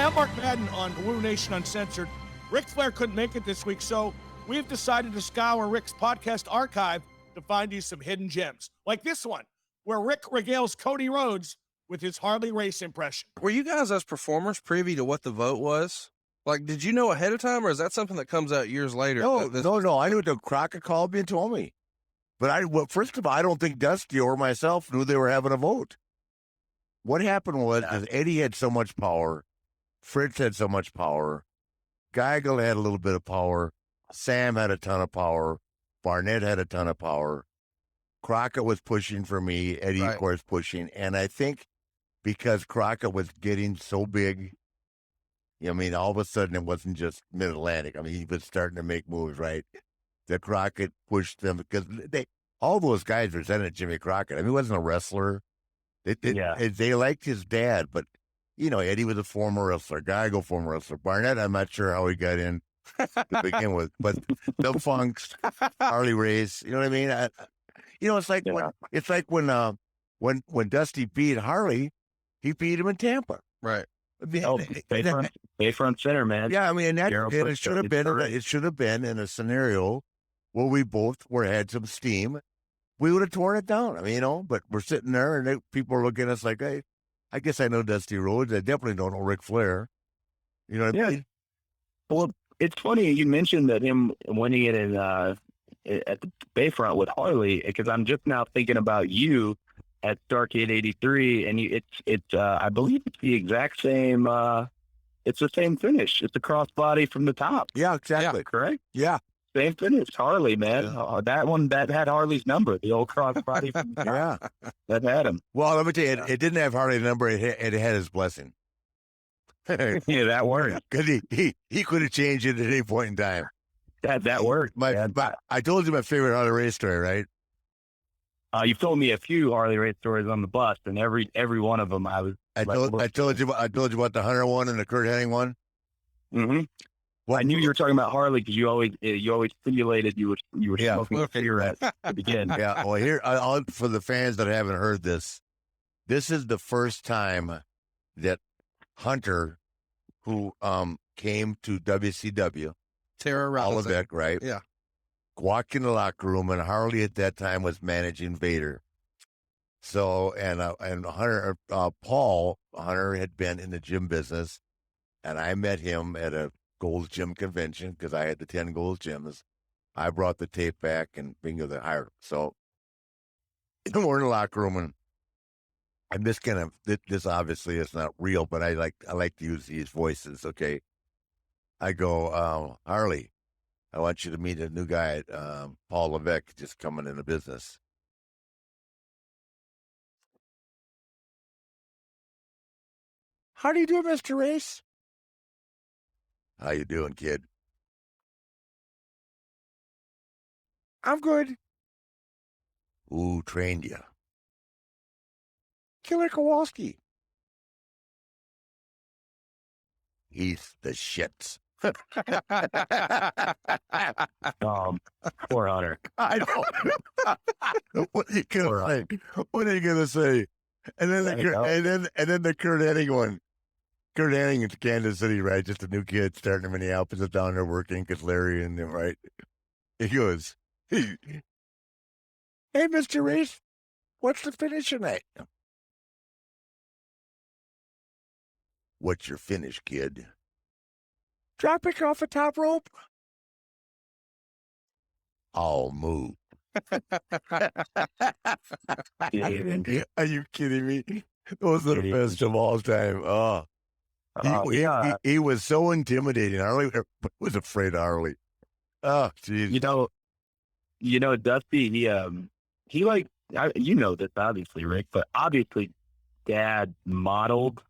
I'm Mark Madden on Wooooo Nation Uncensored. Ric Flair couldn't make it this week, so we've decided to scour Ric's podcast archive to find you some hidden gems, like this one, where Ric regales Cody Rhodes with his Harley race impression. Were you guys as performers privy to what the vote was? Like, did you know ahead of time, or is that something that comes out years later? No. I knew the Crockett called me and told me. But first of all, I don't think Dusty or myself knew they were having a vote. What happened was Eddie had so much power, Fritz had so much power, Geigel had a little bit of power, Sam had a ton of power, Barnett had a ton of power, Crockett was pushing for me, Eddie, of course, pushing. And I think because Crockett was getting so big, I mean, all of a sudden it wasn't just Mid-Atlantic. I mean, he was starting to make moves, right? That Crockett pushed them because all those guys resented Jimmy Crockett. I mean, he wasn't a wrestler. They liked his dad, but, Eddie was a former wrestler. Geigel, former wrestler. Barnett, I'm not sure how he got in to begin with, but the Funks, Harley Race, you know what I mean? It's like when Dusty beat Harley, he beat him in Tampa. Right. Bayfront center, man. Yeah, I mean, it should have been in a scenario where we both had some steam. We would have torn it down. I mean, but we're sitting there and people are looking at us like, hey, I guess I know Dusty Rhodes. I definitely don't know Ric Flair. You know what I mean? Well, it's funny you mentioned that him winning it in at the Bayfront with Harley, because I'm just now thinking about you at Starrcade '83, and it's I believe it's the exact same. It's the same finish. It's a crossbody from the top. Yeah, exactly. Yeah, correct. Yeah, same finish. Harley, man. Yeah. That one that had Harley's number. The old crossbody from the top. Yeah, that had him. Well, let me tell you, it didn't have Harley's number. It had his blessing. Yeah, that worked. Because he could have changed it at any point in time. That worked. I told you my favorite Harley race story, right? You've told me a few Harley race stories on the bus, and every one of them I told you about the Hunter one and the Kurt Hennig one. Mm-hmm. Well, I knew you were talking about Harley because you always simulated you were smoking a cigarette to begin. Yeah. Well, here for the fans that haven't heard this is the first time that Hunter, who came to WCW, Tara Robinson, Olivet, right? Yeah. Walked in the locker room, and Harley at that time was managing Vader. So, and Hunter, Paul Hunter had been in the gym business, and I met him at a Gold's Gym convention because I had the 10 Gold's Gyms. I brought the tape back, and bingo, they hired him. So, we're in the locker room, and I'm just kind of, this obviously is not real, but I like to use these voices. Okay, I go, Harley, I want you to meet a new guy, Paul Levesque, just coming into business. How do you do, Mr. Race? How you doing, kid? I'm good. Who trained you? Killer Kowalski. He's the shits. Poor Hunter. I know. What are you gonna say? And then the Kurt Hennig one. Kurt Hennig in Kansas City, right? Just a new kid starting in Minneapolis, down there working because Larry and him, right? He goes, hey, Mr. Race, what's the finish tonight? What's your finish, kid? Dropping off a top rope? I'll move. Are you kidding me? Those are the best of all time. Oh, he was so intimidating. Harley was afraid of Harley. Oh, geez. You know, Dusty, he like, you know this obviously, Rick, but obviously Dad modeled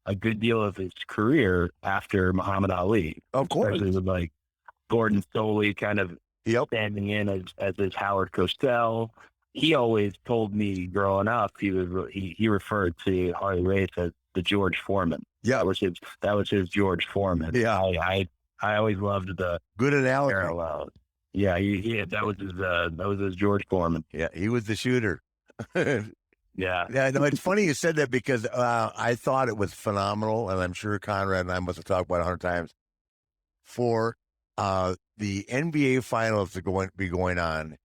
a good deal of his career after Muhammad Ali. Of course. Especially with like Gordon Soley kind of standing in as his Howard Cosell. He always told me growing up, he referred to Harley Race as the George Foreman. Yeah. That was his George Foreman. Yeah. I always loved the good analogy. Parallel. Yeah, that was his George Foreman. Yeah, he was the shooter. Yeah. Yeah, no, it's funny you said that because I thought it was phenomenal, and I'm sure Conrad and I must have talked about it 100 times. For the NBA finals to be going on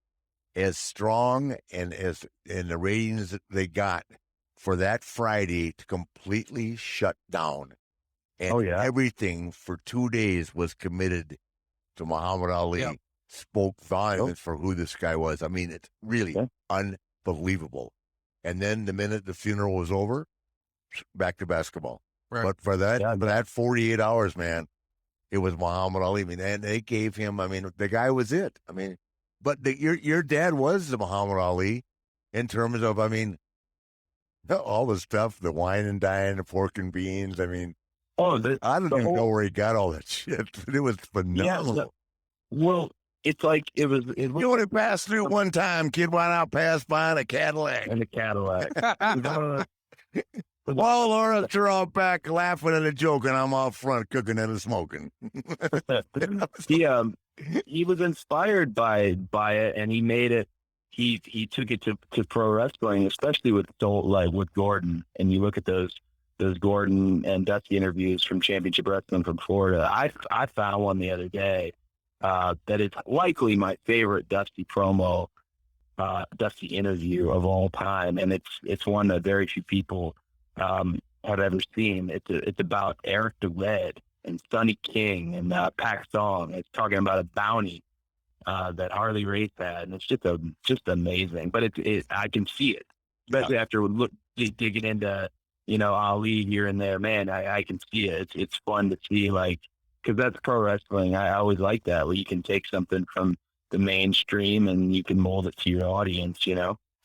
as strong and the ratings that they got for that Friday to completely shut down, and everything for 2 days was committed to Muhammad Ali. Yep. Spoke volumes for who this guy was. I mean, it's really unbelievable. And then the minute the funeral was over, back to basketball. Right. But for that 48 hours, man, it was Muhammad Ali. I mean, and they gave him. I mean, the guy was it. I mean, but your dad was the Muhammad Ali in terms of, I mean, all the stuff, the wine and dine, the pork and beans. I mean, I don't even know where he got all that shit. But it was phenomenal. Yeah, well, it's like it was. You only passed through one time, kid. Why not pass by in a Cadillac? In a Cadillac. While Laura's all back laughing at a joke, and I'm out front cooking and smoking. He was inspired by it, and he made it. He took it to pro wrestling, especially with Gordon. And you look at those Gordon and Dusty interviews from Championship Wrestling from Florida. I found one the other day that is likely my favorite Dusty promo, Dusty interview of all time, and it's one that very few people have ever seen. It's about Eric DeRed and Sonny King and Pac Song. It's talking about a bounty that Harley Race had, and it's just amazing. But I can see it, especially after digging into Ali here and there. Man, I can see it. It's fun to see, like, because that's pro wrestling. I always like that, where you can take something from the mainstream and you can mold it to your audience.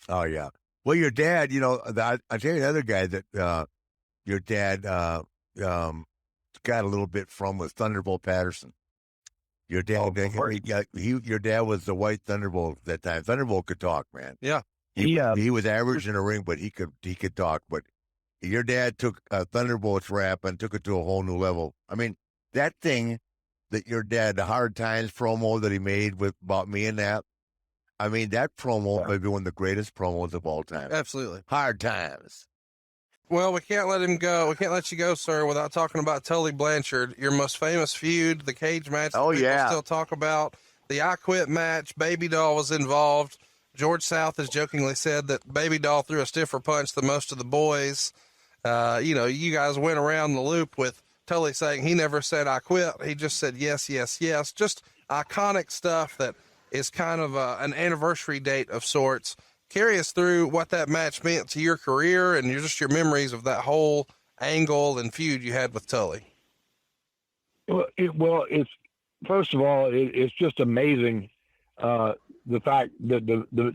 Oh yeah. Well, your dad, I tell you another guy that your dad got a little bit from was Thunderbolt Patterson. Your dad, your dad was the White Thunderbolt at that time. Thunderbolt could talk, man. Yeah. He was average in the ring, but he could talk. But your dad took Thunderbolt's rap and took it to a whole new level. I mean, that thing that your dad, the Hard Times promo that he made about me and that, I mean, that promo may be one of the greatest promos of all time. Absolutely. Hard Times. Well, we can't let him go. We can't let you go, sir, without talking about Tully Blanchard, your most famous feud, the cage match that people still talk about, the I Quit match. Baby Doll was involved. George South has jokingly said that Baby Doll threw a stiffer punch than most of the boys. You guys went around the loop with Tully saying he never said I quit. He just said yes, yes, yes. Just iconic stuff that is kind of an anniversary date of sorts. Carry us through what that match meant to your career and your memories of that whole angle and feud you had with Tully. Well, it's first of all, it's just amazing the fact that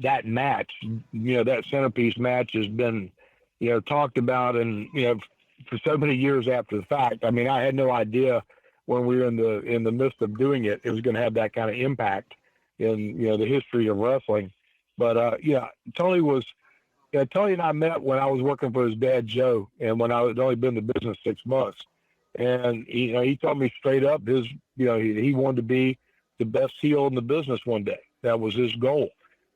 that match, that centerpiece match has been, talked about and for so many years after the fact. I mean, I had no idea when we were in the midst of doing it was going to have that kind of impact in the history of wrestling. But Tully and I met when I was working for his dad Joe, and when I had only been in the business 6 months. And he told me straight up he wanted to be the best heel in the business one day. That was his goal.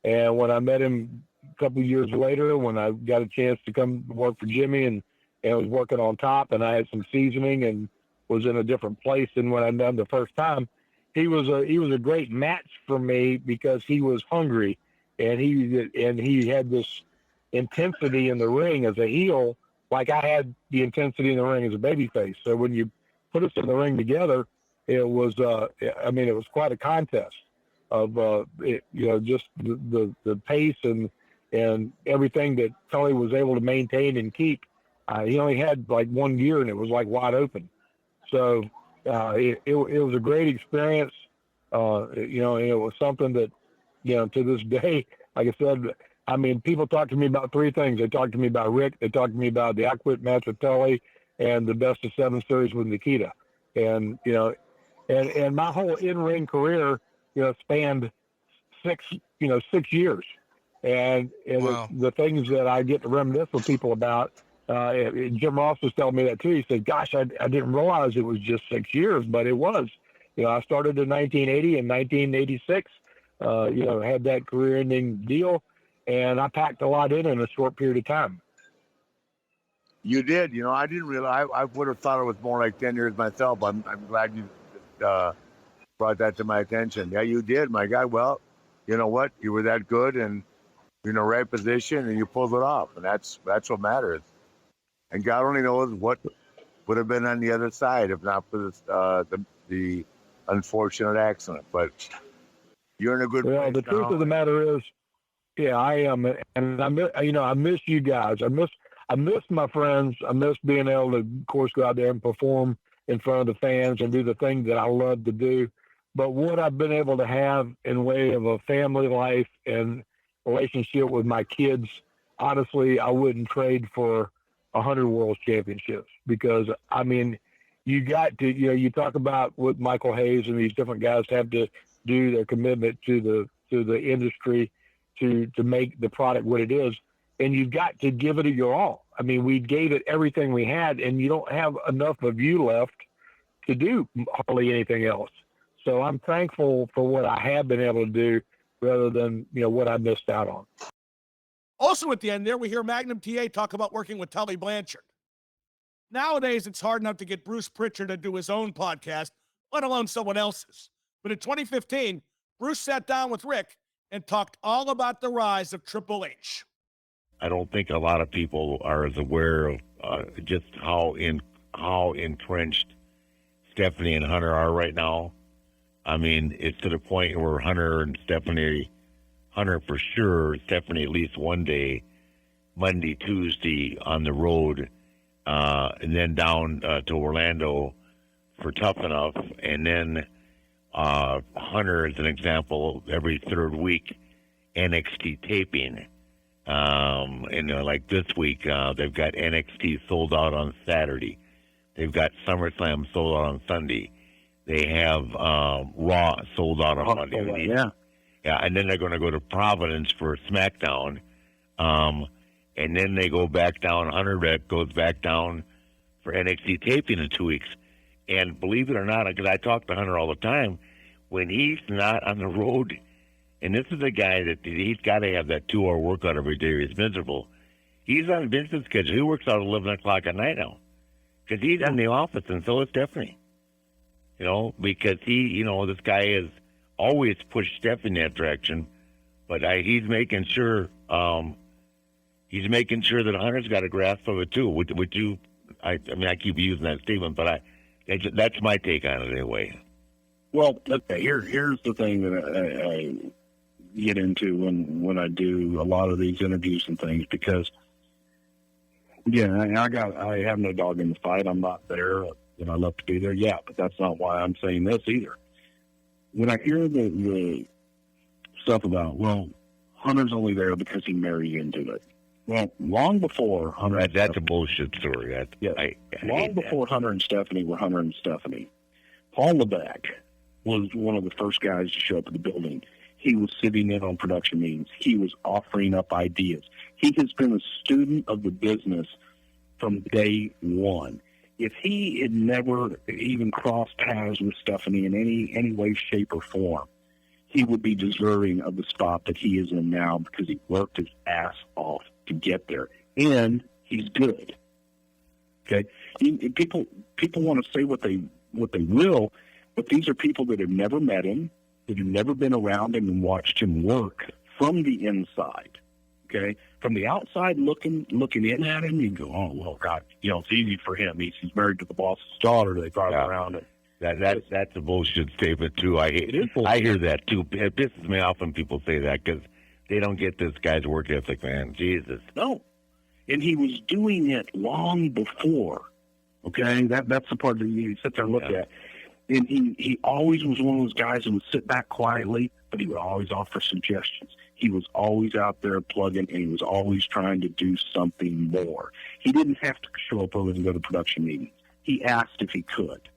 And when I met him a couple of years later, when I got a chance to come work for Jimmy and was working on top, and I had some seasoning and was in a different place than when I met him the first time, he was a great match for me because he was hungry, and he had this intensity in the ring as a heel, like I had the intensity in the ring as a babyface. So when you put us in the ring together, it was it was quite a contest of just the pace and everything that Tully was able to maintain and keep. He only had like 1 year, and it was like wide open. So it was a great experience. And it was something that, to this day, like I said, I mean, people talk to me about three things. They talk to me about Rick. They talk to me about the I Quit match with Tully and the Best of 7 series with Nikita. And, and my whole in-ring career, spanned 6 years. And wow. the things that I get to reminisce with people about, Jim Ross was telling me that too. He said, gosh, I didn't realize it was just 6 years, but it was. I started in 1980 and 1986, had that career-ending deal. and I packed a lot in a short period of time. You did. I didn't realize. I would have thought it was more like 10 years myself. I'm glad you brought that to my attention. Yeah, you did, my guy. Well, you know what? You were that good and you're in the right position and you pulled it off. And that's what matters. And God only knows what would have been on the other side if not for the unfortunate accident. But you're in a good place. Well, the truth of the matter is, yeah, I am. And I miss you guys. I miss my friends. I miss being able to, of course, go out there and perform in front of the fans and do the things that I love to do. But what I've been able to have in way of a family life and relationship with my kids, honestly, I wouldn't trade for 100 world championships. Because, I mean, you got to, you talk about what Michael Hayes and these different guys have to do, their commitment to the industry to make the product what it is. And you've got to give it your all. I mean, we gave it everything we had, and you don't have enough of you left to do hardly anything else. So I'm thankful for what I have been able to do rather than, what I missed out on. Also at the end there, we hear Magnum TA talk about working with Tully Blanchard. Nowadays, it's hard enough to get Bruce Prichard to do his own podcast, let alone someone else's. But in 2015, Bruce sat down with Rick and talked all about the rise of Triple H. I don't think a lot of people are as aware of just how entrenched Stephanie and Hunter are right now. I mean, it's to the point where Hunter for sure, Stephanie at least one day, Monday, Tuesday on the road, and then down to Orlando for Tough Enough, and then Hunter, as an example, every third week, NXT taping. And like this week, they've got NXT sold out on Saturday. They've got SummerSlam sold out on Sunday. They have Raw sold out on Monday. Yeah. Yeah, and then they're going to go to Providence for SmackDown. And then they go back down, Hunter goes back down for NXT taping in 2 weeks. And believe it or not, because I talk to Hunter all the time, when he's not on the road, and this is a guy that he's got to have that 2-hour workout every day. He's miserable. He's on Vince's schedule. He works out at 11 o'clock at night now because he's in the office, and so is Stephanie. Because this guy has always pushed Steph in that direction, but he's making sure that Hunter's got a grasp of it too. Would you? I keep using that statement, but that's my take on it anyway. Well, okay, here's the thing that I get into when I do a lot of these interviews and things, because I have no dog in the fight. I'm not there. I love to be there. Yeah, but that's not why I'm saying this either. When I hear the stuff about, Hunter's only there because he married into it. Well, long before Hunter, that's a bullshit story. Long before Hunter and Stephanie were Hunter and Stephanie, Paul Levesque was one of the first guys to show up at the building. He was sitting in on production meetings. He was offering up ideas. He has been a student of the business from day one. If he had never even crossed paths with Stephanie in any way, shape, or form, he would be deserving of the spot that he is in now because he worked his ass off to get there. And he's good. Okay? People want to say what they will, but these are people that have never met him, that have never been around him and watched him work from the inside. Okay, from the outside looking in at him, you go, oh well, God, it's easy for him. He's married to the boss's daughter. They drive around it. That's a bullshit statement too. I hear that too. It pisses me off when people say that because they don't get this guy's work ethic, man. Jesus. No, and he was doing it long before. Okay, that's the part that you sit there and look at. And he always was one of those guys who would sit back quietly, but he would always offer suggestions. He was always out there plugging, and he was always trying to do something more. He didn't have to show up early and go to production meetings. He asked if he could.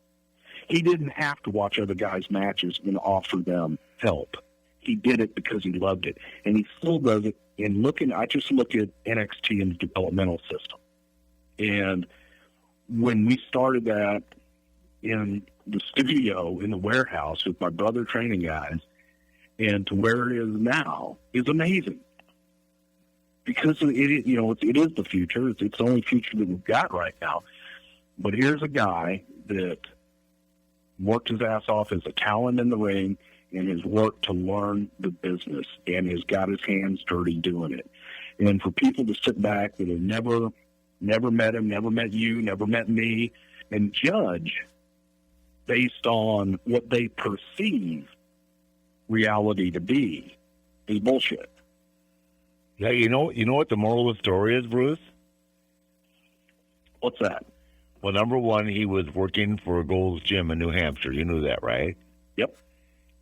He didn't have to watch other guys' matches and offer them help. He did it because he loved it, and he still does it. I just look at NXT and the developmental system. And when we started that in the studio, in the warehouse with my brother training guys, and to where it is now is amazing. because it is the future. It's the only future that we've got right now. But here's a guy that worked his ass off as a talent in the ring and has worked to learn the business and has got his hands dirty doing it. And for people to sit back that have never met him, never met you, never met me, and judge based on what they perceive reality to be is bullshit. Yeah, you know what the moral of the story is, Bruce? What's that? Well, number one, he was working for Gold's Gym in New Hampshire. You knew that, right? Yep.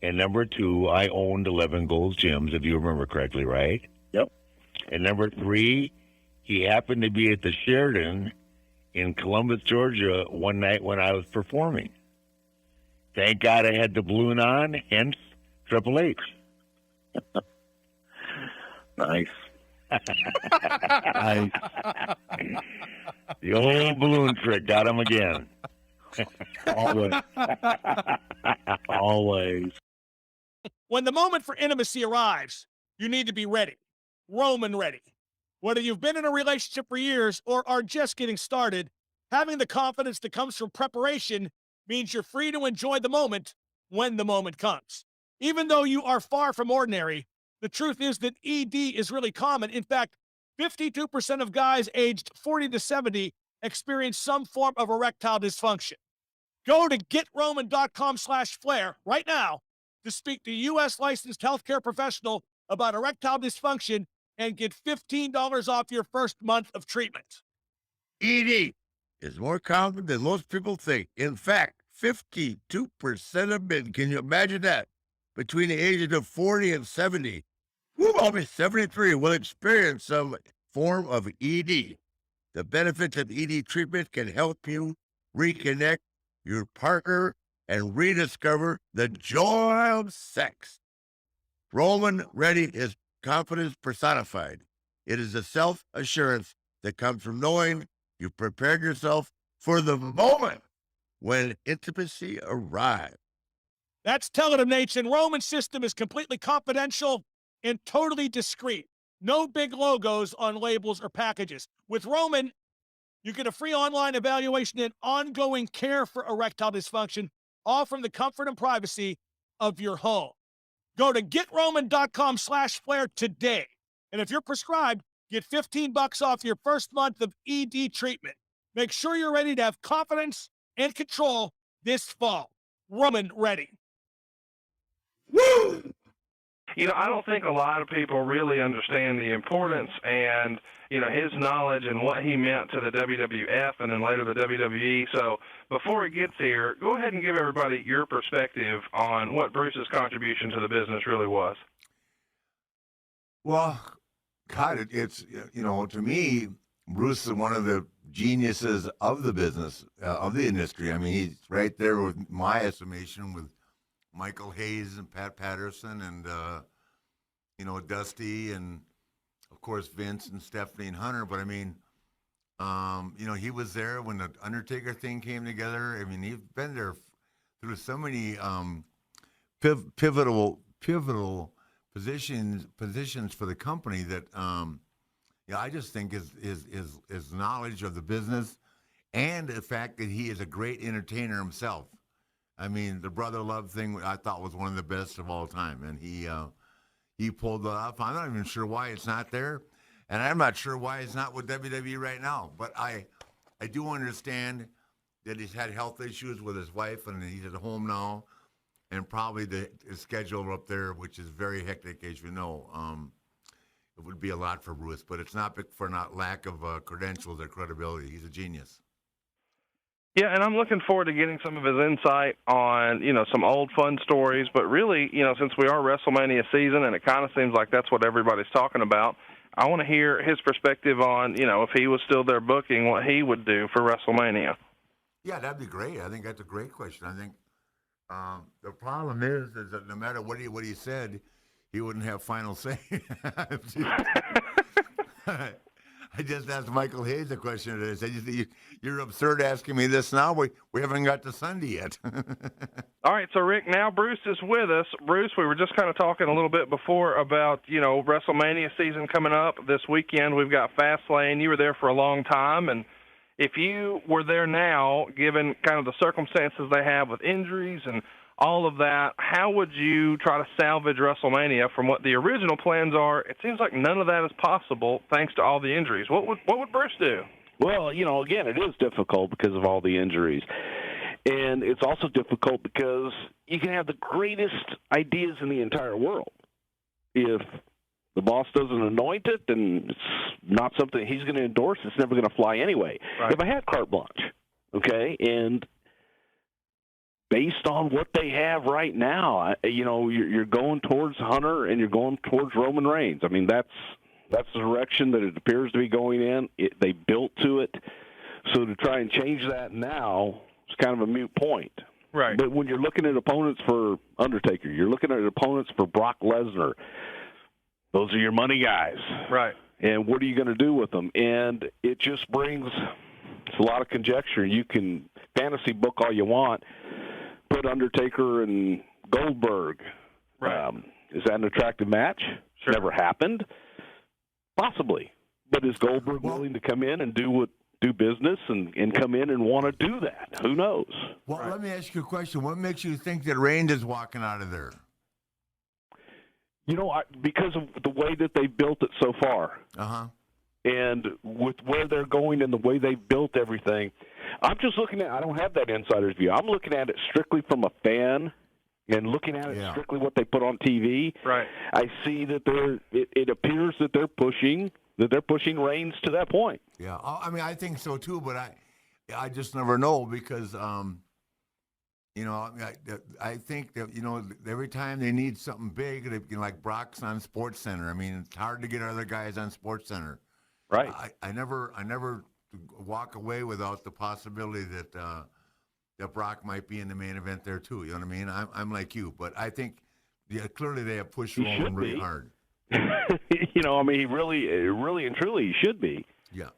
And number two, I owned 11 Gold's Gyms, if you remember correctly, right? Yep. And number three, he happened to be at the Sheridan in Columbus, Georgia, one night when I was performing. Thank God I had the balloon on, hence Triple H. Nice. I, The old balloon trick got him again. Always. Always. When the moment for intimacy arrives, you need to be ready. Roman ready. Whether you've been in a relationship for years or are just getting started, having the confidence that comes from preparation means you're free to enjoy the moment when the moment comes. Even though you are far from ordinary, the truth is that ED is really common. In fact, 52% of guys aged 40 to 70 experience some form of erectile dysfunction. Go to GetRoman.com/Flair right now to speak to a U.S. licensed healthcare professional about erectile dysfunction and get $15 off your first month of treatment. ED is more common than most people think. In fact, 52% of men, can you imagine that, between the ages of 40 and 70, almost 73, will experience some form of ED. The benefits of ED treatment can help you reconnect your partner and rediscover the joy of sex. Roman Ready is confidence personified. It is a self-assurance that comes from knowing you prepared yourself for the moment when intimacy arrives. That's Tell It Nation. Roman's system is completely confidential and totally discreet. No big logos on labels or packages. With Roman, you get a free online evaluation and ongoing care for erectile dysfunction, all from the comfort and privacy of your home. Go to GetRoman.com/Flair today. And if you're prescribed, get $15 off your first month of ED treatment. Make sure you're ready to have confidence and control this fall. Roman Ready. Woo! I don't think a lot of people really understand the importance and, his knowledge and what he meant to the WWF and then later the WWE. So before he gets here, go ahead and give everybody your perspective on what Bruce's contribution to the business really was. Well, God, it's, to me, Bruce is one of the geniuses of the business, of the industry. I mean, he's right there with my estimation with Michael Hayes and Pat Patterson and, Dusty and, of course, Vince and Stephanie and Hunter. But, I mean, he was there when the Undertaker thing came together. I mean, he's been there through so many pivotal positions for the company that, I just think his knowledge of the business and the fact that he is a great entertainer himself. I mean, the Brother Love thing I thought was one of the best of all time, and he pulled it off. I'm not even sure why it's not there, and I'm not sure why it's not with WWE right now. But I do understand that he's had health issues with his wife, and he's at home now, and probably his schedule up there, which is very hectic, as you know. It would be a lot for Bruce, but it's not for lack of credentials or credibility. He's a genius. Yeah, and I'm looking forward to getting some of his insight on, some old fun stories. But really, since we are WrestleMania season and it kind of seems like that's what everybody's talking about, I want to hear his perspective on, if he was still there booking, what he would do for WrestleMania. Yeah, that'd be great. I think that's a great question. I think the problem is that no matter what he said, he wouldn't have final say. I just asked Michael Hayes a question today. I said, you're absurd asking me this now. We haven't got to Sunday yet. All right, so Rick, now Bruce is with us. Bruce, we were just kind of talking a little bit before about, WrestleMania season coming up this weekend. We've got Fastlane. You were there for a long time, and if you were there now, given kind of the circumstances they have with injuries and all of that, how would you try to salvage WrestleMania from what the original plans are? It seems like none of that is possible thanks to all the injuries. What would Bruce do? Well, again, it is difficult because of all the injuries. And it's also difficult because you can have the greatest ideas in the entire world. If the boss doesn't anoint it, then it's not something he's going to endorse. It's never going to fly anyway. Right. If I had carte blanche, okay, and based on what they have right now, you're going towards Hunter and you're going towards Roman Reigns. I mean, that's the direction that it appears to be going in. They built to it. So to try and change that now is kind of a moot point. Right. But when you're looking at opponents for Undertaker, you're looking at opponents for Brock Lesnar, those are your money guys. Right. And what are you going to do with them? And it just brings a lot of conjecture. You can fantasy book all you want. Put Undertaker and Goldberg. Right. Is that an attractive match? Sure. Never happened? Possibly. But is Goldberg willing to come in and do business and come in and want to do that? Who knows? Well, let me ask you a question. What makes you think that Reigns is walking out of there? Because of the way that they built it so far. Uh-huh. And with where they're going and the way they built everything, I'm just looking at, I don't have that insider's view. I'm looking at it strictly from a fan and looking at it strictly what they put on TV. Right. I see that it appears that they're pushing Reigns to that point. Yeah. I mean, I think so too, but I just never know because, I think that, every time they need something big, like Brock's on SportsCenter. I mean, it's hard to get other guys on SportsCenter. Right. I never walk away without the possibility that Brock might be in the main event there too. You know what I mean? I'm like you, but I think clearly they have pushed Roman really hard. He really and truly he should be. Yeah.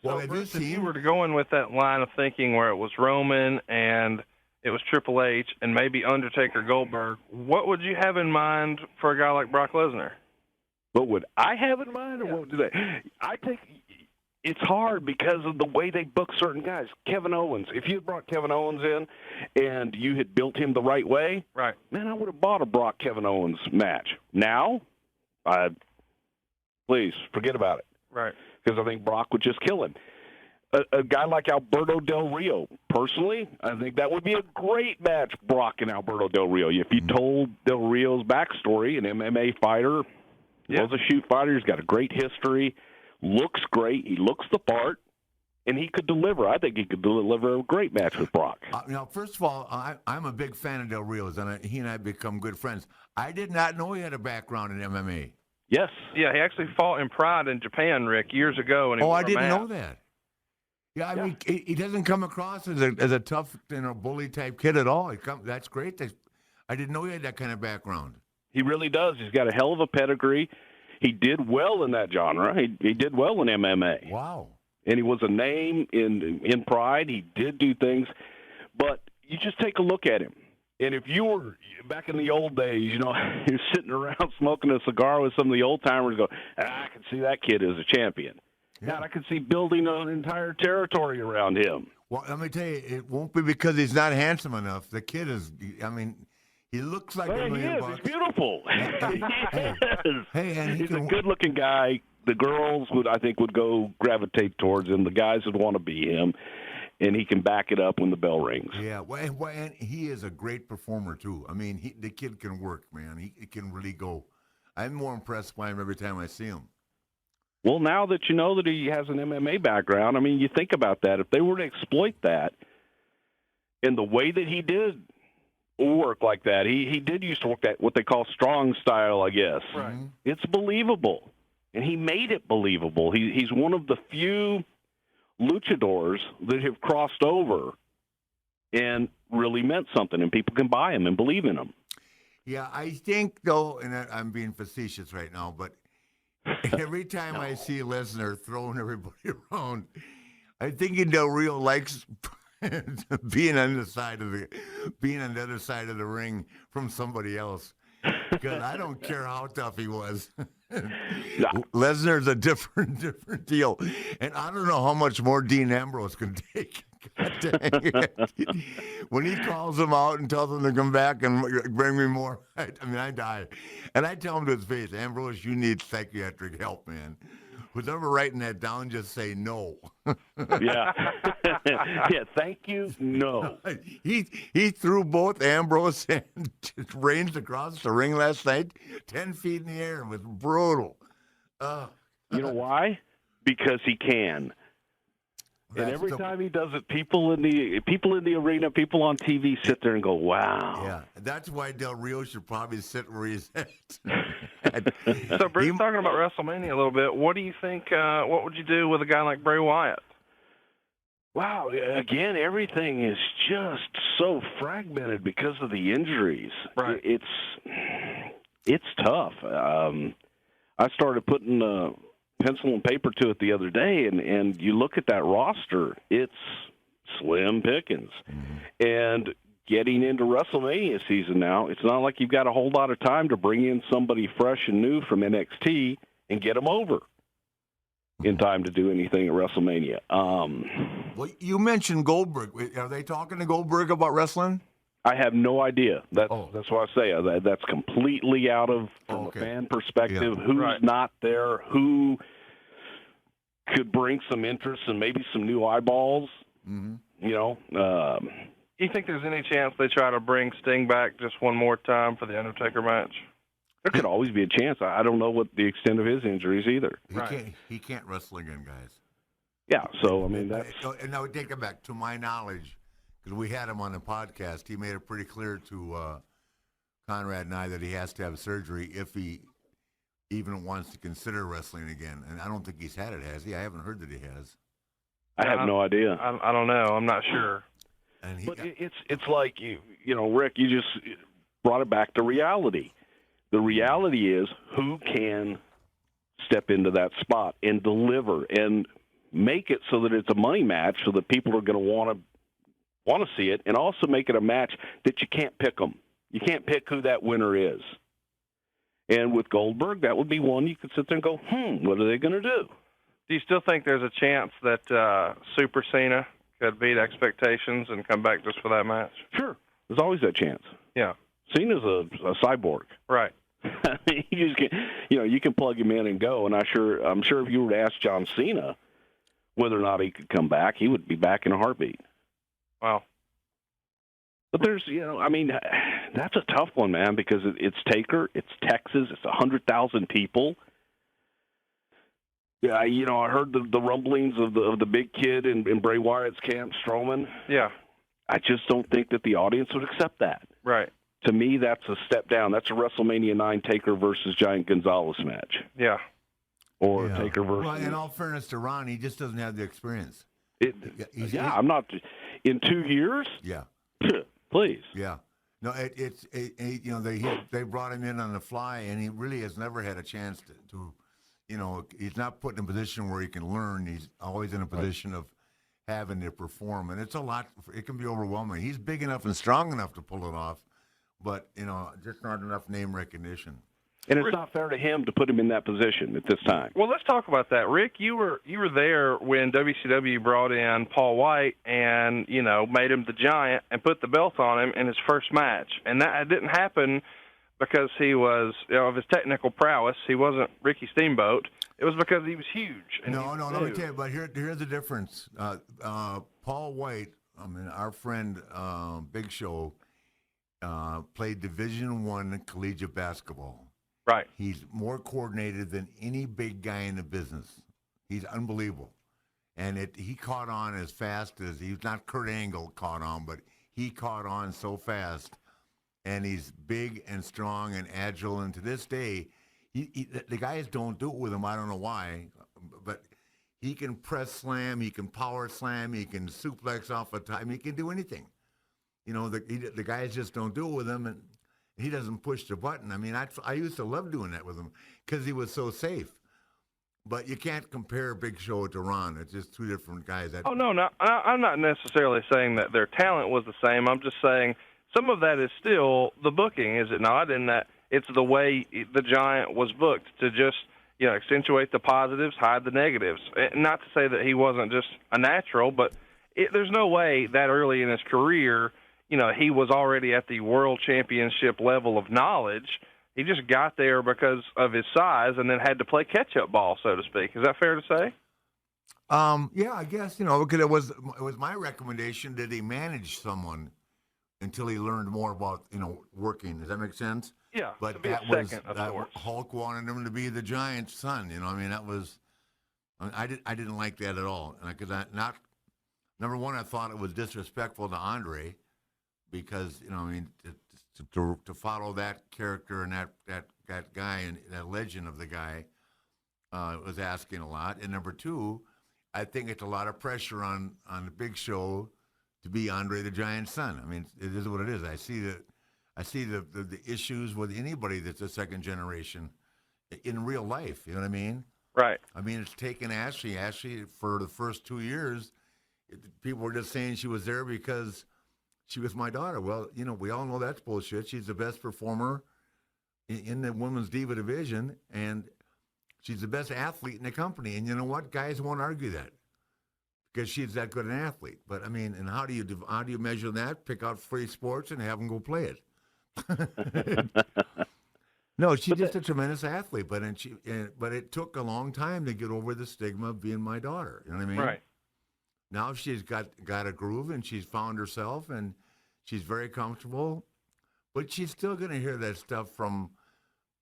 Well, Bruce, if you were to go in with that line of thinking where it was Roman and it was Triple H and maybe Undertaker Goldberg, what would you have in mind for a guy like Brock Lesnar? What would I have in mind, or what would they? I think it's hard because of the way they book certain guys. Kevin Owens, if you had brought Kevin Owens in and you had built him the right way, right? Man, I would have bought a Brock Kevin Owens match. Now, please forget about it. Right. Because I think Brock would just kill him. A guy like Alberto Del Rio, personally, I think that would be a great match, Brock and Alberto Del Rio. If you told Del Rio's backstory, an MMA fighter, was a shoot fighter, he's got a great history, looks great, he looks the part, and he could deliver. I think he could deliver a great match with Brock. First of all, I'm a big fan of Del Rio's, and he and I have become good friends. I did not know he had a background in MMA. Yes. Yeah, he actually fought in Pride in Japan, Rick, years ago. And I didn't know that. Yeah, I mean, he doesn't come across as a tough, bully type kid at all. That's great. I didn't know he had that kind of background. He really does. He's got a hell of a pedigree. He did well in that genre. He did well in MMA. Wow. And he was a name in Pride. He did do things. But you just take a look at him. And if you were back in the old days, you're sitting around smoking a cigar with some of the old-timers go, I can see that kid as a champion. Yeah. God, I could see building an entire territory around him. Well, let me tell you, it won't be because he's not handsome enough. The kid is, he looks like $1 million bucks. He's beautiful. And he's a good-looking guy. The girls would gravitate towards him. The guys would want to be him, and he can back it up when the bell rings. Yeah, and he is a great performer too. I mean, the kid can work, man. He can really go. I'm more impressed by him every time I see him. Well, now that you know that he has an MMA background, I mean, you think about that. If they were to exploit that in the way that he did work like that, he did used to work that what they call strong style, I guess. Right. It's believable, and he made it believable. He's one of the few luchadors that have crossed over and really meant something, and people can buy him and believe in him. Yeah, I think, though, and I'm being facetious right now, but Every time I see Lesnar throwing everybody around, I'm thinking Del Rio likes being on the other side of the ring from somebody else. Because I don't care how tough he was. Lesnar's a different deal. And I don't know how much more Dean Ambrose can take. God dang it. When he calls him out and tells him to come back and bring me more, I die. And I tell him to his face, Ambrose, you need psychiatric help, man. Whoever writing that down, just say no. Yeah. Yeah, thank you, no. He threw both Ambrose and Reigns across the ring last night, 10 feet in the air. It was brutal. You know why? Because he can. And every time he does it, people in the arena, people on TV sit there and go, "Wow!" Yeah, that's why Del Rio should probably sit where he's at. So, Bruce, talking about WrestleMania a little bit, what do you think? What would you do with a guy like Bray Wyatt? Wow! Again, everything is just so fragmented because of the injuries. Right. It's tough. I started putting pencil and paper to it the other day, and you look at that roster, it's slim pickings. Mm-hmm. And getting into WrestleMania season now, it's not like you've got a whole lot of time to bring in somebody fresh and new from NXT and get them over in time to do anything at WrestleMania. Well, you mentioned Goldberg. Are they talking to Goldberg about wrestling? I have no idea. That's what I say. That's completely out of from a fan perspective. Yeah. Who's not there? Who could bring some interest and maybe some new eyeballs? Mm-hmm. You know. You think there's any chance they try to bring Sting back just one more time for the Undertaker match? There could always be a chance. I don't know what the extent of his injuries either. He can't wrestle again, guys. Yeah. So I mean that's. And now take it back. To my knowledge, because we had him on the podcast, he made it pretty clear to Conrad and I that he has to have surgery if he even wants to consider wrestling again. And I don't think he's had it, has he? I haven't heard that he has. I have no idea. I don't know. I'm not sure. But it's like you know, Rick, you just brought it back to reality. The reality is who can step into that spot and deliver and make it so that it's a money match, so that people are going to want to see it, and also make it a match that you can't pick them. You can't pick who that winner is. And with Goldberg, that would be one you could sit there and go, what are they going to do? Do you still think there's a chance that Super Cena could beat expectations and come back just for that match? Sure. There's always that chance. Yeah. Cena's a cyborg. Right. You just you can plug him in and go. And I'm sure if you were to ask John Cena whether or not he could come back, he would be back in a heartbeat. Wow. But there's, that's a tough one, man, because it's Taker, it's Texas, it's 100,000 people. Yeah, I heard the rumblings of the big kid in Bray Wyatt's camp, Strowman. Yeah. I just don't think that the audience would accept that. Right. To me, that's a step down. That's a WrestleMania 9 Taker versus Giant Gonzalez match. Yeah. Or Taker versus... Well, in all fairness to Ron, he just doesn't have the experience. I'm not... In 2 years? Yeah. Please. Yeah. No, they brought him in on the fly, and he really has never had a chance to he's not put in a position where he can learn. He's always in a position of having to perform, and it's a lot. It can be overwhelming. He's big enough and strong enough to pull it off, but just not enough name recognition. And it's not fair to him to put him in that position at this time. Well, let's talk about that, Rick. You were there when WCW brought in Paul White and made him the Giant and put the belt on him in his first match, and that didn't happen because he was of his technical prowess. He wasn't Ricky Steamboat. It was because he was huge. No. Let me tell you. But here's the difference. Paul White, our friend Big Show, played Division I collegiate basketball. Right. He's more coordinated than any big guy in the business. He's unbelievable. And he caught on as fast as he's not Kurt Angle caught on, but he caught on so fast. And he's big and strong and agile. And to this day, the guys don't do it with him. I don't know why, but he can press slam, he can power slam, he can suplex off a time, he can do anything. The guys just don't do it with him, and he doesn't push the button. I used to love doing that with him because he was so safe. But you can't compare Big Show to Ron. It's just two different guys. Oh, no, I'm not necessarily saying that their talent was the same. I'm just saying some of that is still the booking, is it not? And that it's the way the Giant was booked to just, accentuate the positives, hide the negatives. Not to say that he wasn't just a natural, but there's no way that early in his career, he was already at the world championship level of knowledge. He just got there because of his size and then had to play catch-up ball, so to speak. Is that fair to say? Yeah, I guess, because it was my recommendation that he manage someone until he learned more about, working. Does that make sense? Yeah, but to be that a second, was of course. Hulk wanted him to be the Giant's son. That was I didn't like that at all, because number one, I thought it was disrespectful to Andre, because to follow that character and that guy and that legend of the guy was asking a lot. And number two, I think it's a lot of pressure on the Big Show to be Andre the Giant's son. It is what it is. I see the issues with anybody that's a second generation in real life. You know what I mean? Right. It's taken Ashley. Ashley, for the first 2 years, people were just saying she was there because she was my daughter. Well, we all know that's bullshit. She's the best performer in the women's diva division, and she's the best athlete in the company. And you know what? Guys won't argue that because she's that good an athlete. But and how do you measure that? Pick out free sports and have them go play it. No, she's just a tremendous athlete. But it took a long time to get over the stigma of being my daughter. You know what I mean? Right. Now she's got a groove, and she's found herself, and she's very comfortable. But she's still going to hear that stuff from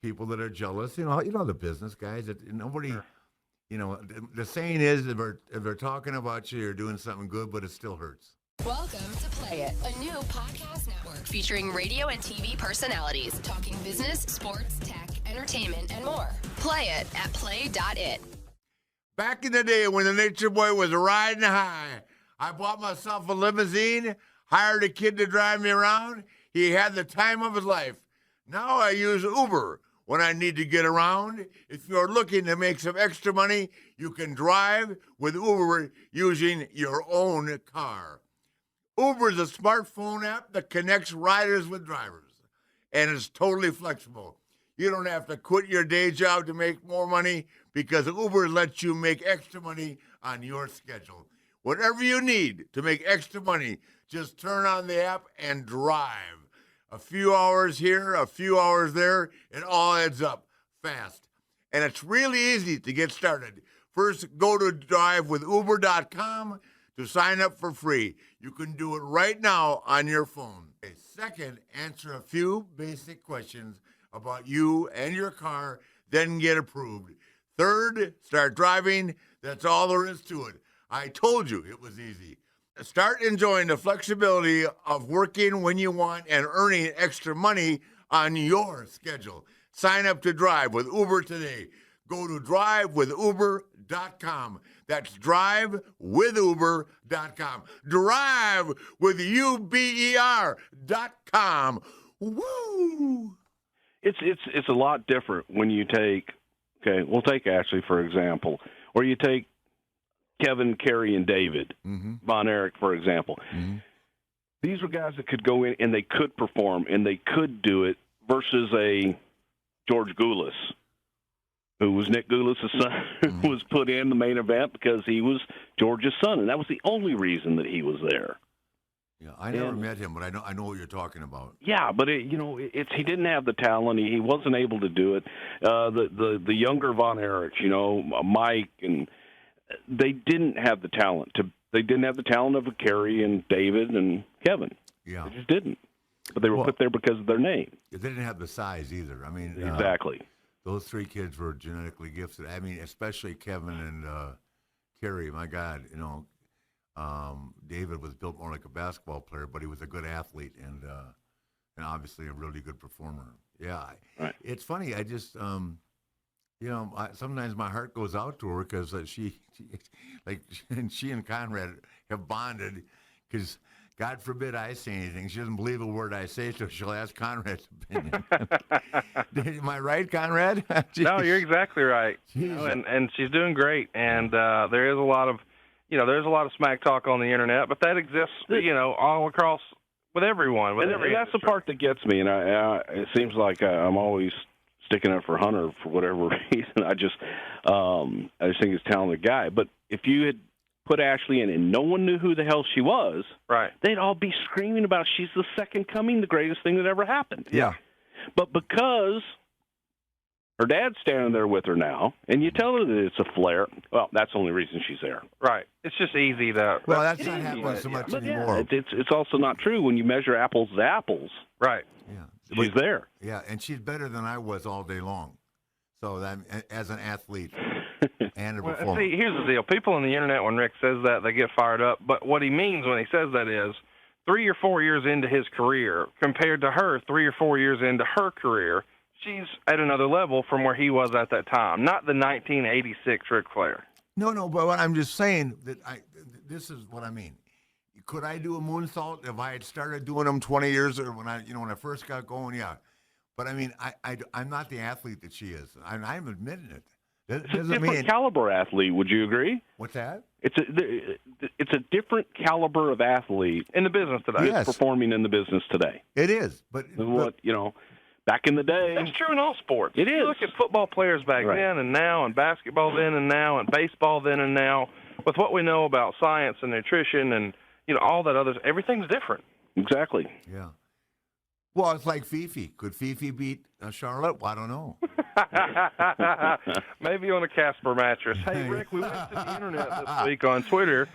people that are jealous. The business guys. That nobody, Sure. The saying is, if they're talking about you, you're doing something good, but it still hurts. Welcome to Play It, a new podcast network featuring radio and TV personalities talking business, sports, tech, entertainment, and more. Play it at play.it. Back in the day when the Nature Boy was riding high, I bought myself a limousine, hired a kid to drive me around. He had the time of his life. Now I use Uber when I need to get around. If you're looking to make some extra money, you can drive with Uber using your own car. Uber is a smartphone app that connects riders with drivers, and it's totally flexible. You don't have to quit your day job to make more money because Uber lets you make extra money on your schedule. Whatever you need to make extra money, just turn on the app and drive. A few hours here, a few hours there, it all adds up fast. And it's really easy to get started. First, go to drivewithuber.com to sign up for free. You can do it right now on your phone. Second, answer a few basic questions about you and your car, then get approved. Third, start driving. That's all there is to it. I told you it was easy. Start enjoying the flexibility of working when you want and earning extra money on your schedule. Sign up to drive with Uber today. Go to drivewithuber.com. That's drivewithuber.com. Drive with UBER.com. Woo! It's a lot different when you take, we'll take Ashley, for example, or you take Kevin, Kerry, and David, Von Erich, for example. Mm-hmm. These were guys that could go in and they could perform and they could do it versus a George Goulas, who was Nick Goulas' son, who was put in the main event because he was George's son, and that was the only reason that he was there. Yeah, I never met him, but I know what you're talking about. Yeah, but he didn't have the talent. He wasn't able to do it. The younger Von Erich, Mike, and they didn't have the talent. They didn't have the talent of a Kerry and David and Kevin. Yeah, they just didn't. But they were put there because of their name. They didn't have the size either. Exactly. Those three kids were genetically gifted. Especially Kevin and Kerry. My God, David was built more like a basketball player, but he was a good athlete and obviously a really good performer. Yeah, right. It's funny. I just, sometimes my heart goes out to her because she and Conrad have bonded because God forbid I say anything. She doesn't believe a word I say, so she'll ask Conrad's opinion. Am I right, Conrad? No, you're exactly right. You know, and she's doing great. And there is a lot of, there's a lot of smack talk on the internet, but that exists, all across with everyone. And that's the part that gets me. And it seems like I'm always sticking up for Hunter for whatever reason. I just think he's a talented guy. But if you had put Ashley in and no one knew who the hell she was, right, they'd all be screaming about she's the second coming, the greatest thing that ever happened. Yeah. But because her dad's standing there with her now, and you tell her that it's a Flair, well, that's the only reason she's there. Right. It's just easy to... Well, that's not happening so much anymore. It's also not true when you measure apples to apples. Right. Yeah. She's there. Yeah, and she's better than I was all day long. So that, as an athlete and a performer. See, here's the deal. People on the internet, when Rick says that, they get fired up. But what he means when he says that is 3 or 4 years into his career, compared to her 3 or 4 years into her career, she's at another level from where he was at that time. Not the 1986 Ric Flair. No, but what I'm just saying that this is what I mean. Could I do a moonsault if I had started doing them 20 years or when I first got going? Yeah. But I mean, I'm not the athlete that she is. I'm admitting it. It's a different caliber athlete. Would you agree? What's that? It's a different caliber of athlete in the business today. Yes. Performing in the business today. It is, but back in the day. That's true in all sports. It is. You look at football players back then and now, and basketball then and now, and baseball then and now. With what we know about science and nutrition and all that other, everything's different. Exactly. Yeah. Well, it's like Fifi. Could Fifi beat Charlotte? Well, I don't know. Maybe on a Casper mattress. Hey, Rick, we went to the internet this week on Twitter,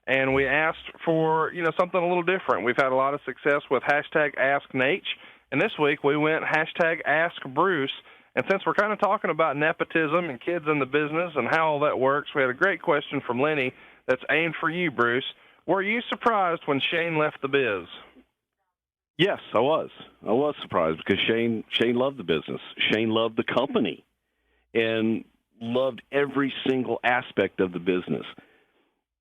and we asked for something a little different. We've had a lot of success with #AskNach, and this week we went #AskBruce. And since we're kind of talking about nepotism and kids in the business and how all that works, we had a great question from Lenny that's aimed for you, Bruce. Were you surprised when Shane left the biz? Yes, I was. I was surprised because Shane loved the business. Shane loved the company and loved every single aspect of the business.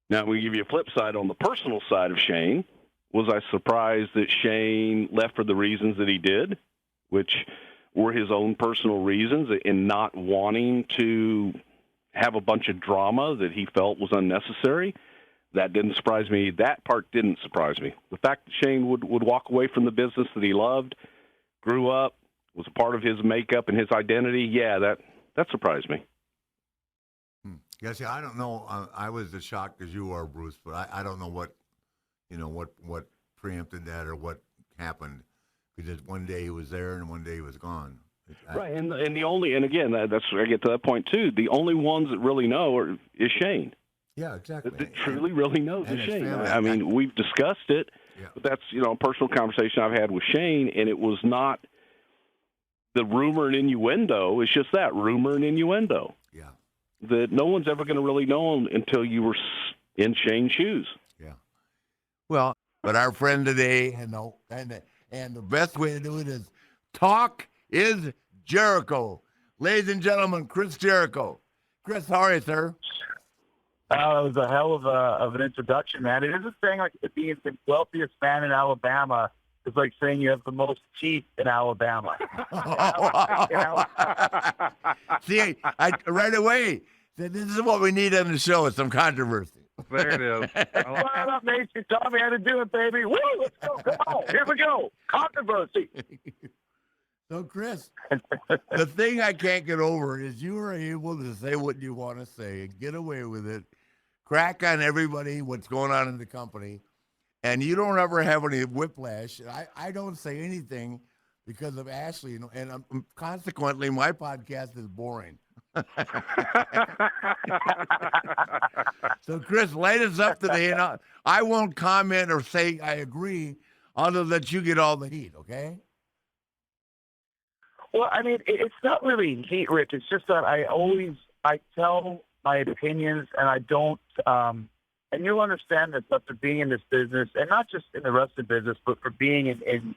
Now, we give you a flip side on the personal side of Shane. Was I surprised that Shane left for the reasons that he did, which were his own personal reasons in not wanting to have a bunch of drama that he felt was unnecessary? That didn't surprise me. That part didn't surprise me. The fact that Shane would walk away from the business that he loved, grew up, was a part of his makeup and his identity, yeah, that surprised me. Yeah, see, I don't know. I was as shocked as you are, Bruce, but I don't know what preempted that or what happened. Because one day he was there and one day he was gone. Right, and again, that's where I get to that point too. The only ones that really know is Shane. Yeah, exactly. That truly really knows and is Shane. family. I mean, we've discussed it, but that's a personal conversation I've had with Shane, and it was not the rumor and innuendo. It's just that rumor and innuendo. Yeah. That no one's ever going to really know until you were in Shane's shoes. Yeah. Well, but our friend today, and the best way to do it is talk is Jericho. Ladies and gentlemen, Chris Jericho. Chris, how are you, sir? It was a hell of an introduction, man. It is a thing like being the wealthiest man in Alabama is like saying you have the most teeth in Alabama. See, I right away said this is what we need on the show: some controversy. There it is. What up, Nate? You taught me how to do it, baby. Woo! Let's go. Come on. Here we go. Controversy. So, Chris, the thing I can't get over is you are able to say what you want to say and get away with it, crack on everybody, what's going on in the company, and you don't ever have any whiplash. I don't say anything because of Ashley, and consequently, my podcast is boring. So, Chris, light us up today, and I won't comment or say I agree, other than that you get all the heat, okay? Well, I mean, it's not really heat, Rich. It's just that I tell my opinions, and I don't, and you'll understand that after being in this business, and not just in the wrestling business, but for being in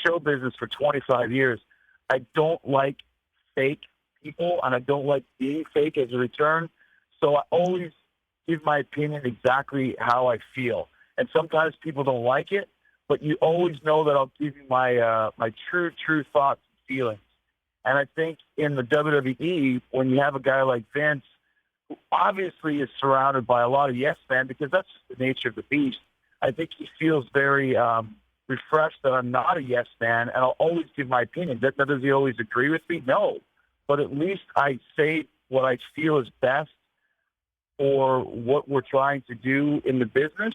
show business for 25 years, I don't like fake people, and I don't like being fake as a return. So I always give my opinion exactly how I feel. and sometimes people don't like it, but you always know that I'll give you my my true thoughts and feelings. And I think in the WWE, when you have a guy like Vince, who obviously is surrounded by a lot of yes men, because that's just the nature of the beast, I think he feels very refreshed that I'm not a yes man, and I'll always give my opinion. Does he always agree with me? No. But at least I say what I feel is best for what we're trying to do in the business.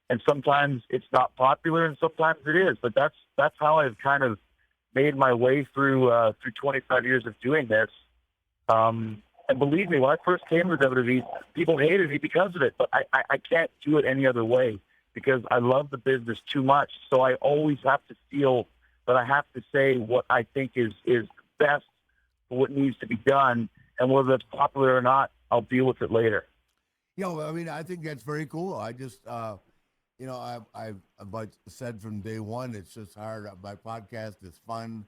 And sometimes it's not popular, and sometimes it is. But that's how I've kind of made my way through 25 years of doing this. And believe me, when I first came to WWE, people hated me because of it. But I can't do it any other way, because I love the business too much. So I always have to feel that I have to say what I think is best for what needs to be done. And whether that's popular or not, I'll deal with it later. I mean, I think that's very cool. I just, I've said from day one, it's just hard. My podcast is fun.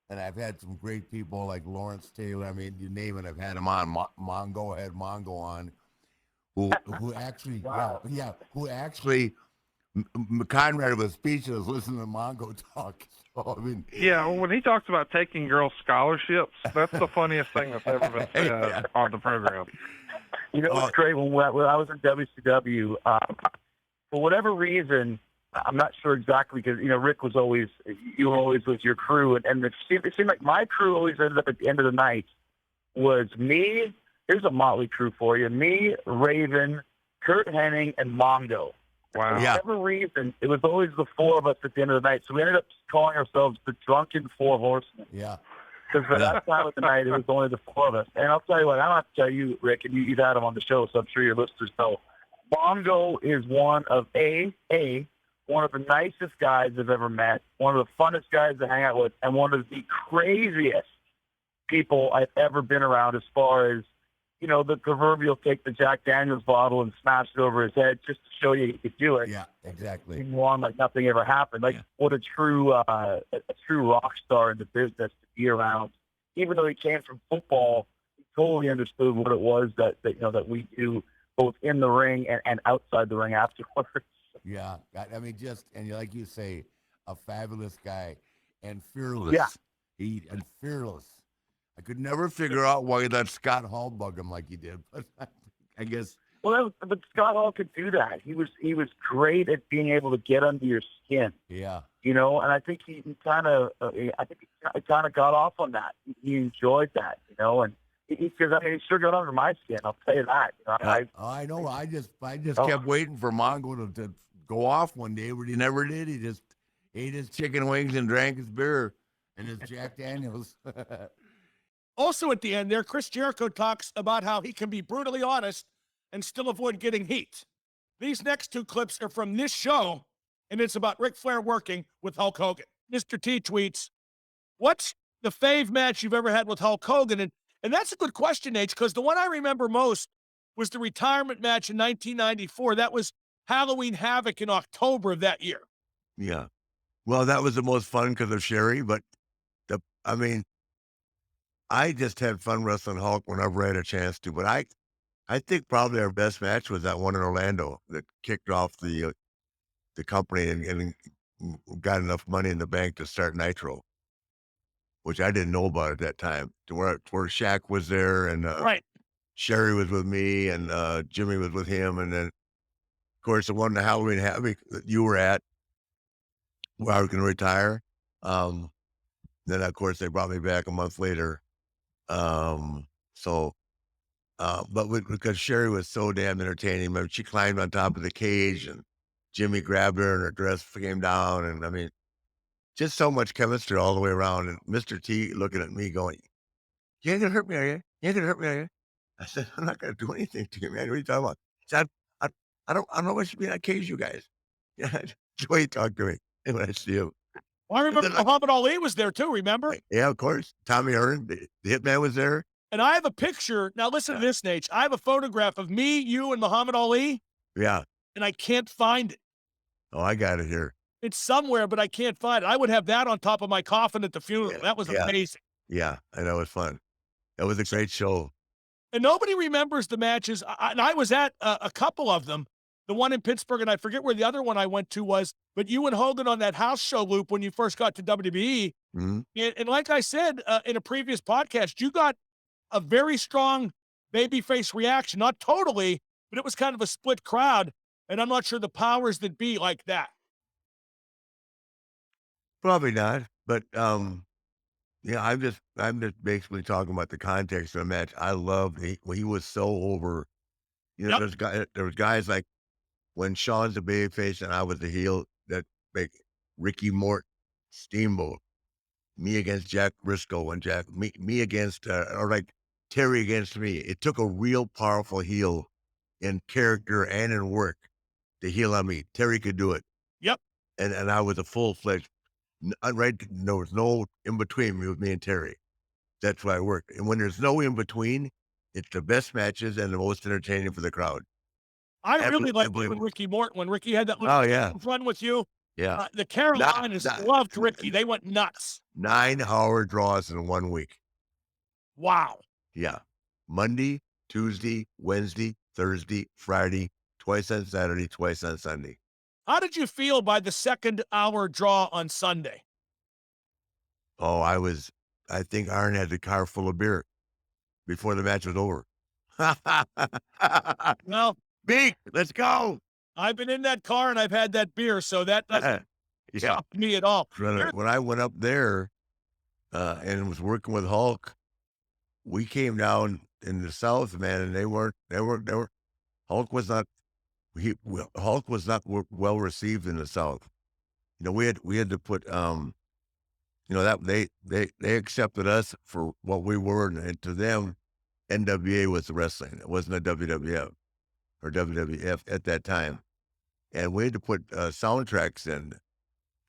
And I've had some great people like Lawrence Taylor. I mean, you name it, I've had him on. Mongo had Mongo on. Who actually, wow. Who actually, Conrad was speechless listening to Mongo talk. So, I mean, when he talks about taking girls' scholarships, that's the funniest thing that's ever been said on the program. You know what's great? When I was in WCW, for whatever reason, I'm not sure exactly, because Rick was always, you were always with your crew, and it seemed like my crew always ended up at the end of the night was me. Here's a motley crew for you. Me, Raven, Kurt Hennig, and Mongo. Wow. For whatever reason, it was always the four of us at the end of the night. So we ended up calling ourselves the Drunken Four Horsemen. Yeah. Because for that time of the night, it was only the four of us. And I'll tell you what, I don't have to tell you, Rick, and you've had him on the show, so I'm sure your listeners know. Mongo is one of the nicest guys I've ever met, one of the funnest guys to hang out with, and one of the craziest people I've ever been around, as far as, the proverbial take the Jack Daniels bottle and smash it over his head just to show you he could do it. Yeah, exactly. And on like nothing ever happened. Like, what a true rock star in the business to be around. Even though he came from football, he totally understood what it was that we do, both in the ring and outside the ring afterwards. Yeah, I mean, and like you say, a fabulous guy and fearless. Yeah. And fearless. I could never figure out why he let Scott Hall bug him like he did, but I guess. Well, but Scott Hall could do that. He was great at being able to get under your skin. Yeah. And I think he kind of got off on that. He enjoyed that, and he sure got under my skin. I'll tell you that. I know. I just kept waiting for Mongo to go off one day, but he never did. He just ate his chicken wings and drank his beer and his Jack Daniels. Also at the end there, Chris Jericho talks about how he can be brutally honest and still avoid getting heat. These next two clips are from this show, and it's about Ric Flair working with Hulk Hogan. Mr. T tweets, "What's the fave match you've ever had with Hulk Hogan?" And that's a good question, H, because the one I remember most was the retirement match in 1994. That was Halloween Havoc in October of that year. Yeah. Well, that was the most fun because of Sherry, but I just had fun wrestling Hulk whenever I had a chance to. But I think probably our best match was that one in Orlando that kicked off the company and got enough money in the bank to start Nitro, which I didn't know about at that time. To where Shaq was there and right. Sherry was with me and Jimmy was with him, and then of course the one the Halloween Havoc that you were at, where I was going to retire. Then of course they brought me back a month later. Because Sherry was so damn entertaining, remember, she climbed on top of the cage and Jimmy grabbed her and her dress came down. And just so much chemistry all the way around. And Mr. T looking at me going, "You ain't gonna hurt me, are you? You ain't gonna hurt me, are you?" I said, "I'm not gonna do anything to you, man. What are you talking about?" He said, I don't know what should be in that cage, you guys. Yeah, that's the way he talked to me when I see him. Well, I remember Muhammad Ali was there too, remember? Yeah, of course. Tommy Hearn, the Hitman was there. And I have a picture. Now listen to this, Nate. I have a photograph of me, you, and Muhammad Ali. Yeah. And I can't find it. Oh, I got it here. It's somewhere, but I can't find it. I would have that on top of my coffin at the funeral. That was amazing. Yeah, I know. It was fun. That was a great show. And nobody remembers the matches. And I was at a couple of them. the one in Pittsburgh, and I forget where the other one I went to was, but you and Hogan on that house show loop when you first got to WWE. Mm-hmm. And like I said in a previous podcast, you got a very strong babyface reaction. Not totally, but it was kind of a split crowd. And I'm not sure the powers that be like that. Probably not, but yeah, I'm just basically talking about the context of the match. I love he was so over. You know, there was guys like when Shawn's a babyface and I was the heel that make Ricky Morton, Steamboat, me against Jack Briscoe and me against or like Terry against me. It took a real powerful heel in character and in work to heel on me. Terry could do it. Yep. And I was a full-fledged, right? There was no in between with me and Terry. That's why I worked. And when there's no in between, it's the best matches and the most entertaining for the crowd. I really liked when Ricky Morton, when Ricky had that run with you. Yeah. The Carolinas loved Ricky. They went nuts. 9 hour draws in 1 week. Wow. Yeah. Monday, Tuesday, Wednesday, Thursday, Friday, twice on Saturday, twice on Sunday. How did you feel by the second hour draw on Sunday? Oh, I think Arn had the car full of beer before the match was over. Well, Big, let's go. I've been in that car and I've had that beer, so that doesn't stop me at all. When I went up there and was working with Hulk, we came down in the South, man, and they were Hulk was not well received in the South. You know, we had to put you know, that they accepted us for what we were, and to them, NWA was the wrestling. It wasn't a WWF or WWF at that time. And we had to put soundtracks in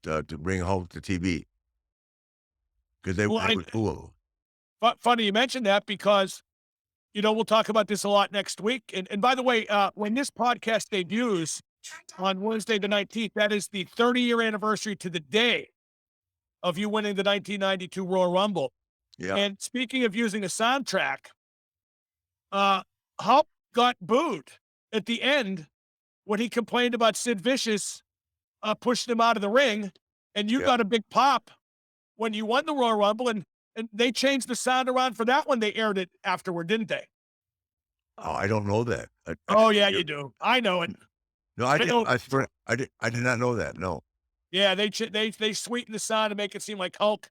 to bring Hulk to TV because they were cool. Funny you mentioned that because, you know, we'll talk about this a lot next week. And by the way, when this podcast debuts on Wednesday the 19th, that is the 30-year anniversary to the day of you winning the 1992 Royal Rumble. Yeah. And speaking of using a soundtrack, Hulk got booed at the end when he complained about Sid Vicious pushing him out of the ring, and you got a big pop when you won the Royal Rumble, and they changed the sound around for that one. They aired it afterward, didn't they? Oh, I don't know that. You do. I know it. No, I didn't. I did not know that. No. Yeah, they sweetened the sound to make it seem like Hulk,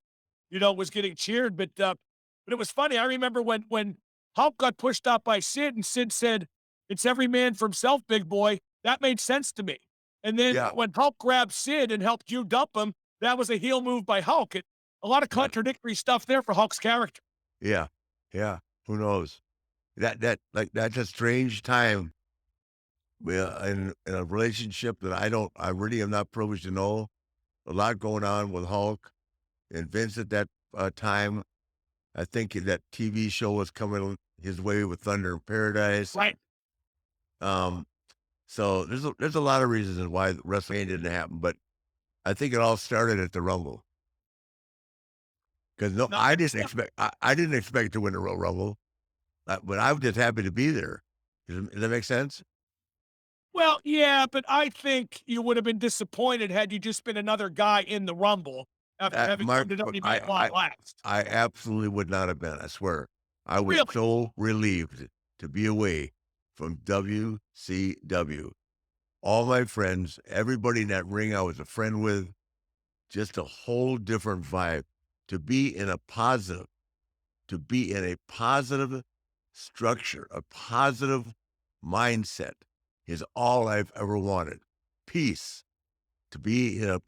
you know, was getting cheered. But it was funny. I remember when Hulk got pushed out by Sid, and Sid said, "It's every man for himself, big boy." That made sense to me. And then when Hulk grabbed Sid and helped you dump him, that was a heel move by Hulk. A lot of contradictory stuff there for Hulk's character. Yeah. Who knows? That's a strange time. In a relationship that I really am not privileged to know. A lot going on with Hulk and Vince at that time. I think that TV show was coming his way with Thunder in Paradise. Right. So there's a lot of reasons why WrestleMania didn't happen, but I think it all started at the Rumble. Because I didn't expect to win the Royal Rumble, but I was just happy to be there. Does that make sense? Well, yeah, but I think you would have been disappointed had you just been another guy in the Rumble after having come to WWE a lot last. I absolutely would not have been. I swear, I was so relieved to be away from WCW. All my friends, everybody in that ring I was a friend with, just a whole different vibe. To be in a positive structure, a positive mindset is all I've ever wanted. Peace. To be in a,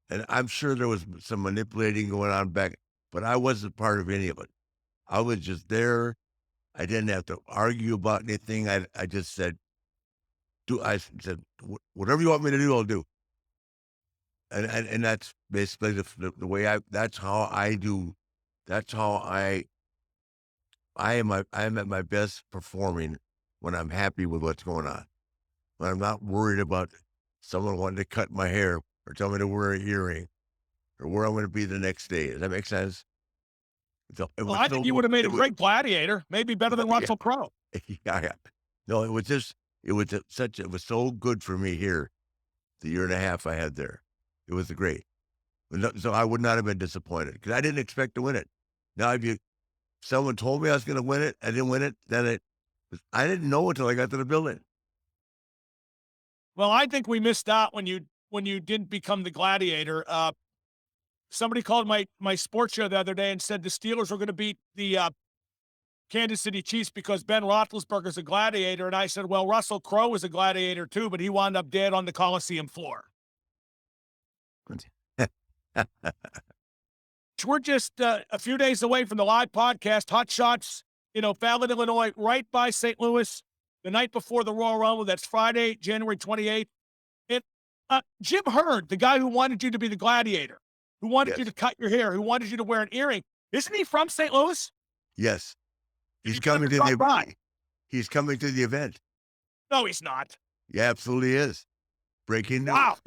and I'm sure there was some manipulating going on back, but I wasn't part of any of it. I was just there. I didn't have to argue about anything. I just said, whatever you want me to do, I'll do. And that's basically the way that's how I do. That's how I am at my best performing when I'm happy with what's going on. When I'm not worried about someone wanting to cut my hair or tell me to wear a earring or where I'm going to be the next day. Does that make sense? I think you would have made a great gladiator, maybe better than Russell Crowe. Yeah. No, it was just It was it was so good for me here, the year and a half I had there. It was great. So I would not have been disappointed because I didn't expect to win it. Now, if someone told me I was going to win it, I didn't win it, then I didn't know until I got to the building. Well, I think we missed out when you didn't become the gladiator. Somebody called my sports show the other day and said the Steelers were going to beat the Kansas City Chiefs because Ben Roethlisberger's a gladiator. And I said, well, Russell Crowe was a gladiator too, but he wound up dead on the Coliseum floor. We're just a few days away from the live podcast, Hot Shots, Fallon, Illinois, right by St. Louis, the night before the Royal Rumble. That's Friday, January 28th. And Jim Herd, the guy who wanted you to be the gladiator, who wanted you to cut your hair, who wanted you to wear an earring, isn't he from St. Louis? Yes. He's coming to the event. He's coming to the event. No, he's not. Yeah, absolutely is. Breaking news. Wow.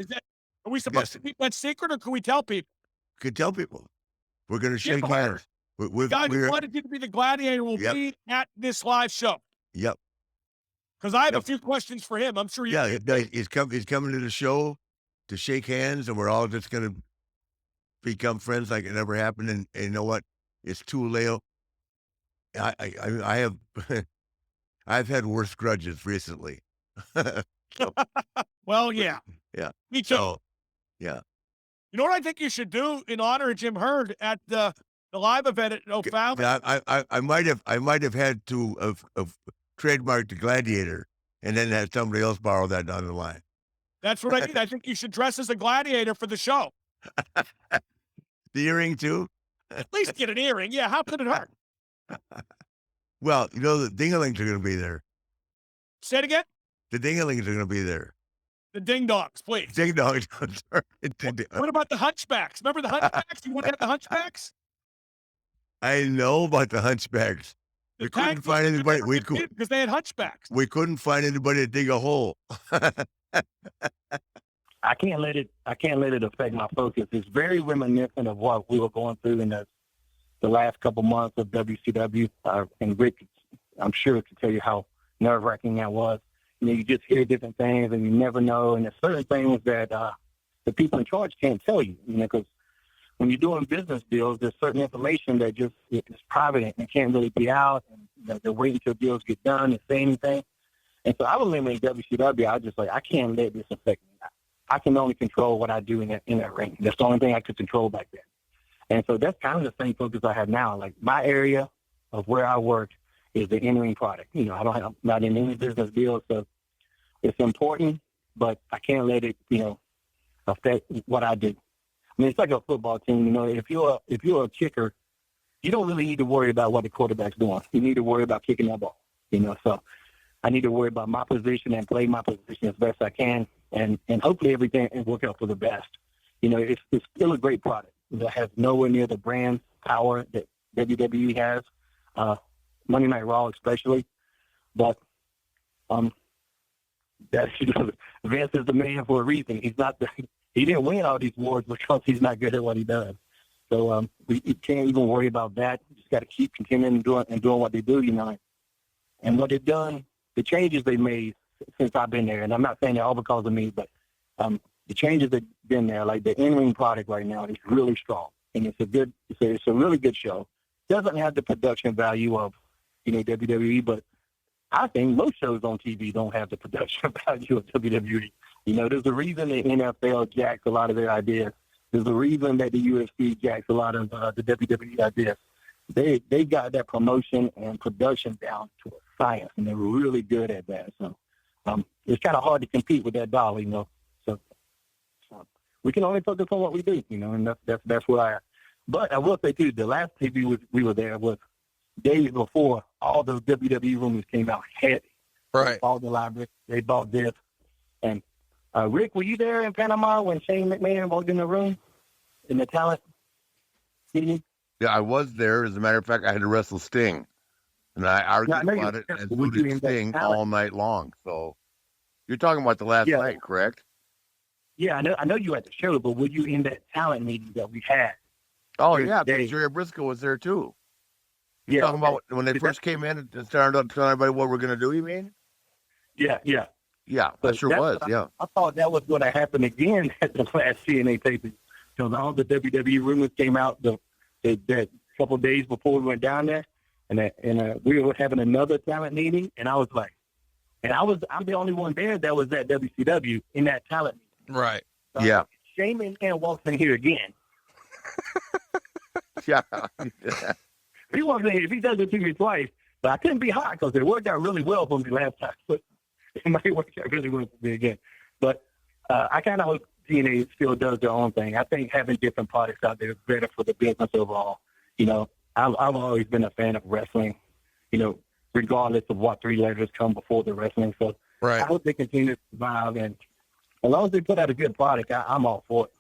Are we supposed to keep that secret, or can we tell people? Could tell people. We're going to shake hands. The guy who wanted you to be the gladiator will be at this live show. Yep. Because I have a few questions for him. I'm sure you. Yeah, he's coming to the show to shake hands, and we're all just going to become friends like it never happened. And you know what? It's too late. I have I've had worse grudges recently. Well, yeah. Yeah. Me too. So, yeah. You know what I think you should do in honor of Jim Herd at the live event at O'Fallon? I might have had to have trademarked the gladiator and then had somebody else borrow that down the line. That's what I mean. I think you should dress as a gladiator for the show. The earring too? At least get an earring. Yeah, how could it hurt? Well, the dinglings are going to be there. Say it again? The dinglings are going to be there. The ding-dongs, please. Ding-dongs. What about the hunchbacks? Remember the hunchbacks? You want to have the hunchbacks? I know about the hunchbacks. We couldn't find anybody. Because they had hunchbacks. We couldn't find anybody to dig a hole. I can't let it affect my focus. It's very reminiscent of what we were going through in the last couple months of WCW. And Rick, I'm sure, could tell you how nerve-wracking that was. You just hear different things and you never know. And there's certain things that the people in charge can't tell you, because when you're doing business deals, there's certain information that just is private and can't really be out. And they're waiting until deals get done and say anything. And so I was limiting WCW. I just I can't let this affect me. I can only control what I do in that ring. That's the only thing I could control back then. And so that's kind of the same focus I have now. Like my area of where I work is the in-ring product. I'm not in any business deals, so it's important, but I can't let it, affect what I do. I mean, it's like a football team. If you're a kicker, you don't really need to worry about what the quarterback's doing. You need to worry about kicking that ball. So I need to worry about my position and play my position as best I can, and hopefully everything will work out for the best. It's still a great product. It has nowhere near the brand power that WWE has. Monday Night Raw especially, but Vince is the man for a reason. He didn't win all these awards because he's not good at what he does. So we can't even worry about that. We just got to keep continuing and doing what they do, And what they've done, the changes they made since I've been there, and I'm not saying they're all because of me, but the changes that have been there, like the in-ring product right now, is really strong, and it's a really good show. Doesn't have the production value of WWE, but I think most shows on TV don't have the production value of WWE. There's a reason the NFL jacks a lot of their ideas. There's a reason that the UFC jacks a lot of the WWE ideas. They got that promotion and production down to a science, and they're really good at that. So it's kind of hard to compete with that dollar, So we can only focus on what we do, and that's what I. But I will say too, the last TV we were there was days before all the WWE rumors came out heavy. Right. They bought the library. They bought this. And Rick, were you there in Panama when Shane McMahon walked in the room in the talent meeting? Yeah, I was there. As a matter of fact, I had to wrestle Sting. And I argued about it and booted Sting all night long. So you're talking about the last night, correct? Yeah, I know you at the show, but were you in that talent meeting that we had? Oh, yeah, because Jerry Briscoe was there too. You're talking about when they first came in and started telling everybody what we're going to do, you mean? Yeah. Yeah, that sure was. Yeah. I thought that was going to happen again at the last TNA taping, because all the WWE rumors came out the couple of days before we went down there, and we were having another talent meeting, and I was like, I'm the only one there that was at WCW in that talent meeting. Right. So Yeah. Shane McMahon walks in here again. Yeah. He walks in here. If he does it to me twice, but I couldn't be hot because it worked out really well for me last time. But it might work out really well for me again. But I kind of hope TNA still does their own thing. I think having different products out there is better for the business overall. You know, I've always been a fan of wrestling, you know, regardless of what three letters come before the wrestling. So Right. I hope they continue to survive. And as long as they put out a good product, I'm all for it.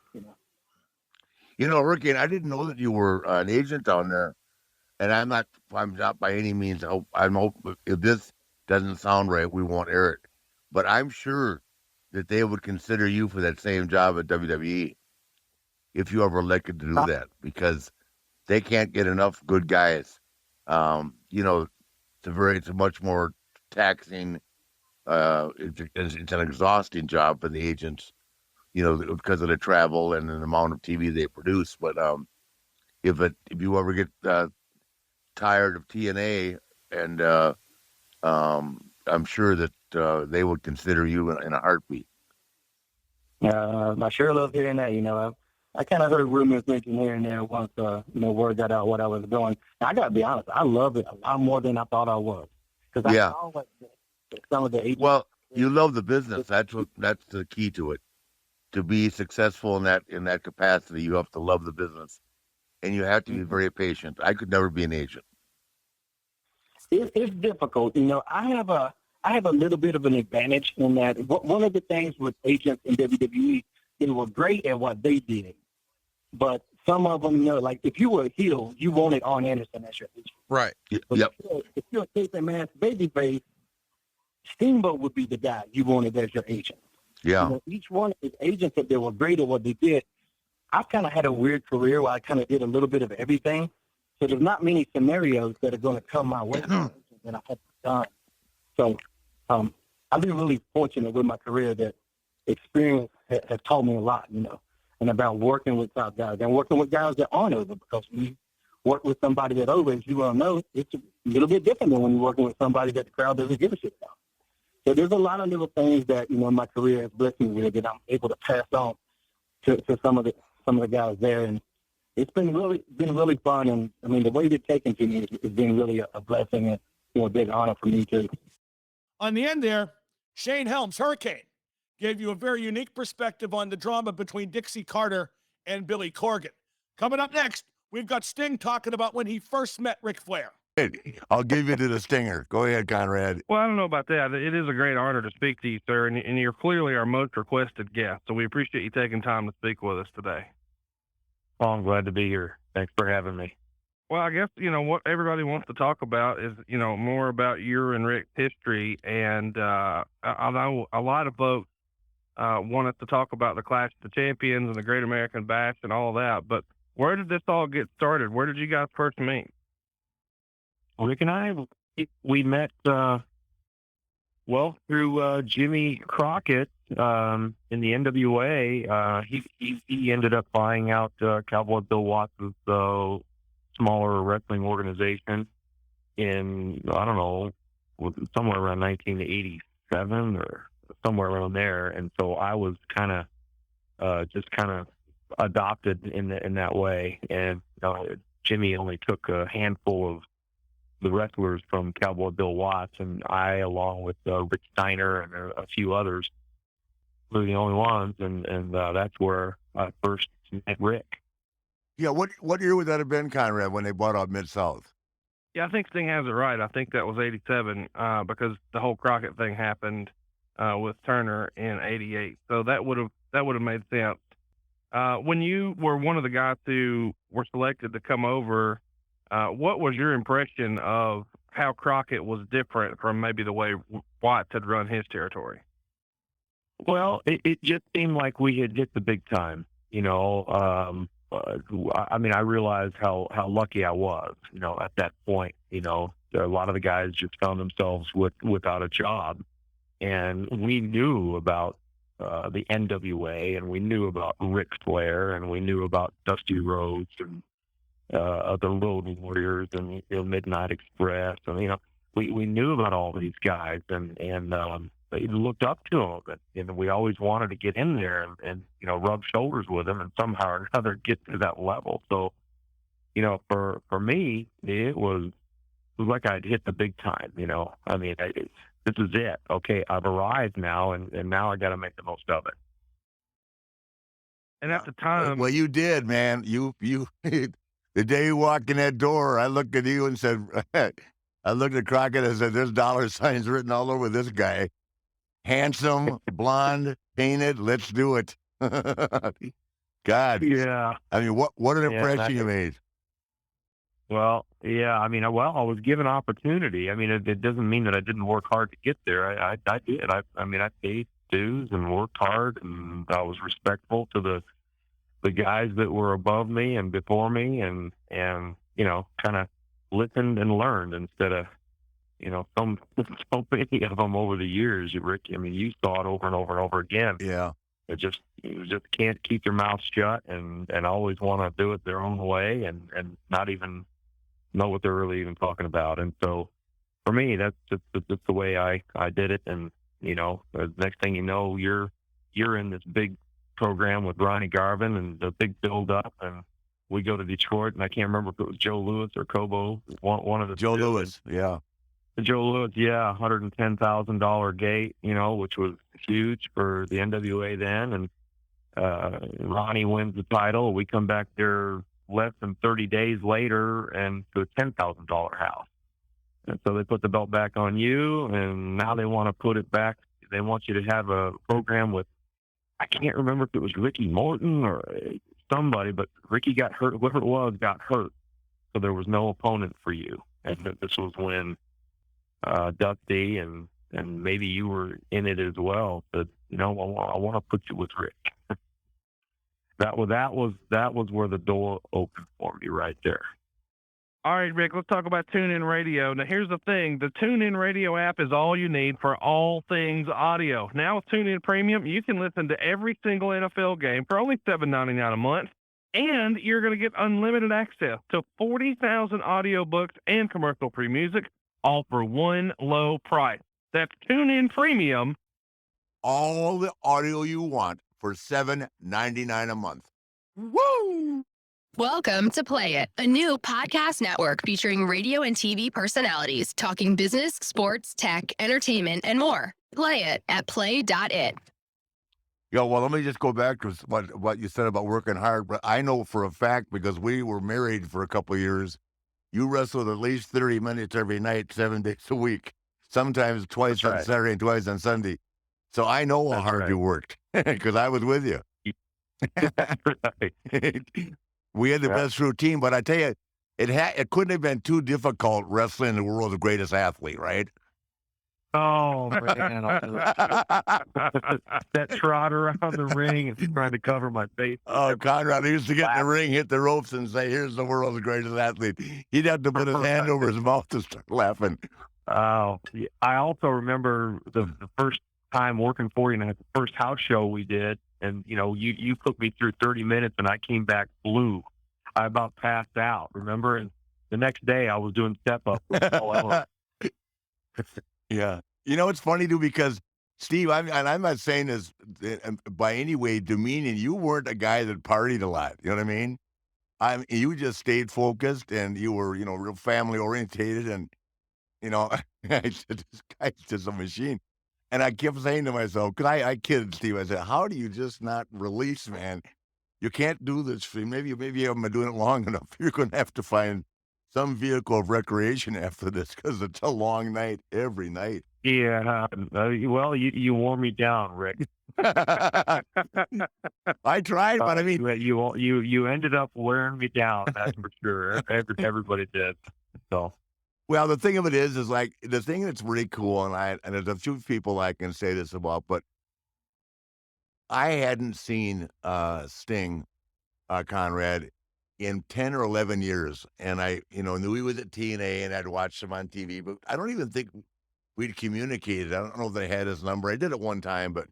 You know, Ricky, I didn't know that you were an agent down there, and I'm not by any means. I'm hope if this doesn't sound right, we won't air it. But I'm sure that they would consider you for that same job at WWE if you ever elected to do that, because they can't get enough good guys. You know, it's a much more taxing. It's an exhausting job for the agents, you know, because of the travel and the amount of TV they produce. But if you ever get tired of TNA, and I'm sure that they would consider you in a heartbeat. I sure love hearing that. You know, I kind of heard rumors mentioned here and there once, word got out what I was doing. Now, I got to be honest, I love it a lot more than I thought I was. Because I saw what some of the agents. Well, you love the business. That's the key to it. To be successful in that capacity, you have to love the business, and you have to be very patient. I could never be an agent. It's difficult. You know, I have a little bit of an advantage in that. One of the things with agents in WWE, they were great at what they did, but some of them, you know, like if you were a heel, you wanted Arn Anderson as your agent. Right. Yep. If you're a taping mass babyface, Steamboat would be the guy you wanted as your agent. Yeah. You know, each one of his agents, if they were great at what they did, I've kind of had a weird career where I kind of did a little bit of everything. So there's not many scenarios that are going to come my way that I have done. So I've been really fortunate with my career that experience has taught me a lot, you know, and about working with top guys and working with guys that aren't over, because when you work with somebody that over, as you well know, it's a little bit different than when you're working with somebody that the crowd doesn't give a shit about. So there's a lot of little things that, you know, my career has blessed me with that I'm able to pass on to some of the guys there. And it's been really fun. And I mean, the way they're taken to me has been really a blessing and, you know, a big honor for me too. On the end there, Shane Helms, Hurricane, gave you a very unique perspective on the drama between Dixie Carter and Billy Corgan. Coming up next, we've got Sting talking about when he first met Ric Flair. I'll give you to the stinger. Go ahead, Conrad. Well, I don't know about that. It is a great honor to speak to you, sir, and you're clearly our most requested guest, so we appreciate you taking time to speak with us today. Well, I'm glad to be here. Thanks for having me. Well, I guess, you know, what everybody wants to talk about is, you know, more about your and Rick's history, and I know a lot of folks want us to talk about the Clash of the Champions and the Great American Bash and all that, but where did this all get started? Where did you guys first meet? Rick and I, we met, through Jimmy Crockett in the NWA. He ended up buying out Cowboy Bill Watts' smaller wrestling organization in, I don't know, somewhere around 1987 or somewhere around there. And so I was kind of adopted in that way. And Jimmy only took a handful of the wrestlers from Cowboy Bill Watts, and I, along with Rich Steiner and a few others, were the only ones, and that's where I first met Rick. Yeah, what year would that have been, Conrad, when they bought out Mid-South? Yeah, I think Sting has it right. I think that was 87 because the whole Crockett thing happened with Turner in 88. So that would have made sense. When you were one of the guys who were selected to come over, what was your impression of how Crockett was different from maybe the way Watts had run his territory? Well, it just seemed like we had hit the big time, you know. I mean, I realized how lucky I was, you know, at that point. You know, a lot of the guys just found themselves without a job, And we knew about the NWA, and we knew about Ric Flair, and we knew about Dusty Rhodes, and the Road Warriors, and Midnight Express, and we knew about all these guys, and they looked up to them, and we always wanted to get in there and rub shoulders with them, and somehow or another get to that level. So for me, it was like I'd hit the big time. I mean, this is it. Okay, I've arrived now, and now I got to make the most of it. And at the time, well, you did, man. You the day you walked in that door, I looked at you and said, I looked at Crockett and said, "There's dollar signs written all over this guy. Handsome, blonde, painted. Let's do it." God, yeah. I mean, what an impression you made. Well, yeah. I mean, I was given opportunity. I mean, it doesn't mean that I didn't work hard to get there. I did. I mean, I paid dues and worked hard, and I was respectful to the guys that were above me and before me, and kind of listened and learned instead of so many of them over the years, Rick. I mean, you saw it over and over and over again. Yeah. You just can't keep their mouth shut and always want to do it their own way and not even know what they're really even talking about. And so for me, that's just the way I did it. And the next thing you know, you're in this big program with Ronnie Garvin and the big build up, and we go to Detroit, and I can't remember if it was Joe Louis or Cobo, one of the Joe Louis, yeah. Joe Louis, yeah, $110,000 gate, which was huge for the NWA then. And Ronnie wins the title. We come back there less than 30 days later and to a $10,000 house. And so they put the belt back on you, and now they want to put it back. They want you to have a program with, I can't remember if it was Ricky Morton or somebody, but Ricky got hurt. Whoever it was got hurt. So there was no opponent for you. And this was when Dusty and maybe you were in it as well. But I want to put you with Rick. That was where the door opened for me right there. All right, Rick, let's talk about TuneIn Radio. Now, here's the thing. The TuneIn Radio app is all you need for all things audio. Now, with TuneIn Premium, you can listen to every single NFL game for only $7.99 a month, and you're going to get unlimited access to 40,000 audiobooks and commercial-free music, all for one low price. That's TuneIn Premium. All the audio you want for $7.99 a month. Woo! Welcome to Play It, a new podcast network featuring radio and TV personalities talking business, sports, tech, entertainment, and more. Play it at play.it. Well, let me just go back to what you said about working hard. But I know for a fact, because we were married for a couple of years, you wrestled at least 30 minutes every night, 7 days a week, sometimes twice on Saturday and twice on Sunday. So I know how hard you worked because I was with you. We had the best routine, but I tell you, it couldn't have been too difficult wrestling the world's greatest athlete, right? Oh, man. That trot around the ring and trying to cover my face. Oh, Conrad, he used to get in the ring, hit the ropes, and say, "Here's the world's greatest athlete." He'd have to put his hand over his mouth to start laughing. Oh, I also remember the first time working for you, and the first house show we did, and you put me through 30 minutes, and I came back blue. I about passed out, remember? And the next day, I was doing step up. Yeah, it's funny too, because Steve, I'm not saying this by any way demeaning. You weren't a guy that partied a lot. You know what I mean? You just stayed focused, and you were, real family orientated, and this guy's just a machine. And I kept saying to myself, because I kidded Steve, I said, "How do you just not release, man? You can't do this. Maybe you haven't been doing it long enough. You're going to have to find some vehicle of recreation after this, because it's a long night every night." Yeah. Well, you wore me down, Rick. I tried, but I mean, you ended up wearing me down. That's for sure. Everybody did. So. Well, the thing of it is like the thing that's really cool, and there's a few people I can say this about, but I hadn't seen Sting, Conrad, in 10 or 11 years, and I knew he was at TNA, and I'd watched him on TV, but I don't even think we'd communicated. I don't know if they had his number. I did it one time, but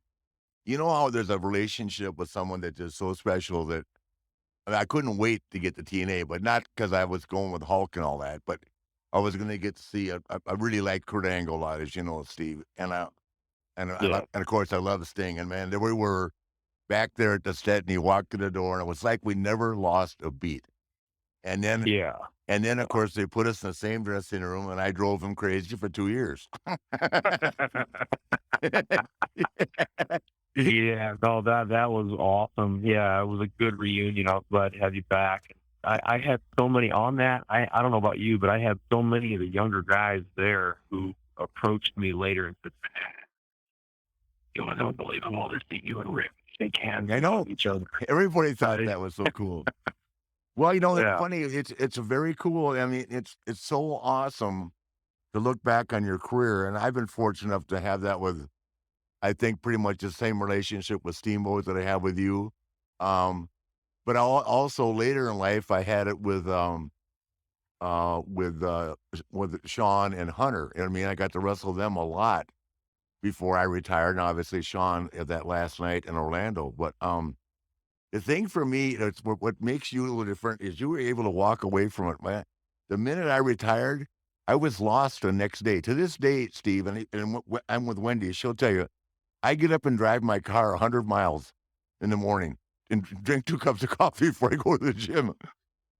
you know how there's a relationship with someone that is so special that I couldn't wait to get the TNA, but not because I was going with Hulk and all that, but I was going to get to see. I really like Kurt Angle a lot, as you know, Steve, and and of course I love Sting. And man, there we were back there at the set, and he walked through the door, and it was like we never lost a beat. And then of course they put us in the same dressing room, and I drove him crazy for 2 years. Yeah, no, that was awesome. Yeah, it was a good reunion. I was glad to have you back. I had so many on that. I don't know about you, but I had so many of the younger guys there who approached me later and said, "It was unbelievable to see you and Rick shake hands." I know each other. Everybody thought that was so cool. Well, you know, it's funny. It's very cool. I mean, it's so awesome to look back on your career, and I've been fortunate enough to have that with, I think, pretty much the same relationship with Steamboat that I have with you. But also later in life, I had it with Shawn and Hunter. I mean, I got to wrestle them a lot before I retired, and obviously Shawn at that last night in Orlando. But the thing for me, it's what makes you a little different is you were able to walk away from it, man. The minute I retired, I was lost the next day. To this day, Steve, and I'm with Wendy, she'll tell you, I get up and drive my car 100 miles in the morning and drink 2 cups of coffee before I go to the gym.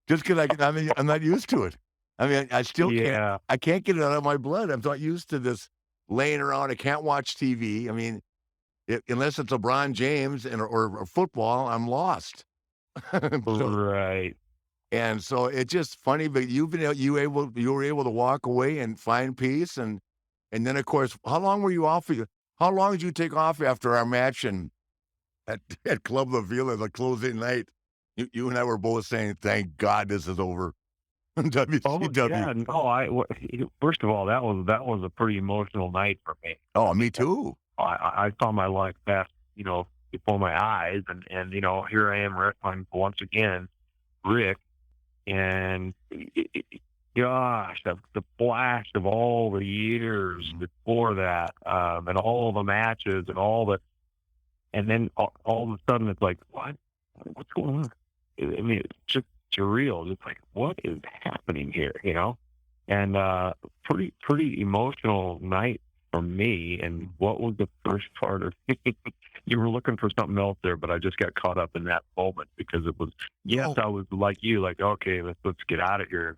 Just because I'm not used to it. I mean, I still can't. I can't get it out of my blood. I'm not used to this laying around. I can't watch TV. I mean, unless it's LeBron James or football, I'm lost. Right. And so it's just funny, but you were able to walk away and find peace, and then of course, how long were you off? How long did you take off after our match and at Club La Villa, the closing night? You and I were both saying, "Thank God this is over." WCW. Oh, yeah, no, first of all, that was a pretty emotional night for me. Oh, me too. I saw my life pass, before my eyes, and here I am wrestling once again, Rick, and gosh, the blast of all the years before that, and all the matches and then all of a sudden it's like, what's going on? I mean, it's just surreal. It's like, what is happening here? And pretty emotional night for me. And what was the first part of you were looking for something else there, but I just got caught up in that moment because it was I was like you, like, okay, let's get out of here.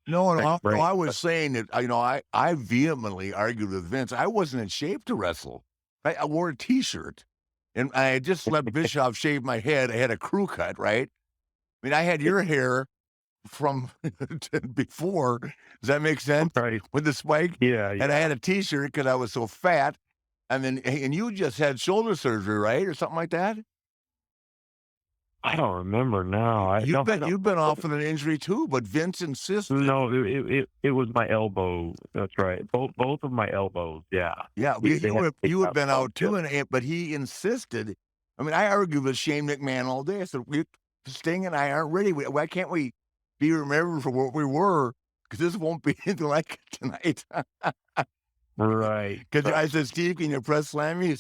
No, I was saying that I vehemently argued with Vince. I wasn't in shape to wrestle. I wore a T-shirt, and I had just let Bischoff shave my head. I had a crew cut, right? I mean, I had your hair from before. Does that make sense? Right. With the spike? Yeah. And I had a T-shirt because I was so fat. And you just had shoulder surgery, right? Or something like that? I don't remember now. You've been off with an injury too, but Vince insisted. No, it was my elbow. That's right. Both of my elbows. Yeah. Yeah. You had been out too, but he insisted. I mean, I argued with Shane McMahon all day. I said, Sting and I aren't ready. Why can't we be remembered for what we were? Because this won't be anything like it tonight. Right. Because I said, Steve, can you press slam me?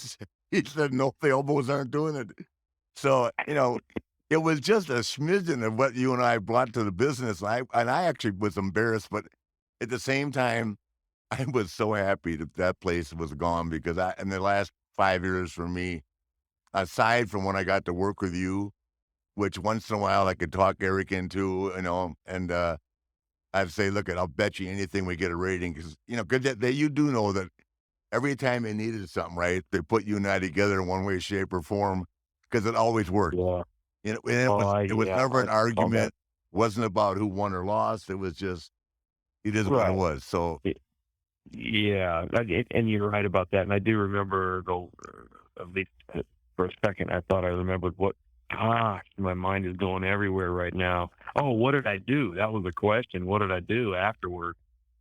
He said, no, the elbows aren't doing it. So, it was just a smidgen of what you and I brought to the business. And I actually was embarrassed, but at the same time, I was so happy that place was gone because in the last 5 years for me, aside from when I got to work with you, which once in a while I could talk Eric into, and I'd say, look, I'll bet you anything we get a rating because, you do know that every time they needed something, right, they put you and I together in one way, shape, or form because it always worked. Yeah. It was never an argument. It wasn't about who won or lost. It was just, it is what it was. So, yeah, and you're right about that. And I do remember, at least for a second, I thought I remembered what. Gosh, my mind is going everywhere right now. Oh, what did I do? That was the question. What did I do afterward?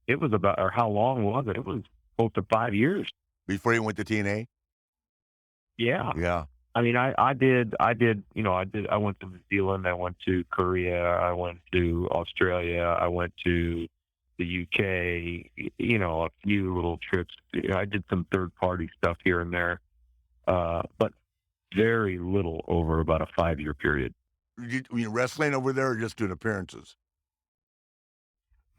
It was about, or how long was it? It was close to 5 years. Before you went to TNA? Yeah. Yeah. I mean, I went to New Zealand. I went to Korea. I went to Australia. I went to the UK, a few little trips. I did some third-party stuff here and there, but very little over about a 5-year period. Were you wrestling over there or just doing appearances?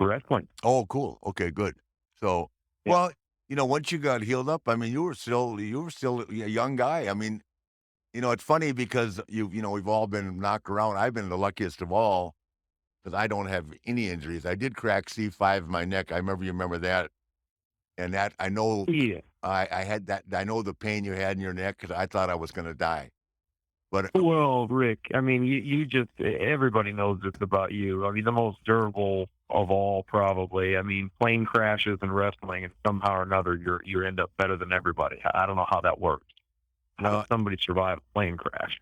Wrestling. Oh, cool. Okay, good. So, well, once you got healed up, I mean, you were still a young guy. I mean, it's funny because we've all been knocked around. I've been the luckiest of all because I don't have any injuries. I did crack C5 in my neck. I remember that. And that, I know, I had that. I know the pain you had in your neck because I thought I was going to die. But well, Rick, I mean, you just, everybody knows this about you. I mean, the most durable of all, probably. I mean, plane crashes and wrestling, and somehow or another, you end up better than everybody. I don't know how that works. How does somebody survive a plane crash,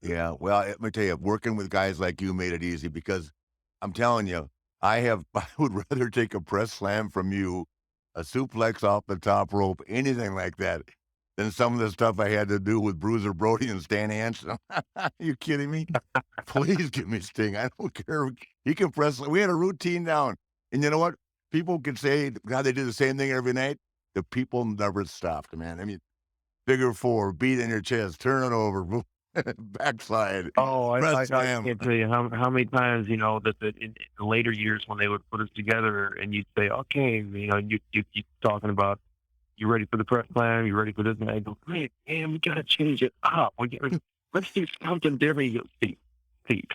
Yeah, well, let me tell you, working with guys like you made it easy because I'm telling you, I would rather take a press slam from you, a suplex off the top rope, anything like that, than some of the stuff I had to do with Bruiser Brody and Stan Hansen. Are you kidding me? Please give me Sting. I don't care. He can press. We had a routine down. And you know what? People could say, God, they did the same thing every night. The people never stopped, man. I mean, figure four, beat in your chest, turn it over, backslide. Oh, I can't tell you how many times, that in the later years when they would put us together and you'd say, okay, you talking about, you ready for the press slam? You ready for this? And I go, man, we got to change it up. Let's do something different. Steve.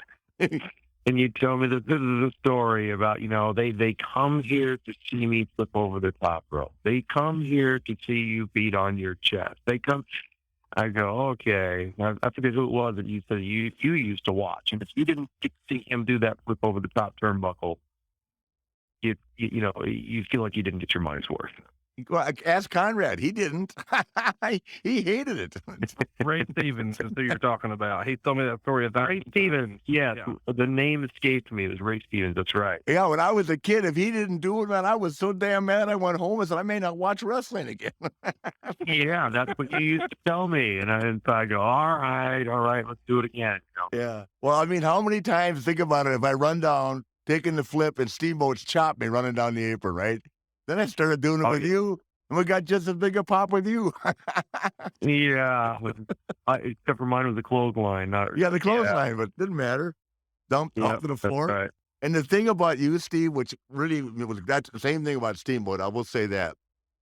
And you tell me that this is a story about, they come here to see me flip over the top rope. They come here to see you beat on your chest. I go, okay. I forget who it was that you said you used to watch. And if you didn't get to see him do that flip over the top turnbuckle, you feel like you didn't get your money's worth. Ask Conrad. He didn't. He hated it. Ray Stevens is who you're talking about. He told me that story. Ray Stevens. Yes. Yeah. The name escaped me. It was Ray Stevens. That's right. Yeah, when I was a kid, if he didn't do it, man, I was so damn mad. I went home and said, I may not watch wrestling again. Yeah, that's what you used to tell me. And I go, all right, let's do it again. Yeah. Well, I mean, how many times, think about it, if I run down, taking the flip, and Steamboat's chopped me running down the apron, right? Then I started doing it with you, and we got just as big a pop with you. Yeah, except for mine was the clothesline. The clothesline, but didn't matter. Dumped off to the floor. Right. And the thing about you, Steve, which really that's the same thing about Steamboat. I will say that.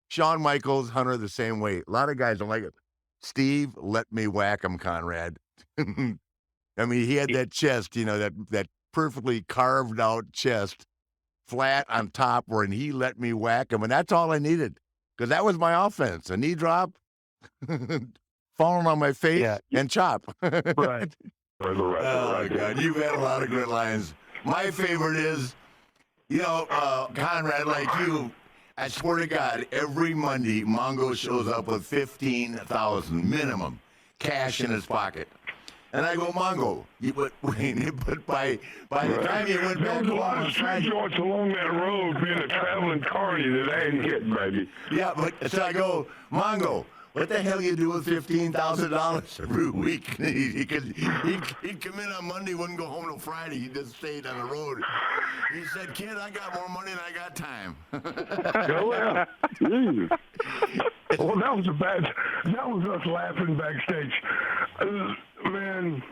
Shawn Michaels, Hunter, the same way. A lot of guys don't like it. Steve, let me whack him, Conrad. I mean, he had that chest, that perfectly carved out chest. Flat on top and he let me whack him, and that's all I needed because that was my offense. A knee drop, falling on my face, and chop. Right. Oh, God, you've had a lot of good lines. My favorite is, Conrad, like you, I swear to God, every Monday, Mongo shows up with $15,000 minimum cash in his pocket. And I go, Mongo, but by the time you went back, there was a lot of street joints along that road, being a traveling carny that I ain't getting, baby. Yeah, but so I go, Mongo, what the hell you do with $15,000 every week? He'd come in on Monday, wouldn't go home till Friday. He just stayed on the road. He said, kid, I got more money than I got time. Go out. Well, that was us laughing backstage. Man,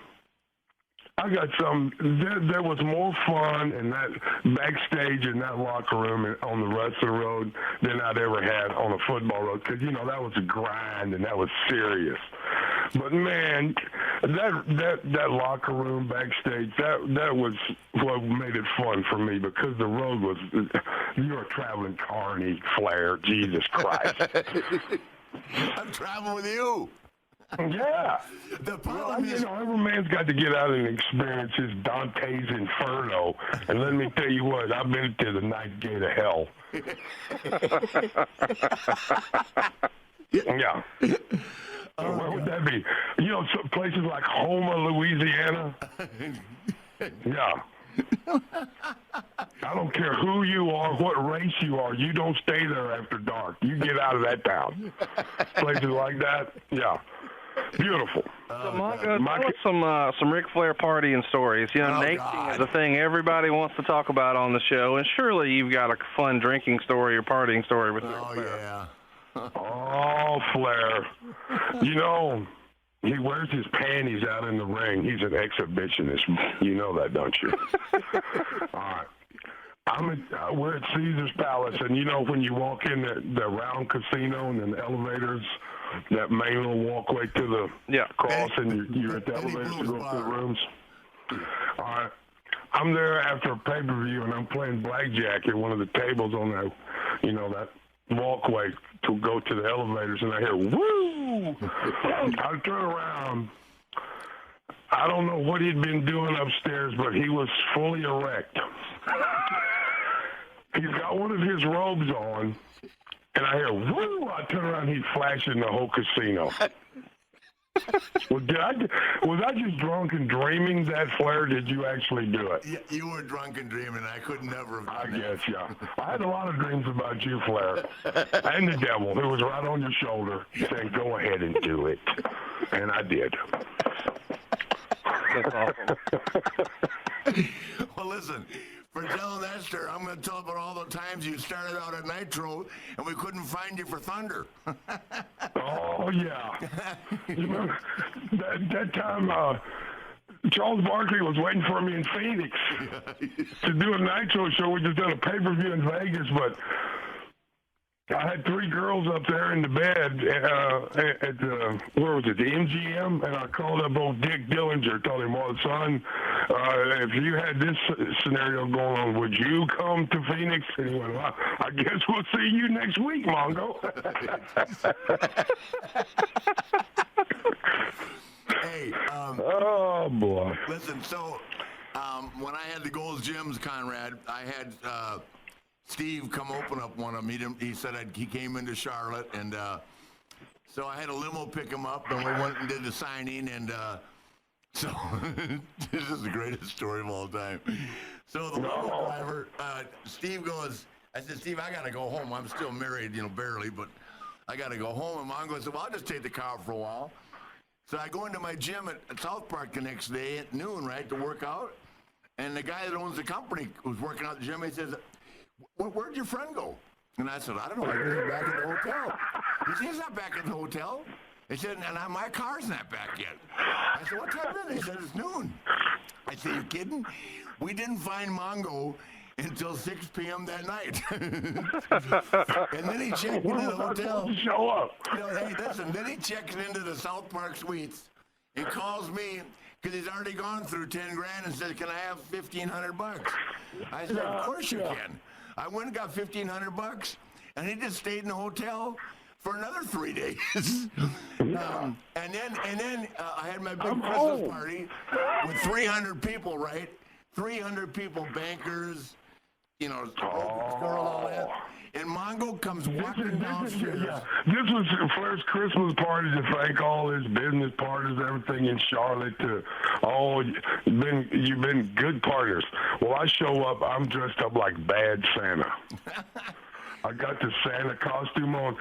I got some. There was more fun in that backstage in that locker room on the wrestling road than I'd ever had on a football road because that was a grind and that was serious. But man, that locker room backstage that was what made it fun for me because the road was you're a traveling carny, Flair. Jesus Christ! I'm traveling with you. Yeah. The problem is, every man's got to get out and experience his Dante's Inferno. And let me tell you what, I've been to the ninth gate of hell. Yeah. Where would that be? Some places like Houma, Louisiana. Yeah. I don't care who you are, what race you are. You don't stay there after dark. You get out of that town. Places like that, yeah. Beautiful. So, Mongo, tell us some Ric Flair partying stories. You know, nasting is a thing everybody wants to talk about on the show, and surely you've got a fun drinking story or partying story with Ric Flair. Yeah. Oh, Flair. You know, he wears his panties out in the ring. He's an exhibitionist. You know that, don't you? All right. We're at Caesar's Palace, and you know when you walk in the round casino and then the elevators, that main little walkway to the cross, and you're at the elevators to go to the rooms. All right. I'm there after a pay-per-view, and I'm playing blackjack at one of the tables on that, you know, that walkway to go to the elevators, and I hear, woo! I turn around. I don't know what he'd been doing upstairs, but he was fully erect. He's got one of his robes on, and I hear, woo! I turn around, he's flashing the whole casino. Was I just drunk and dreaming that, Flair? Did you actually do it? Yeah, you were drunk and dreaming. I could never have done I guess, yeah. I had a lot of dreams about you, Flair. And the devil, who was right on your shoulder, saying, go ahead and do it. And I did. That's awesome. Well, listen, for telling that story, I'm going to tell about all the times you started out at Nitro and we couldn't find you for Thunder. Oh, yeah. You remember that time Charles Barkley was waiting for me in Phoenix to do a Nitro show. We just did a pay-per-view in Vegas, but I had 3 girls up there in the bed at the, where was it, the MGM, and I called up old Dick Dillinger, told him, well, son, if you had this scenario going on, would you come to Phoenix? And he went, well, I guess we'll see you next week, Mongo. Hey, oh, boy. Listen, so when I had the Gold's Gyms, Conrad, I had Steve come open up one of them. He said he came into Charlotte, and so I had a limo pick him up, and we went and did the signing, and so this is the greatest story of all time. So the limo driver, Steve goes, I said, Steve, I got to go home. I'm still married, you know, barely, but I got to go home. And Mongo said, well, I'll just take the car for a while. So I go into my gym at South Park the next day at noon, right, to work out. And the guy that owns the company was working out at the gym. He says, where'd your friend go? And I said, I don't know. I guess he's back at the hotel. He said, he's not back at the hotel. He said, and my car's not back yet. I said, what time is it? He said, it's noon. I said, you kidding? We didn't find Mongo until 6 p.m. that night. And then he checked into the hotel. Show up. You know, hey, listen, then he checks into the South Park suites and calls me because he's already gone through 10 grand and says, can I have $1,500? I said, of course you can. I went and got $1,500, and he just stayed in the hotel for another 3 days. And then I had my big Christmas party with 300 people, right? 300 people, bankers, you know, all that. And Mongo comes walking downstairs. This was Flair's Christmas party to thank all his business partners, everything in Charlotte. You've been good partners. Well, I show up, I'm dressed up like Bad Santa. I got the Santa costume on.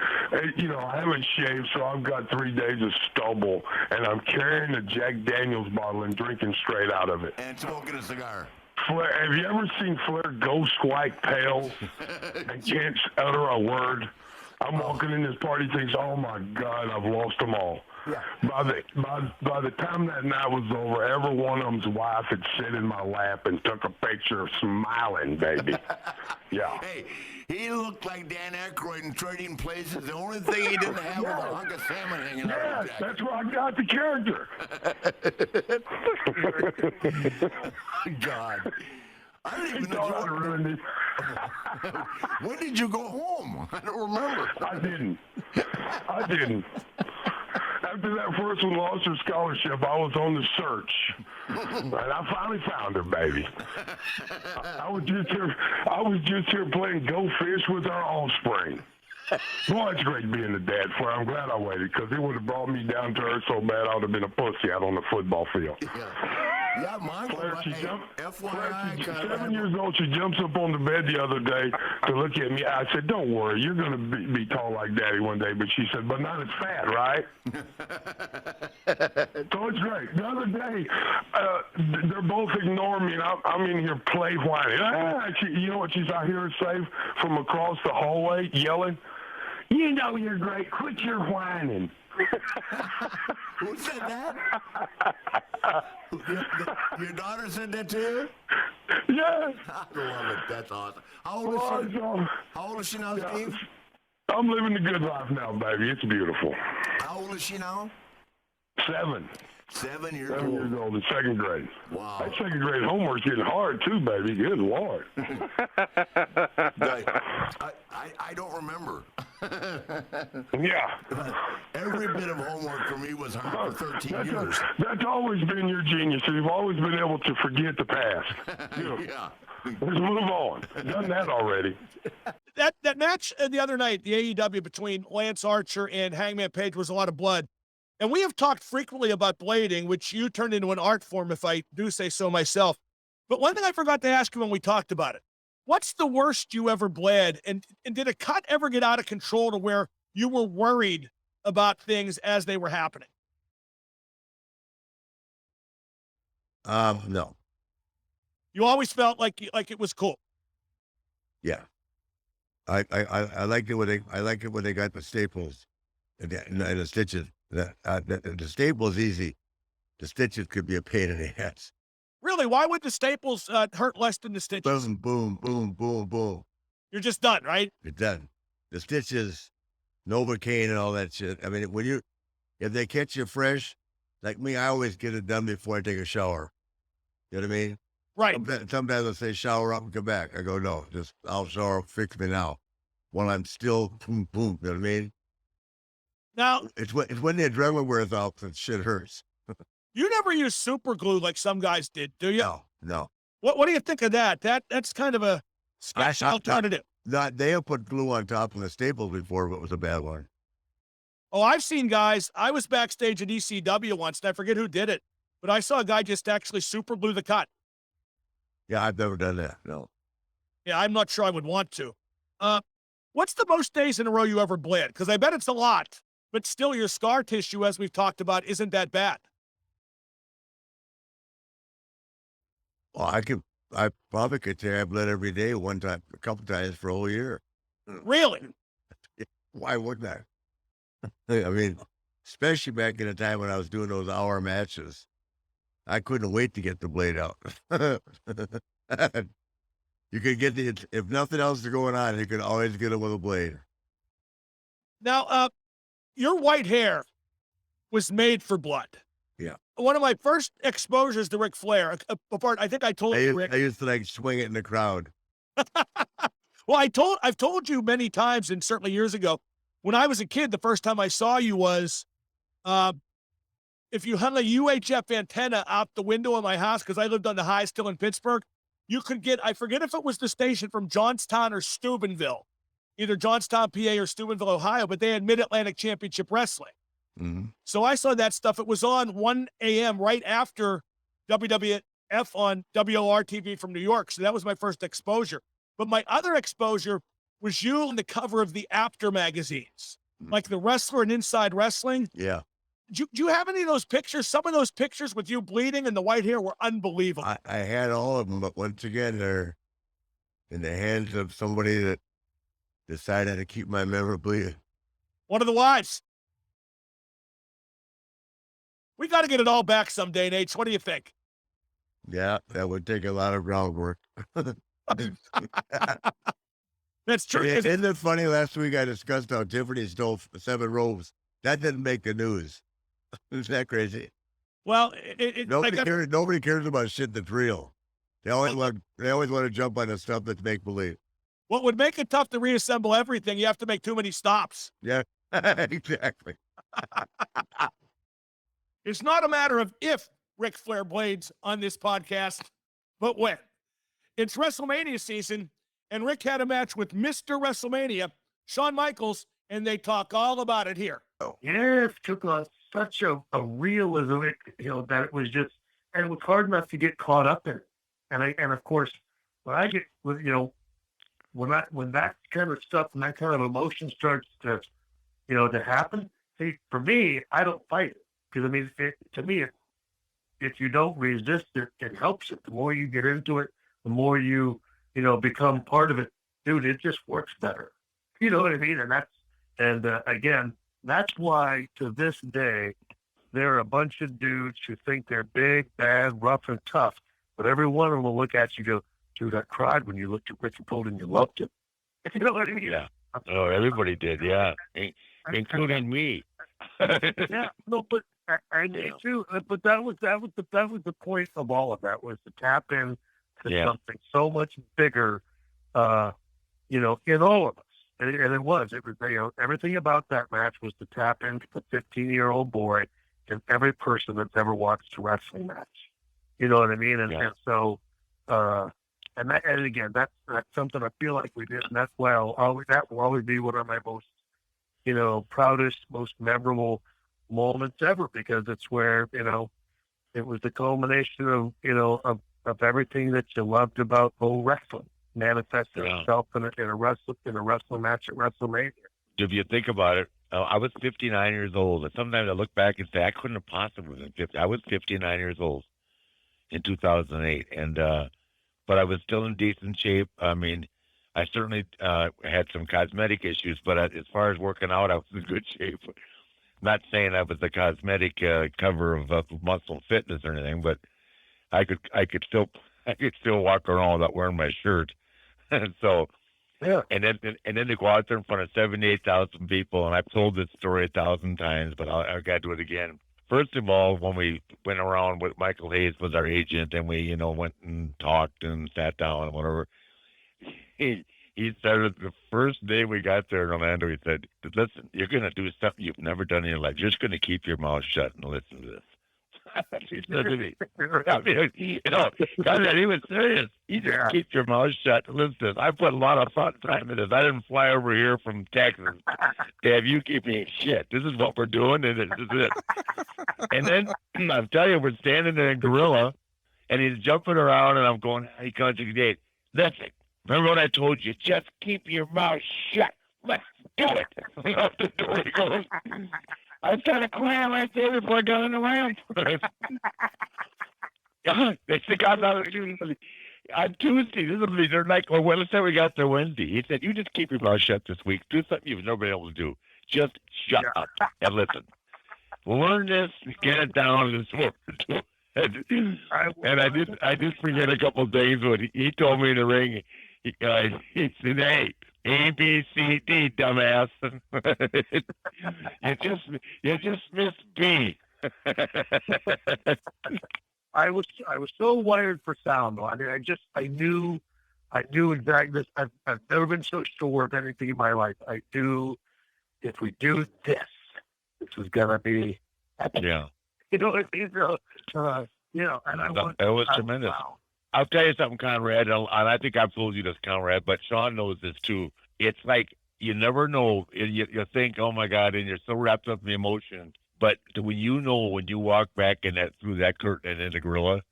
You know, I haven't shaved, so I've got 3 days of stubble, and I'm carrying a Jack Daniels bottle and drinking straight out of it. And smoking a cigar. Flair, have you ever seen Flair ghost like pale and can't utter a word? I'm walking in this party, thinks, oh my God, I've lost them all. Yeah. By the time that night was over, every one of them's wife had sit in my lap and took a picture smiling, baby. Yeah. Hey, he looked like Dan Aykroyd in Trading Places. The only thing he didn't have was a hunk of salmon hanging out. Yes, that's where I got the character. God. I don't even know. When did you go home? I don't remember. I didn't. After that first one lost her scholarship, I was on the search. And I finally found her, baby. I was just here playing Go Fish with our offspring. Boy, it's great being a dad for her. I'm glad I waited, because it would have brought me down to earth so bad I would have been a pussy out on the football field. Yeah. Yeah, mine. Flair, she FYI, 7 years old. She jumps up on the bed the other day to look at me. I said, "Don't worry, you're going to be tall like Daddy one day." But she said, "But not as fat, right?" So it's great. The other day, they're both ignoring me, and I'm in here play whining. You know what she's out here say from across the hallway, yelling? "You know you're great. Quit your whining." Who said that? Your daughter said that to you? Yeah. I love it. That's awesome. How old is she now, Steve? I'm living the good life now, baby. It's beautiful. How old is she now? 7. 7 years 7 old. years old in second grade. Wow. That second grade homework's getting hard too, baby. Good Lord. I don't remember. Yeah. Every bit of homework for me was hard for 13 years. That's always been your genius. You've always been able to forget the past. Yeah. Let's move on. Done that already. That match the other night, the AEW between Lance Archer and Hangman Page, was a lot of blood. And we have talked frequently about blading, which you turned into an art form, if I do say so myself. But one thing I forgot to ask you when we talked about it, what's the worst you ever bled? And did a cut ever get out of control to where you were worried about things as they were happening? No. You always felt like it was cool. Yeah. I liked it when they got the staples and the stitches. The staples easy. The stitches could be a pain in the ass. Really? Why would the staples hurt less than the stitches? Boom, boom, boom, boom, boom. You're just done, right? You're done. The stitches, Novocaine and all that shit. I mean, if they catch you fresh, like me, I always get it done before I take a shower. You know what I mean? Right. Sometimes they'll say shower up and come back. I go, no, I'll shower, fix me now. While I'm still boom, boom. You know what I mean? Now, it's when the adrenaline wears off that shit hurts. You never use super glue like some guys did, do you? No. What do you think of that? That's kind of a sketch alternative. They have put glue on top of the staples before, but it was a bad one. Oh, I've seen guys. I was backstage at ECW once, and I forget who did it, but I saw a guy just actually super glue the cut. Yeah, I've never done that. No. Yeah, I'm not sure I would want to. What's the most days in a row you ever bled? Because I bet it's a lot, but still your scar tissue, as we've talked about, isn't that bad. Well, I probably could say I bled every day one time, a couple times for a whole year. Really? Why wouldn't I? I mean, especially back in the time when I was doing those hour matches. I couldn't wait to get the blade out. You could get if nothing else is going on, you could always get it with a blade. Now, your white hair was made for blood. Yeah. One of my first exposures to Ric Flair, I think I told you, Rick. I used to like swing it in the crowd. Well, I've told you many times, and certainly years ago, when I was a kid, the first time I saw you was, if you hung a UHF antenna out the window of my house, because I lived on the high still in Pittsburgh, you could get, I forget if it was the station from Johnstown or Steubenville, either Johnstown, PA or Steubenville, Ohio, but they had Mid-Atlantic Championship Wrestling. Mm-hmm. So I saw that stuff. It was on 1 a.m. right after WWF on WOR TV from New York. So that was my first exposure. But my other exposure was you on the cover of the After magazines, like the Wrestler and Inside Wrestling. Yeah. Do you have any of those pictures? Some of those pictures with you bleeding and the white hair were unbelievable. I had all of them, but once again, they're in the hands of somebody that decided to keep my memorabilia. One of the wives. We got to get it all back someday, Nate. What do you think? Yeah, that would take a lot of groundwork. That's true. Isn't it funny? Last week I discussed how Tiffany stole 7 robes. That didn't make the news. Isn't that crazy? Well, nobody cares about shit that's real. They always want to jump on the stuff that's make believe. What would make it tough to reassemble everything? You have to make too many stops. Yeah, exactly. It's not a matter of if Ric Flair blades on this podcast, but when. It's WrestleMania season, and Rick had a match with Mr. WrestleMania, Shawn Michaels, and they talk all about it here. Yeah, it took such a realism, that it was just it was hard enough to get caught up in it. And of course, when I get with, when that kind of stuff and that kind of emotion starts to, to happen, see, for me, I don't fight it. Because, I mean, to me, if you don't resist it, it helps it. The more you get into it, the more you, become part of it. Dude, it just works better. You know what I mean? Again, that's why to this day, there are a bunch of dudes who think they're big, bad, rough, and tough. But every one of them will look at you and go, dude, I cried when you looked at Richard and you loved him. You know what I mean? Yeah. Oh, everybody did, yeah. Including me. Yeah, no, but I did too. But that was the point of all of that, was to tap in to something so much bigger, in all of us. And it was. It was, everything about that match was to tap into the 15-year-old boy and every person that's ever watched a wrestling match. You know what I mean? And so, and again, that's something I feel like we did, and that's why that will always be one of my most, proudest, most memorable moments ever, because it's where, it was the culmination of everything that you loved about old wrestling manifested itself in a wrestling match at WrestleMania. If you think about it, I was 59 years old, and sometimes I look back and say I couldn't have possibly been 50. I was 59 years old in 2008, and but I was still in decent shape. I mean, I certainly had some cosmetic issues, but as far as working out, I was in good shape. Not saying I was the cosmetic cover of Muscle Fitness or anything, but I could still walk around without wearing my shirt. And so, and then to go out there in front of 78,000 people, and I've told this story 1,000 times, but I got to do it again. First of all, when we went around with Michael Hayes was our agent, and we, went and talked and sat down and whatever, he said the first day we got there in Orlando, he said, listen, you're going to do something you've never done in your life. You're just going to keep your mouth shut and listen to this. He said to me, I mean, God, he was serious. You just keep your mouth shut and listen to this. I put a lot of thought and time in this. I didn't fly over here from Texas to have you keep me shit. This is what we're doing, and this is it. And then, I'll tell you, we're standing in a gorilla, and he's jumping around, and I'm going, he comes to the gate. Listen, remember what I told you? Just keep your mouth shut. Let's do it. Out the door he goes. I started crying right there before I got in the ramp. They stick out on Tuesday. They're like, well, let's say we got there Wednesday. He said, you just keep your mouth shut this week. Do something you've never been able to do. Just shut up and listen. Learn this, get it down, and it's and I did forget a couple of things when he told me in the ring. He said, hey, A, B, C, D, dumbass. you just missed B. I was so wired for sound, though. I mean, I knew exactly. I've never been so sure of anything in my life. I knew if we do this was gonna be epic. Yeah. And it was tremendous. Wow. I'll tell you something, Conrad, and I think I've told you this, Conrad, but Shawn knows this too. It's like you never know. You think, oh my God, and you're so wrapped up in the emotion. But when you walk back through that curtain in the gorilla,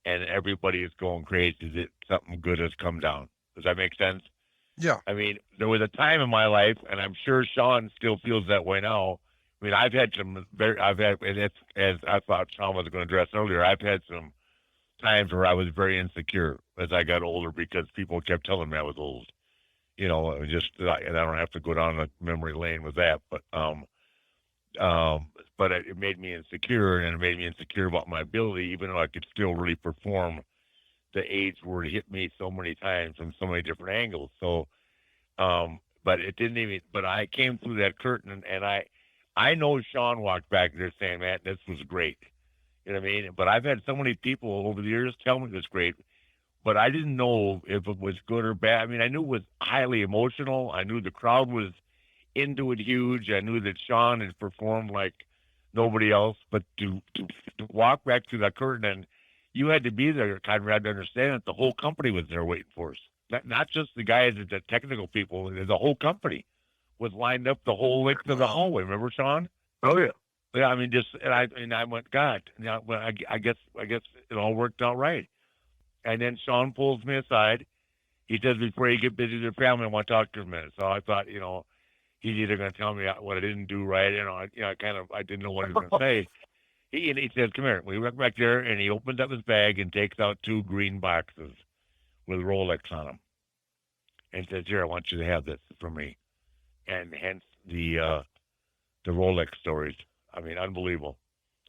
and everybody is going crazy, that something good has come down. Does that make sense? Yeah. I mean, there was a time in my life, and I'm sure Shawn still feels that way now. I mean, and as I thought Shawn was going to address earlier, I've had some times where I was very insecure as I got older because people kept telling me I was old. And I don't have to go down the memory lane with that, but it made me insecure, and it made me insecure about my ability, even though I could still really perform the age where it hit me so many times from so many different angles. So, but it didn't even, but I came through that curtain, and I know Shawn walked back there saying, man, this was great. You know what I mean? But I've had so many people over the years tell me it was great, but I didn't know if it was good or bad. I mean, I knew it was highly emotional. I knew the crowd was into it huge. I knew that Shawn had performed like nobody else, but to walk back through that curtain, and you had to be there, Conrad, to understand that the whole company was there waiting for us. Not just the guys, the technical people, the whole company was lined up the whole length of the hallway. Remember, Shawn? Oh, yeah. Yeah, I mean, and I went, God, well, I guess it all worked out right. And then Shawn pulls me aside. He says, before you get busy with your family, I want to talk to you a minute. So I thought, he's either going to tell me what I didn't do right. I didn't know what he was going to say. He says, come here. We went back there, and he opens up his bag and takes out 2 green boxes with Rolex on them. And says, here, I want you to have this for me. And hence the Rolex stories. I mean, unbelievable.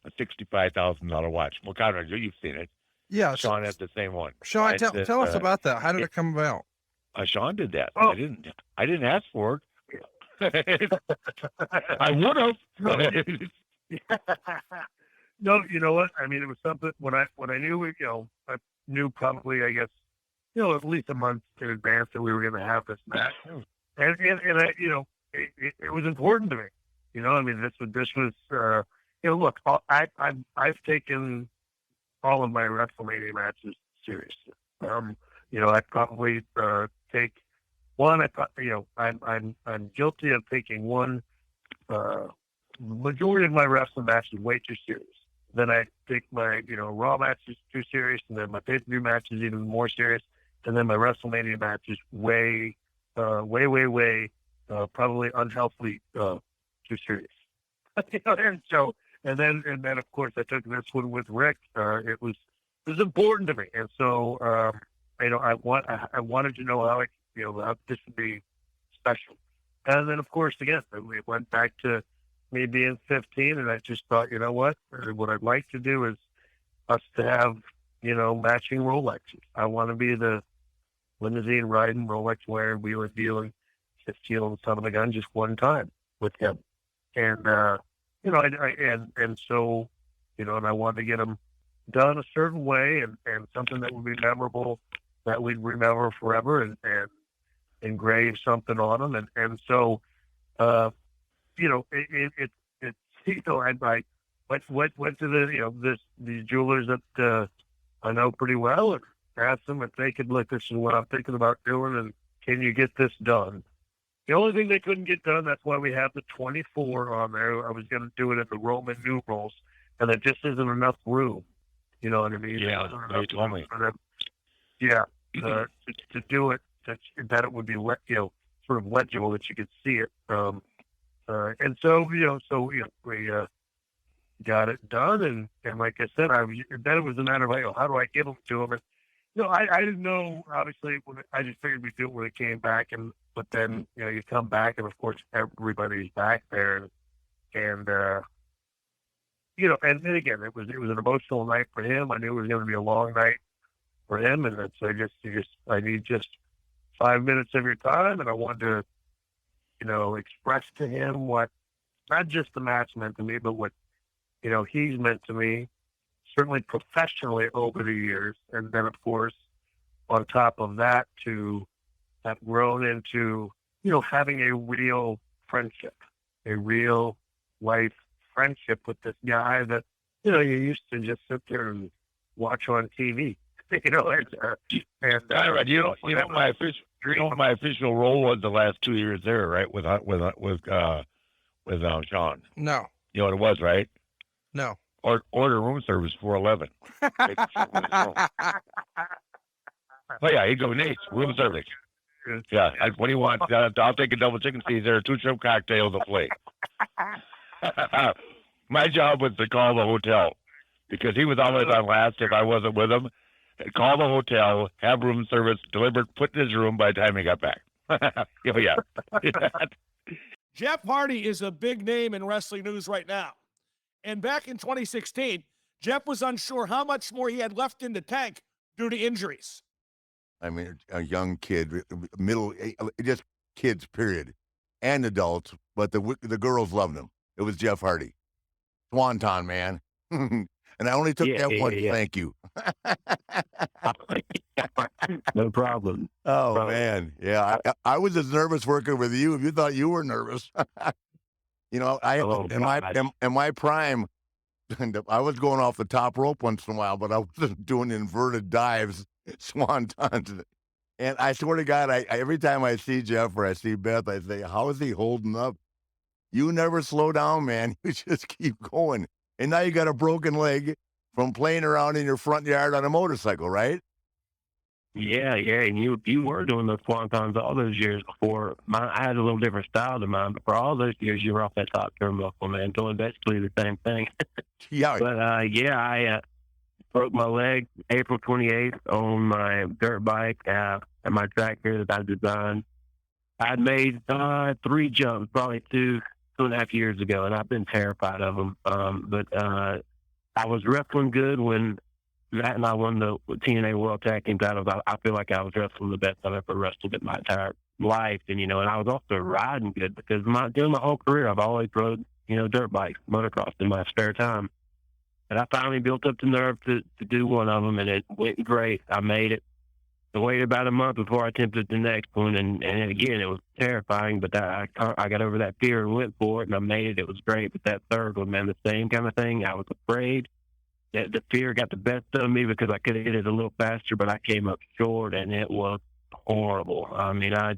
A $65,000 watch. Well, Conrad, you've seen it. Yeah. Sean had the same one. Sean, tell us about that. How did it come about? Sean did that. Oh. I didn't ask for it. I would have. No, you know what? I mean, it was something when I knew it, I knew probably, I guess, at least a month in advance that we were going to have this match, and I, it was important to me. I mean, this was look, I've taken all of my WrestleMania matches seriously. I probably take one. I'm guilty of taking one. Majority of my wrestling matches way too serious. Then I take my Raw matches too serious, and then my pay-per-view matches even more serious, and then my WrestleMania matches way, probably unhealthily too serious. And then of course I took this one with Rick. It was important to me, and so I wanted to know how how this would be special. And then of course again we went back to me being 15, and I just thought, what I'd like to do is us to have matching Rolexes. I want to be the limousine riding, Rolex wearing, wheeling, dealing, stealing the son of a gun just one time with him. And so and I wanted to get them done a certain way and something that would be memorable, that we'd remember forever, and engrave something on them. And so I went to these jewelers that I know pretty well, and asked them if they could look. This is what I'm thinking about doing, and can you get this done? The only thing they couldn't get done, that's why we have the 24 on there. I was going to do it at the Roman numerals, and there just isn't enough room. You know what I mean? Yeah, they told me. Yeah, to do it, that it would be sort of legible, that you could see it. And so we got it done, and like I said, then it was a matter of how do I give them to them? And I didn't know. Obviously, I just figured we'd do it when it came back, but then you come back, and of course everybody's back there, and and then again it was an emotional night for him. I knew it was going to be a long night for him, and so I need just 5 minutes of your time, and I wanted to express to him what not just the match meant to me, but what he's meant to me, certainly professionally over the years. And then, of course, on top of that, to have grown into, having a real friendship, a real life friendship with this guy that, you used to just sit there and watch on TV. My official role was the last 2 years there, right? With Sean. No. You know what it was, right? No. Order room service 411. Oh yeah, he'd go, Nate, room service. Yeah, what do you want? I'll take a double chicken Caesar, 2 shrimp cocktails, a plate. My job was to call the hotel, because he was always on last if I wasn't with him. Call the hotel, have room service delivered, put in his room by the time he got back. Yeah. Jeff Hardy is a big name in wrestling news right now. And back in 2016, Jeff was unsure how much more he had left in the tank due to injuries. I mean, a young kid, just kids, period, and adults, but the girls loved him. It was Jeff Hardy. Swanton, man. And I only took that once. Yeah. Thank you. No problem. Oh, man. Yeah, I was as nervous working with you if you thought you were nervous. In my prime, I was going off the top rope once in a while, but I wasn't doing inverted dives, swantons. And I swear to God, every time I see Jeff or I see Beth, I say, how is he holding up? You never slow down, man. You just keep going. And now you got a broken leg from playing around in your front yard on a motorcycle, right? Yeah, and you were doing those swantons all those years before. I had a little different style than mine, but for all those years, you were off that top turnbuckle, man, doing basically the same thing. Yeah. But I broke my leg April 28th on my dirt bike at my tractor that I designed. I'd made 3 jumps, probably 2.5 years ago, and I've been terrified of them. But I was wrestling good when Matt and I won the TNA World Tag Team titles. I feel like I was wrestling the best I've ever wrestled in my entire life. And, and I was also riding good because during my whole career, I've always rode, dirt bikes, motocross in my spare time. And I finally built up the nerve to do one of them, and it went great. I made it. I waited about a month before I attempted the next one, and again, it was terrifying, but I got over that fear and went for it, and I made it. It was great. But that third one, man, the same kind of thing. I was afraid. The fear got the best of me because I could have hit it a little faster, but I came up short, and it was horrible. I mean, I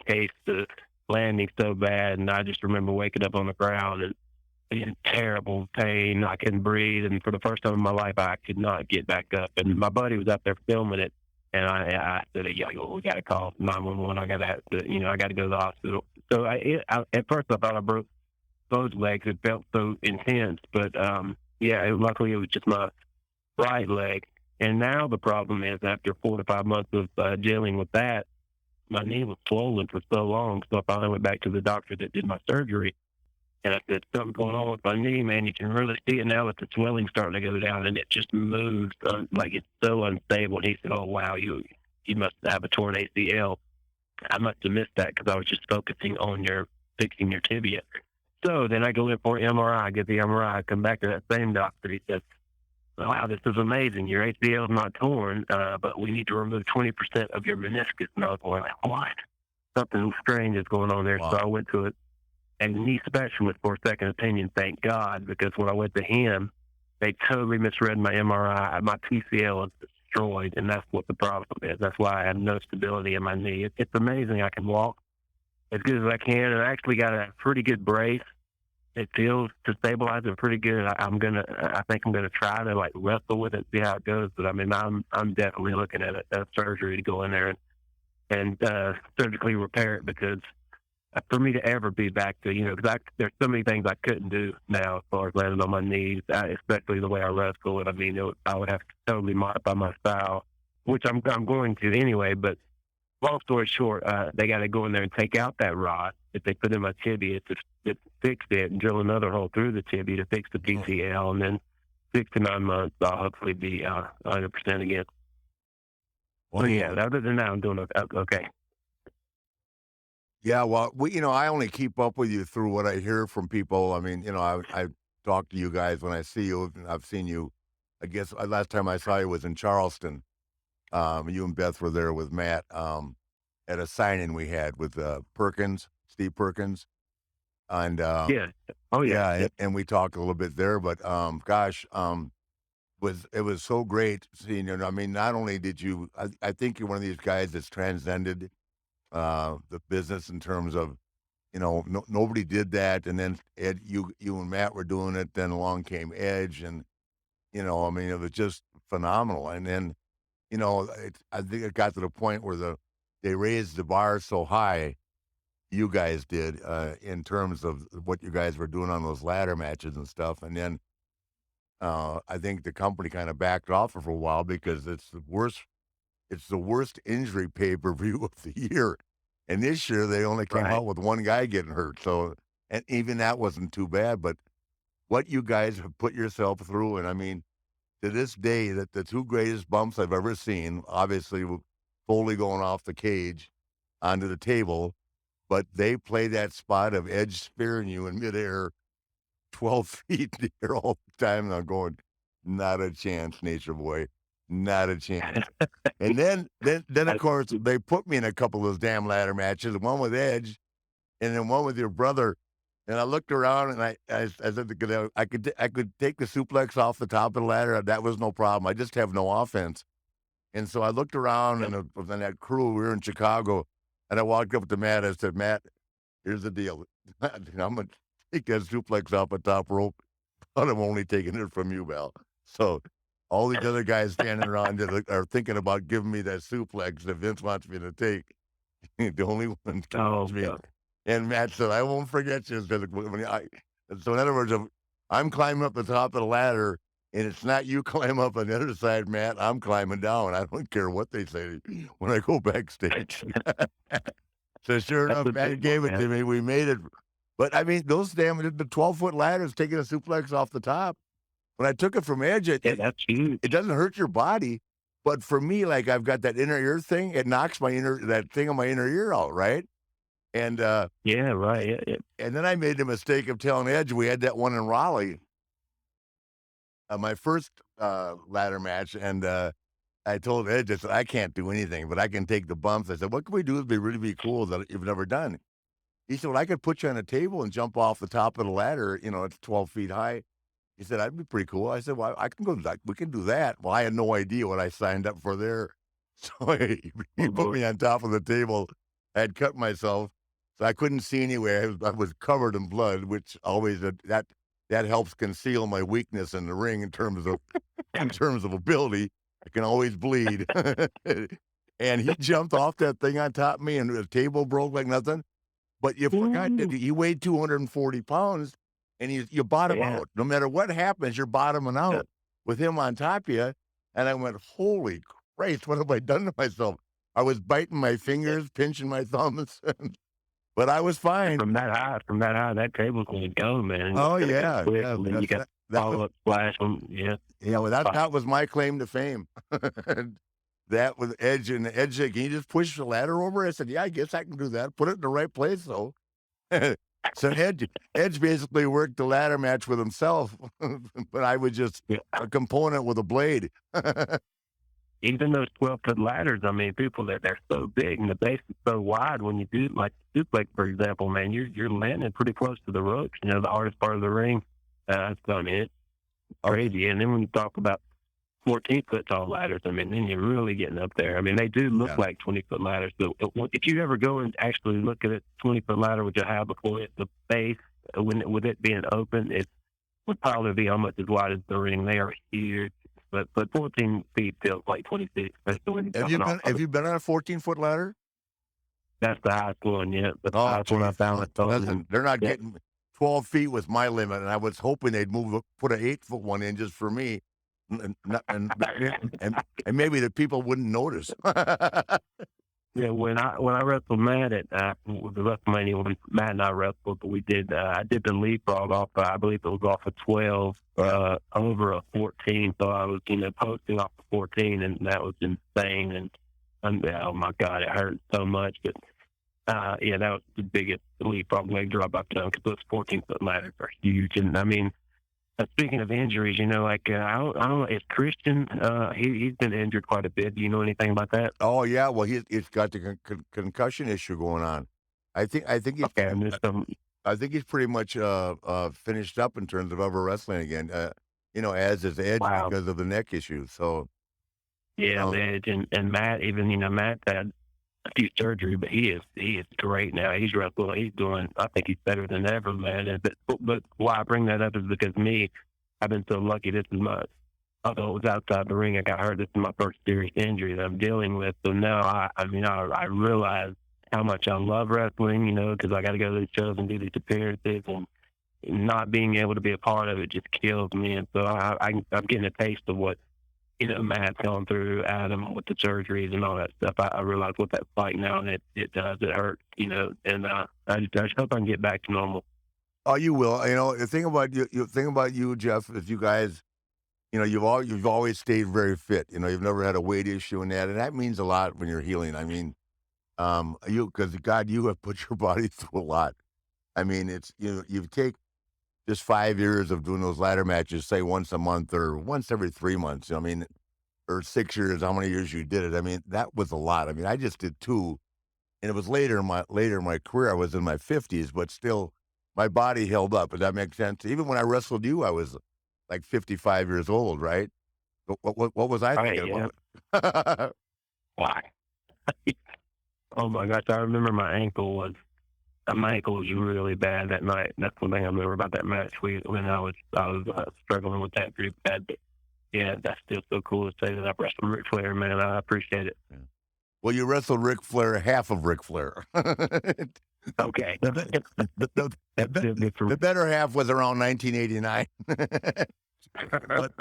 cased the landing so bad, and I just remember waking up on the ground and in terrible pain. I couldn't breathe, and for the first time in my life, I could not get back up. And my buddy was up there filming it, and I said, "Yeah, we got to call 911. I got to go to the hospital." So at first I thought I broke both legs. It felt so intense, but luckily it was just my right leg. And now the problem is, after 4 to 5 months of dealing with that, my knee was swollen for so long. So I finally went back to the doctor that did my surgery. And I said, something going on with my knee, man. You can really see it now that the swelling's starting to go down, and it just moves like it's so unstable. And he said, "Oh, wow, you must have a torn ACL." I must have missed that because I was just focusing on fixing your tibia. So then I go in for an MRI. I get the MRI. I come back to that same doctor. He says, "Wow, this is amazing. Your ACL is not torn, but we need to remove 20% of your meniscus." And I was going like, "What? Something strange is going on there." Wow. So I went to it. And the knee specialist for a second opinion, thank God, because when I went to him, they totally misread my MRI. My PCL is destroyed, and that's what the problem is. That's why I have no stability in my knee. It's amazing I can walk as good as I can, and I actually got a pretty good brace. It feels to stabilize it pretty good. I think I'm gonna try to wrestle with it, see how it goes. But I mean, I'm definitely looking at a surgery to go in there and surgically repair it, because for me to ever be back to, because there's so many things I couldn't do now as far as landing on my knees, especially the way I wrestle. And I mean, I would have to totally modify my style, which I'm going to anyway. But long story short, they got to go in there and take out that rod that they put in my tibia to fix it, and drill another hole through the tibia to fix the PCL. And then 6 to 9 months, I'll hopefully be 100% again. Well, yeah, other than that, I'm doing okay. Yeah, well, I only keep up with you through what I hear from people. I mean, I talk to you guys when I see you. I've seen you, I guess, last time I saw you was in Charleston. You and Beth were there with Matt at a signing we had with Steve Perkins. And and we talked a little bit there, but it was so great seeing you. I mean, not only did you, I think you're one of these guys that's transcended the business in terms of, nobody did that. And then Ed, you and Matt were doing it. Then along came Edge, and, I mean, it was just phenomenal. And then, I think it got to the point where they raised the bar so high, you guys did, in terms of what you guys were doing on those ladder matches and stuff. And then I think the company kind of backed off for a while because it's the worst injury pay-per-view of the year. And this year they only came out with one guy getting hurt. So, and even that wasn't too bad, but what you guys have put yourself through. And I mean, to this day, that the 2 greatest bumps I've ever seen, obviously Foley going off the cage onto the table, but they play that spot of Edge spearing you in midair 12 feet in the air all the time. And I'm going, not a chance, Nature Boy. Not a chance. And then of course, they put me in a couple of those damn ladder matches, one with Edge and then one with your brother. And I looked around and I said, I could take the suplex off the top of the ladder. That was no problem. I just have no offense. And so I looked around and that crew, we were in Chicago, and I walked up to Matt. I said, "Matt, here's the deal. I'm going to take that suplex off the top rope, but I'm only taking it from you, Val. So all these other guys standing around are thinking about giving me that suplex that Vince wants me to take. The only one can me. And Matt said, I won't forget you. So in other words, I'm climbing up the top of the ladder, and it's not you climb up on the other side, Matt. I'm climbing down. I don't care what they say when I go backstage. So sure enough, Matt gave it to me. We made it. But, I mean, the 12-foot ladders taking a suplex off the top. When I took it from Edge, that's huge. It doesn't hurt your body. But for me, like, I've got that inner ear thing. It knocks that thing on my inner ear out, right? And yeah, right. Yeah. And then I made the mistake of telling Edge we had that one in Raleigh, my first ladder match, and I told Edge, I said, I can't do anything, but I can take the bumps. I said, what can we do that would really be cool that you've never done? He said, well, I could put you on a table and jump off the top of the ladder. You know, it's 12 feet high. He said, that'd be pretty cool. I said, well, I can go. We can do that. Well, I had no idea what I signed up for there. So he put me on top of the table. I had cut myself, so I couldn't see anywhere. I was covered in blood, which always that helps conceal my weakness in the ring in terms of ability. I can always bleed. And he jumped off that thing on top of me, and the table broke like nothing. But you forgot that he weighed 240 pounds, and you bottom out. No matter what happens, you're bottoming out with him on top of you. And I went, holy Christ, what have I done to myself? I was biting my fingers, pinching my thumbs, but I was fine. From that high, that table's going to go, man. Oh, yeah. You got follow-up splash. Yeah, well, that was my claim to fame. That with Edge, and Edge said, can you just push the ladder over? I said, yeah, I guess I can do that. Put it in the right place, though. So Edge basically worked the ladder match with himself, but I was just a component with a blade. Even those 12-foot ladders, I mean, people, they're so big and the base is so wide. When you do, like suplex, for example, man, you're landing pretty close to the ropes, you know, the hardest part of the ring. I mean, it's crazy. And then when you talk about 14-foot tall ladders, I mean, then you're really getting up there. I mean, they do look like 20-foot ladders. So if you ever go and actually look at a 20-foot ladder, which I have before, the base, with it being open, it would probably be almost as wide as the ring. They are huge. But 14 feet feels like 26. Have you been on a 14-foot ladder? That's the highest one yet. But the highest one I found. Listen, they're not getting 12 feet was my limit, and I was hoping they'd put an 8-foot one in just for me. And maybe the people wouldn't notice. Yeah, when I wrestled Matt at the WrestleMania, when Matt and I wrestled, we did I did the leapfrog off. I believe it was off of 12 over a 14. So I was posting off of 14, and that was insane. And oh my God, it hurt so much. But that was the biggest leapfrog leg drop I've done, because those 14-foot ladders are huge. And I mean, speaking of injuries, I don't know, is Christian, he's been injured quite a bit. Do you know anything about that? Oh, yeah. Well, he's got the concussion issue going on. I think he's pretty much finished up in terms of ever wrestling again, as is Edge because of the neck issue. So, yeah, Edge and Matt, Matt had a few surgery, but he is great now. He's wrestling. He's doing. I think he's better than ever, man. But why I bring that up is because I've been so lucky. This is although it was outside the ring, I got hurt. This is my first serious injury that I'm dealing with. So now I realize how much I love wrestling. Because I got to go to these shows and do these appearances, and not being able to be a part of it just kills me. And so I'm getting a taste of what Matt's gone through, Adam, with the surgeries and all that stuff. I realize what that's like now, and it does. It hurts, and I just hope I can get back to normal. Oh, you will. The thing about you, Jeff, is you guys, you've always stayed very fit. You've never had a weight issue and that means a lot when you're healing. I mean, because God, you have put your body through a lot. I mean, it's, you take just 5 years of doing those ladder matches, say once a month or once every 3 months, or 6 years, how many years you did it. I mean, that was a lot. I mean, I just did 2, and it was later in my career. I was in my 50s, but still my body held up. Does that make sense? Even when I wrestled you, I was like 55 years old, right? What was I thinking about? Why? Oh my gosh, I remember my ankle was, my ankle was really bad that night. That's one thing I remember about that match. When I was struggling with that pretty bad. But yeah, that's still so cool to say that I wrestled Ric Flair, man. I appreciate it. Yeah. Well, you wrestled Ric Flair, half of Ric Flair. Okay. The better half was around 1989. But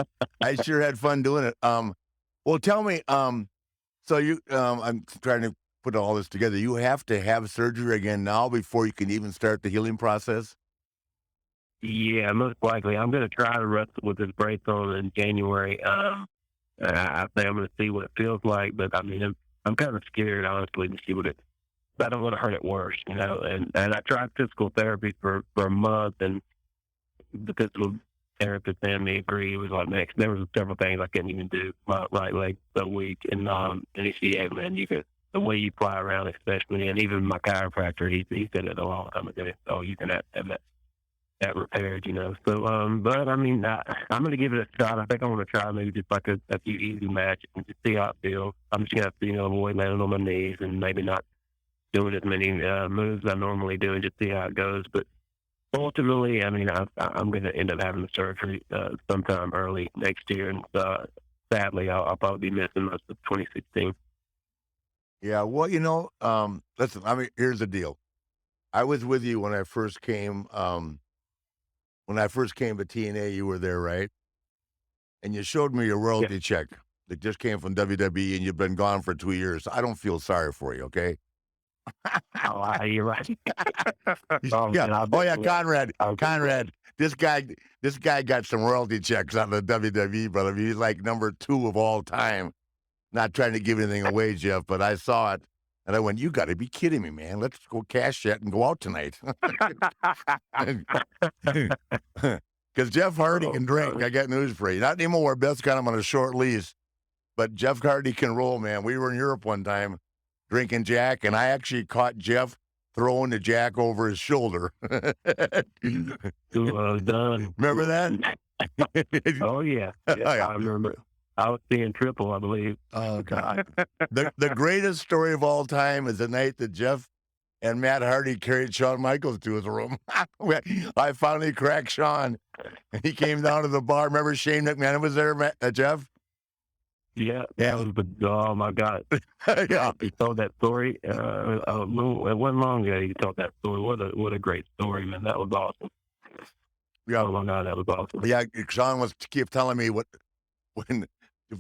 I sure had fun doing it. Well, tell me, so you, I'm trying to put all this together. You have to have surgery again now before you can even start the healing process? Yeah, most likely. I'm going to try to wrestle with this brace on in January. I think I'm going to see what it feels like, but I mean, I'm kind of scared, honestly, to see what it. I don't want to hurt it worse, you know. And I tried physical therapy for a month, and the physical therapist and me agreed. It was like, next, there was several things I couldn't even do. My right leg so weak, and he said, "Hey, man, you could the way you fly around, especially, and even my chiropractor, he said it a long time ago. Oh, you can have that repaired, you know." So, but I mean, I'm going to give it a shot. I think I want to try maybe just like a few easy matches and just see how it feels. I'm just going to have to, you know, avoid landing on my knees and maybe not doing as many moves I normally do and just see how it goes. But ultimately, I mean, I'm going to end up having the surgery sometime early next year, and sadly, I'll probably be missing most of 2016. Yeah, well, you know, listen, I mean, here's the deal. I was with you when I first came. When I first came to TNA, you were there, right? And you showed me your royalty check that just came from WWE, and you've been gone for 2 years. I don't feel sorry for you, okay? Oh, you're right. Conrad. This guy got some royalty checks on the WWE, brother. He's like number 2 of all time. Not trying to give anything away, Jeff, but I saw it, and I went, "You got to be kidding me, man! Let's go cash that and go out tonight." Because Jeff Hardy can drink. I got news for you. Not anymore. Beth's got him on a short lease, but Jeff Hardy can roll, man. We were in Europe one time drinking Jack, and I actually caught Jeff throwing the Jack over his shoulder. Done. Remember that? Oh, yeah. I remember. I was seeing triple, I believe. Oh, God. The greatest story of all time is the night that Jeff and Matt Hardy carried Shawn Michaels to his room. I finally cracked Shawn, and he came down to the bar. Remember Shane McMahon was there, Jeff? Yeah. Oh, my God. Yeah. He told that story. It wasn't long ago he told that story. What a great story, man. That was awesome. Yeah. Oh, my God, that was awesome. Yeah, Shawn kept telling me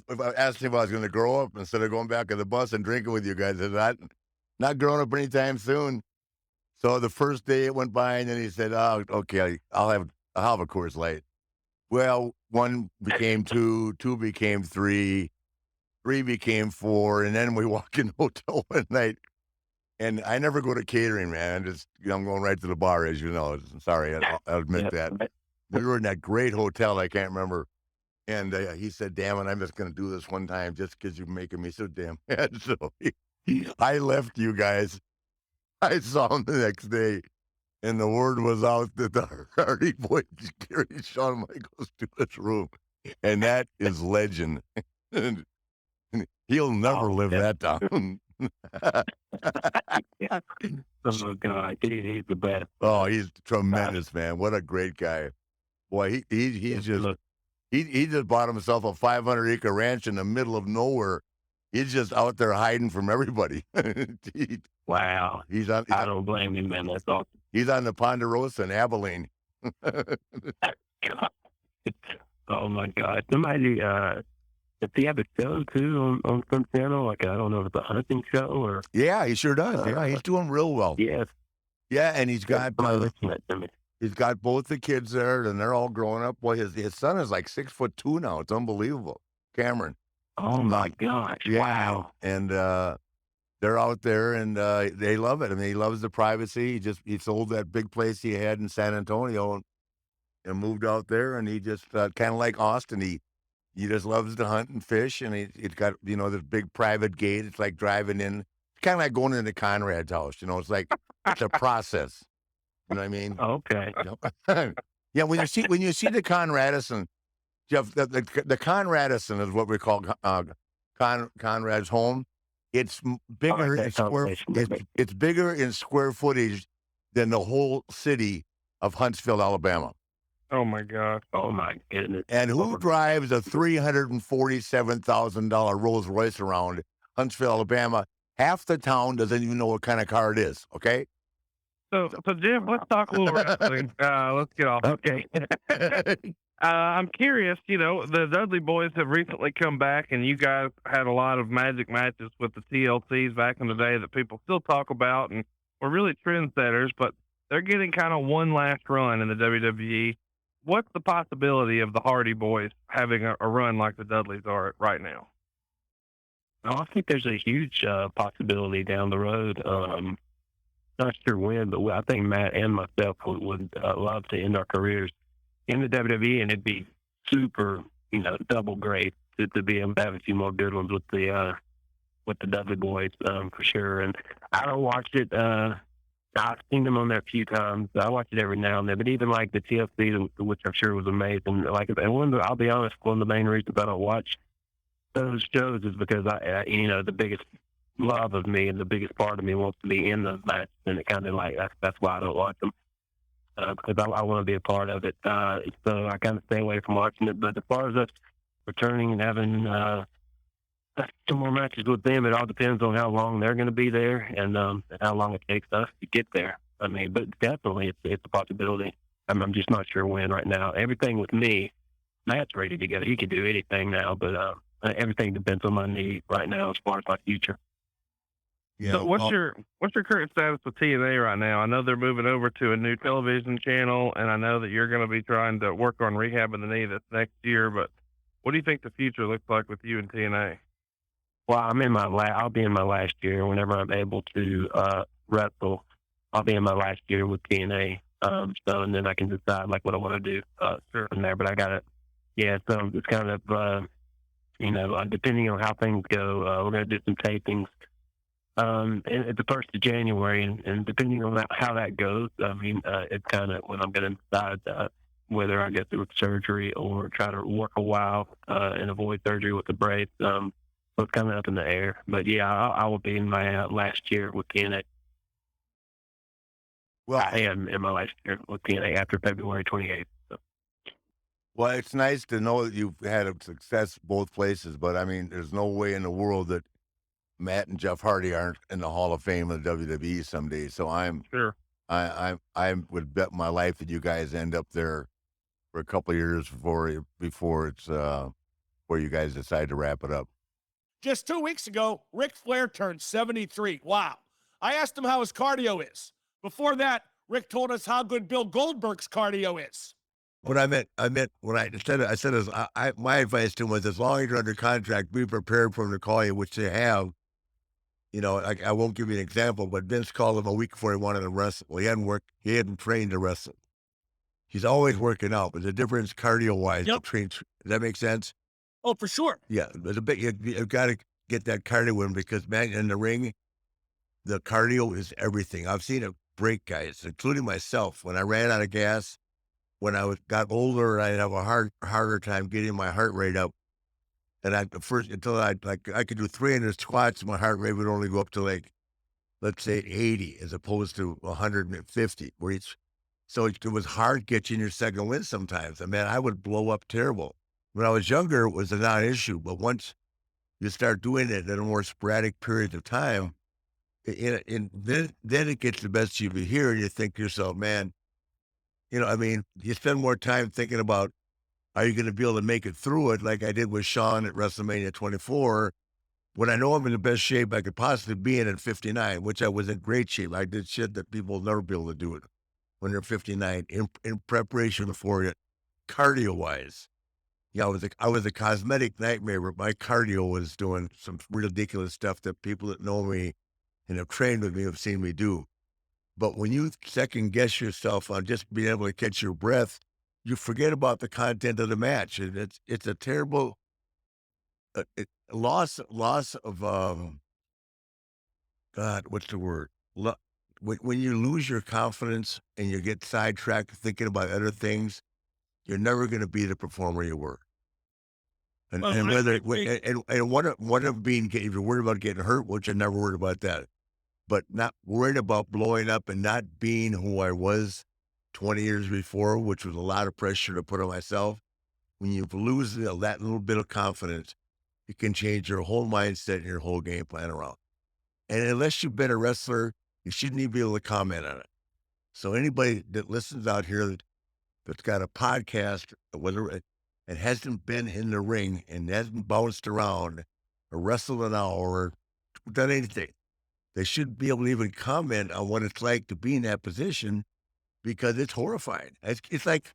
if I asked him if I was going to grow up instead of going back on the bus and drinking with you guys. I said, not growing up anytime soon. So the first day it went by, and then he said, "Oh, okay, I'll have a Coors Light." Well, 1 became 2, 2 became 3, 3 became 4, and then we walk in the hotel one night. And I never go to catering, man. I'm going right to the bar, as you know. Sorry, I'll admit that. We were in that great hotel. I can't remember. And he said, "Damn it, I'm just going to do this one time just because you're making me so damn mad." So I left you guys. I saw him the next day, and the word was out that the Hardy Boys carried Shawn Michaels to his room. And that is legend. He'll never live that down. Oh, God, he's the best. Oh, he's tremendous, man. What a great guy. Boy, he's just... He just bought himself a 500-acre ranch in the middle of nowhere. He's just out there hiding from everybody. Wow. I don't blame him, man. That's awesome. He's on the Ponderosa in Abilene. Oh, my God. Somebody, does he have a show, too, on some channel? Like, I don't know if it's a hunting show or... Yeah, he sure does. Yeah, he's doing real well. Yes. Yeah, and he's got... He's got both the kids there, and they're all growing up. Boy, his son is like 6'2" now. It's unbelievable. Cameron. Oh, my gosh. Yeah. Wow. And they're out there, and they love it. I mean, he loves the privacy. He sold that big place he had in San Antonio and moved out there, and he just kind of like Austin. He just loves to hunt and fish, and he's got, you know, this big private gate. It's like driving in. It's kind of like going into Conrad's house. You know, it's like it's a process. You know what I mean? Okay. Yeah, when you see the Conradison, Jeff, the Conradison is what we call Conrad's home. It's bigger in square. It's bigger in square footage than the whole city of Huntsville, Alabama. Oh my God. Oh my goodness. And who drives a $347,000 Rolls Royce around Huntsville, Alabama? Half the town doesn't even know what kind of car it is. Okay. So Jim, let's talk a little wrestling. Let's get off. Okay. I'm curious, the Dudley Boys have recently come back, and you guys had a lot of magic matches with the TLCs back in the day that people still talk about, and were really trendsetters, but they're getting kind of one last run in the WWE. What's the possibility of the Hardy Boys having a run like the Dudleys are right now? I think there's a huge possibility down the road. Not sure when, but I think Matt and myself would love to end our careers in the WWE, and it'd be super, double great to be able to have a few more good ones with the Dudley Boys for sure. And I don't watch it. I've seen them on there a few times. I watch it every now and then, but even like the TLC, which I'm sure was amazing. Like, and I'll be honest, one of the main reasons I don't watch those shows is because the biggest love of me and the biggest part of me wants to be in those matches, and it kind of like that's why I don't watch them, because I want to be a part of it. So I kind of stay away from watching it. But as far as us returning and having some more matches with them, it all depends on how long they're going to be there and how long it takes us to get there. I mean, but definitely it's a possibility. I'm just not sure when right now. Everything with me, Matt's ready to go. He can do anything now, but everything depends on my need right now as far as my future. Yeah. So what's your current status with TNA right now? I know they're moving over to a new television channel, and I know that you're going to be trying to work on rehabbing the knee this next year. But what do you think the future looks like with you and TNA? Well, I'll be in my last year. Whenever I'm able to wrestle, I'll be in my last year with TNA. And then I can decide like what I want to do from there. But I got it. Yeah. So it's kind of depending on how things go, we're going to do some tapings at the 1st of January, and depending on how that goes, it's kind of when I'm going to decide whether I get through surgery or try to work a while and avoid surgery with the brace. So it's kind of up in the air. But yeah, I will be in my last year with TNA. Well, I am in my last year with TNA after February 28th. So. Well, it's nice to know that you've had a success both places, but I mean, there's no way in the world that Matt and Jeff Hardy aren't in the Hall of Fame of the WWE someday. So I would bet my life that you guys end up there for a couple of years before it's where you guys decide to wrap it up. Just 2 weeks ago, Ric Flair turned 73. Wow. I asked him how his cardio is. Before that, Rick told us how good Bill Goldberg's cardio is. What I meant when I said my advice to him was, as long as you're under contract, be prepared for him to call you, which they have. I won't give you an example, but Vince called him a week before he wanted to wrestle. Well, he hadn't trained to wrestle. He's always working out, but the difference cardio-wise, Yep. does that make sense? Oh, for sure. Yeah, there's a bit, you've got to get that cardio in, because, man, in the ring, the cardio is everything. I've seen it break guys, including myself. When I ran out of gas, when I got older, I'd have a harder time getting my heart rate up. And I could do 300 squats, my heart rate would only go up to let's say 80 as opposed to 150. So it was hard getting your second win sometimes. I mean, I would blow up terrible. When I was younger, it was a non-issue, but once you start doing it in a more sporadic period of time, then it gets the best of you here, and you think to yourself, man, you spend more time thinking about, are you going to be able to make it through it, like I did with Shawn at WrestleMania 24, when I know I'm in the best shape I could possibly be in at 59, which I was in great shape. I did shit that people will never be able to do it when they're 59 in preparation for it, cardio-wise. Yeah, I was a cosmetic nightmare, but my cardio was doing some ridiculous stuff that people that know me and have trained with me have seen me do. But when you second guess yourself on just being able to catch your breath, you forget about the content of the match, and it's a terrible loss of God. What's the word? When you lose your confidence and you get sidetracked thinking about other things, you're never going to be the performer you were. And if you're worried about getting hurt, which I never worried about that. but not worried about blowing up and not being who I was 20 years before, which was a lot of pressure to put on myself. When you lose that little bit of confidence, it can change your whole mindset and your whole game plan around. And unless you've been a wrestler, you shouldn't even be able to comment on it. So anybody that listens out here that's got a podcast, whether it hasn't been in the ring and hasn't bounced around or wrestled an hour or done anything, they shouldn't be able to even comment on what it's like to be in that position, because it's horrifying. It's like,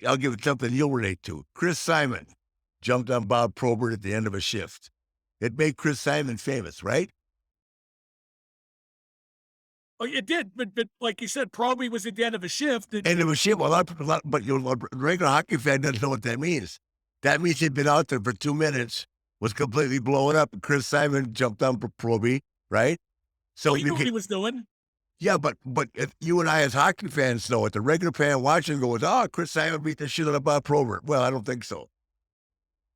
I'll give it something you'll relate to. Chris Simon jumped on Bob Probert at the end of a shift. It made Chris Simon famous, right? Oh, it did, but like you said, Probert was at the end of a shift. End of a shift. Well, but a regular hockey fan doesn't know what that means. That means he'd been out there for 2 minutes, was completely blowing up, and Chris Simon jumped on Probert, right? So he knew what he was doing. Yeah, but if you and I as hockey fans know it, the regular fan watching goes, "Oh, Chris Simon beat the shit out of Bob Probert." Well, I don't think so.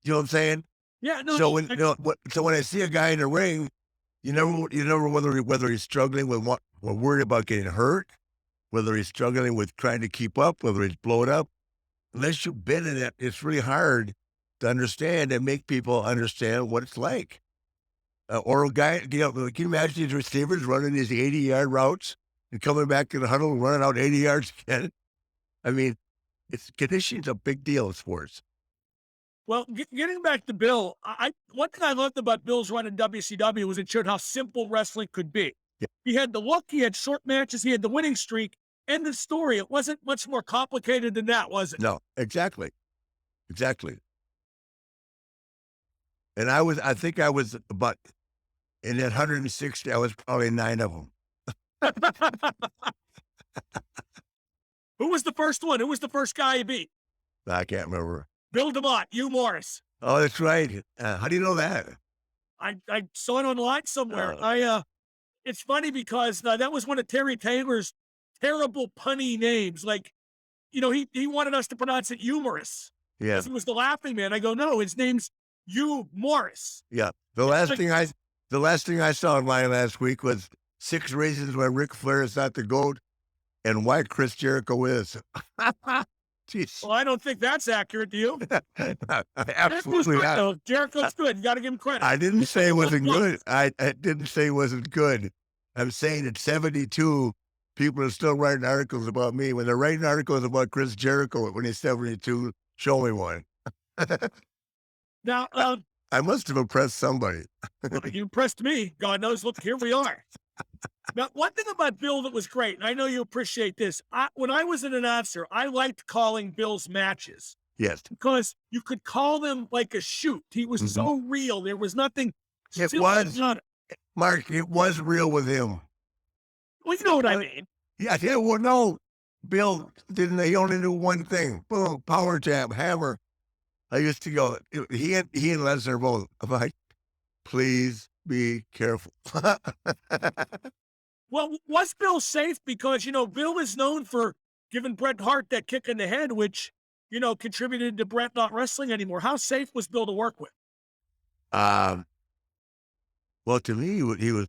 You know what I'm saying? Yeah. No. So when I see a guy in the ring, you never whether he's struggling with what, we're worried about getting hurt, whether he's struggling with trying to keep up, whether he's blowing up. Unless you've been in it, it's really hard to understand and make people understand what it's like. Or a guy, can you imagine these receivers running these 80-yard routes and coming back to the huddle and running out 80 yards again? I mean, conditioning's a big deal in sports. Well, getting back to Bill, one thing I loved about Bill's run in WCW was it showed how simple wrestling could be. Yeah. He had the look, he had short matches, he had the winning streak, and the story. It wasn't much more complicated than that, was it? No, exactly. And I think I was about, in that 160, I was probably 9 of them. Who was the first one? Who was the first guy you beat? I can't remember. Bill DeMott, Hugh Morris. Oh, that's right. How do you know that? I saw it online somewhere. It's funny because that was one of Terry Taylor's terrible punny names. Like, he wanted us to pronounce it humorous. Yeah. He was the laughing man. I go, no, his name's Hugh Morris. Yeah. The last thing I saw online last week was 6 reasons why Ric Flair is not the GOAT and why Chris Jericho is. Jeez. Well, I don't think that's accurate, do you? Absolutely not. Jericho's good. You got to give him credit. I didn't say it wasn't good. I didn't say it wasn't good. I'm saying at 72, people are still writing articles about me. When they're writing articles about Chris Jericho when he's 72, show me one. Now, I must have impressed somebody. You impressed me. God knows, look, here we are. Now, one thing about Bill that was great, and I know you appreciate this, when I was an announcer, I liked calling Bill's matches. Yes. Because you could call them like a shoot. He was so real. There was nothing. It was. Mark, it was real with him. Well, you know what I mean. Yeah, well, no. Bill he only knew one thing. Boom, power jab, hammer. I used to go, he and Lesnar both, I'm like, please be careful. Well, was Bill safe? Because, Bill is known for giving Bret Hart that kick in the head, which, contributed to Bret not wrestling anymore. How safe was Bill to work with? Well, to me, he was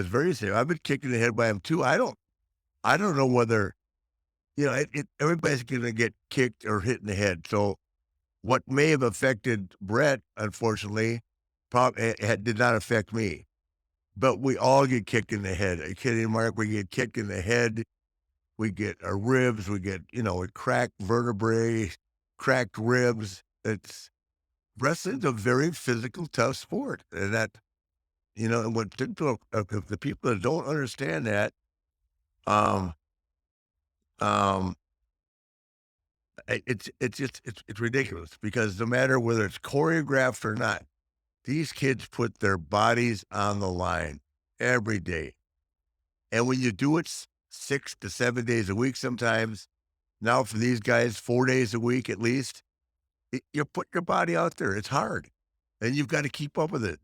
very safe. I've been kicked in the head by him too. I don't know whether, everybody's going to get kicked or hit in the head. So what may have affected Bret, unfortunately, did not affect me. But we all get kicked in the head. Are you kidding, Mark? We get kicked in the head. We get our ribs. We get, cracked vertebrae, cracked ribs. Wrestling's a very physical, tough sport. And that, and what the people that don't understand that, it's ridiculous, because no matter whether it's choreographed or not, these kids put their bodies on the line every day. And when you do it 6 to 7 days a week, sometimes now for these guys, 4 days a week at least, you put your body out there. It's hard, and you've got to keep up with it.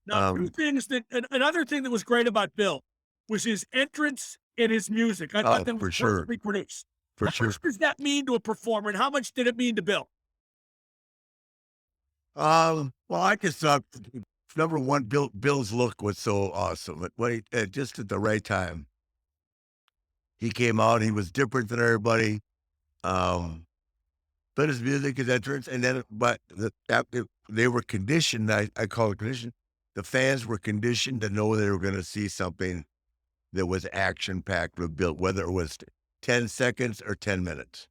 Now, two things another thing that was great about Bill was his entrance and his music. I thought that was perfectly produced. For sure. How much does that mean to a performer, and how much did it mean to Bill? Well, I can talk number one, Bill's look was so awesome. When he, just at the right time, he came out. He was different than everybody. But his music is entrance, and then they were conditioned. I call it conditioned. The fans were conditioned to know they were going to see something that was action packed with Bill, whether it was 10 seconds or 10 minutes.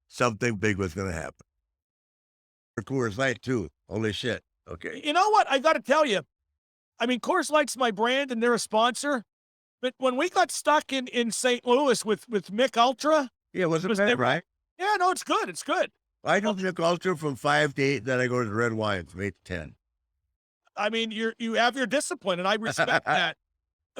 Something big was going to happen. For Coors Light too. Holy shit. Okay. You know what? I got to tell you. I mean, Coors Light's my brand, and they're a sponsor. But when we got stuck in St. Louis with Mick Ultra, wasn't that right? Yeah, no, it's good. It's good. I don't Mick Ultra from 5 to 8, then I go to the red wine from 8 to 10. I mean, you have your discipline, and I respect that.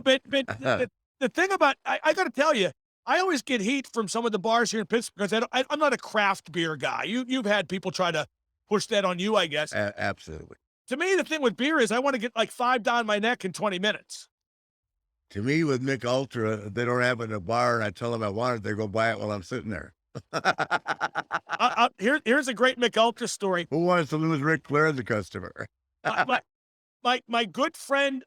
But the thing about I got to tell you, I always get heat from some of the bars here in Pittsburgh because I'm not a craft beer guy. You've had people try to push that on you, I guess. Absolutely. To me, the thing with beer is I want to get like 5 down my neck in 20 minutes. To me, with Mick Ultra, if they don't have it in a bar and I tell them I want it, they go buy it while I'm sitting there. Here's a great Mick Ultra story. Who wants to lose Ric Flair as a customer? My good friend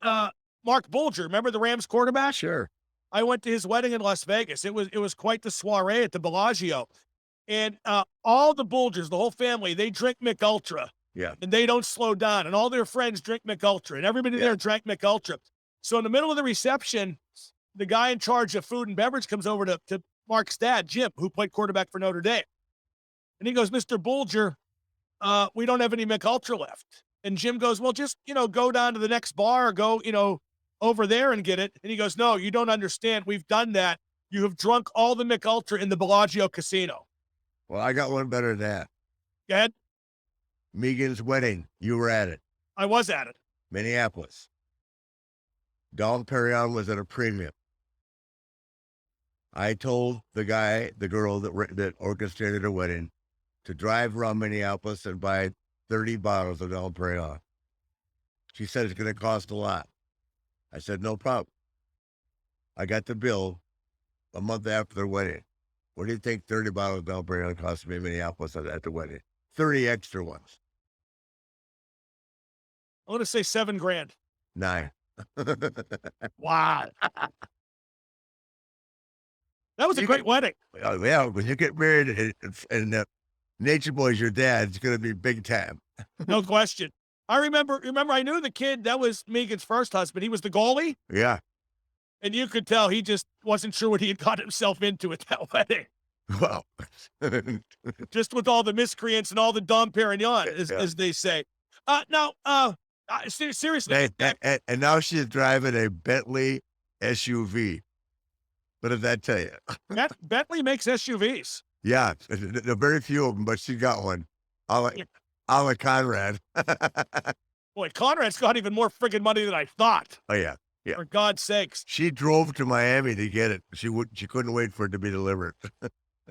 Mark Bulger, remember the Rams quarterback? Sure. I went to his wedding in Las Vegas. It was quite the soiree at the Bellagio, and all the Bulgers, the whole family, they drink Mick Ultra. Yeah. And they don't slow down, and all their friends drink Mick Ultra, and everybody there drank Mick Ultra. So in the middle of the reception, the guy in charge of food and beverage comes over to Mark's dad, Jim, who played quarterback for Notre Dame. And he goes, Mr. Bulger, we don't have any Mick Ultra left. And Jim goes, well, just, go down to the next bar or go, over there and get it. And he goes, no, you don't understand. We've done that. You have drunk all the Mick Ultra in the Bellagio casino. Well, I got one better than that. Go ahead. Megan's wedding. You were at it. I was at it. Minneapolis. Dom Perignon was at a premium. I told the girl that orchestrated her wedding to drive around Minneapolis and buy 30 bottles of Dom Perignon. She said it's going to cost a lot. I said, no problem. I got the bill a month after their wedding. What do you think 30 bottles of Dom Perignon cost me in Minneapolis at the wedding? 30 extra ones. I want to say $7,000. 9. Wow. That was a great wedding. Oh, yeah, when you get married and Nature Boy's your dad, it's going to be big time. No question. I remember I knew the kid, that was Megan's first husband. He was the goalie. Yeah. And you could tell he just wasn't sure what he had got himself into at that wedding. Well. Just with all the miscreants and all the Dom Perignon, as they say. Seriously. And now she's driving a Bentley SUV. What did that tell you? Bentley makes SUVs. Yeah, there are very few of them, but she got one. A la Conrad. Boy, Conrad's got even more friggin' money than I thought. Oh, yeah. Yeah. For God's sakes. She drove to Miami to get it. She couldn't wait for it to be delivered.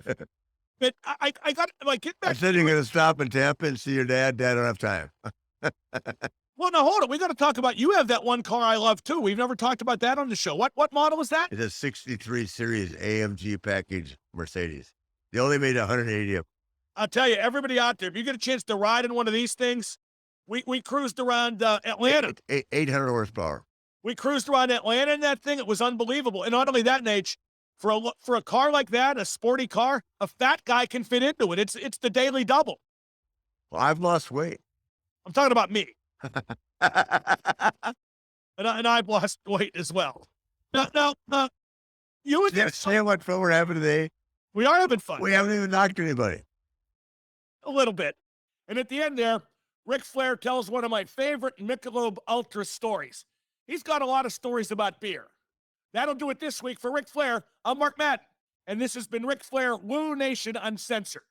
But I got, get back. I said you're going to stop in Tampa and see your dad. Dad don't have time. Well, now hold on. We got to talk about, you have that one car I love too. We've never talked about that on the show. What model is that? It's a 63 series AMG package Mercedes. They only made 180 of them. I'll tell you, everybody out there, if you get a chance to ride in one of these things, we cruised around Atlanta. 800 horsepower. We cruised around Atlanta in that thing. It was unbelievable. And not only that, Nate, for a car like that, a sporty car, a fat guy can fit into it. It's the daily double. Well, I've lost weight. I'm talking about me. and I've lost weight as well. Now, you would say how much fun we're having today. We are having fun. We haven't even knocked anybody. A little bit. And at the end there, Ric Flair tells one of my favorite Michelob Ultra stories. He's got a lot of stories about beer. That'll do it this week for Ric Flair. I'm Mark Madden, and this has been Ric Flair Wooooo Nation Uncensored.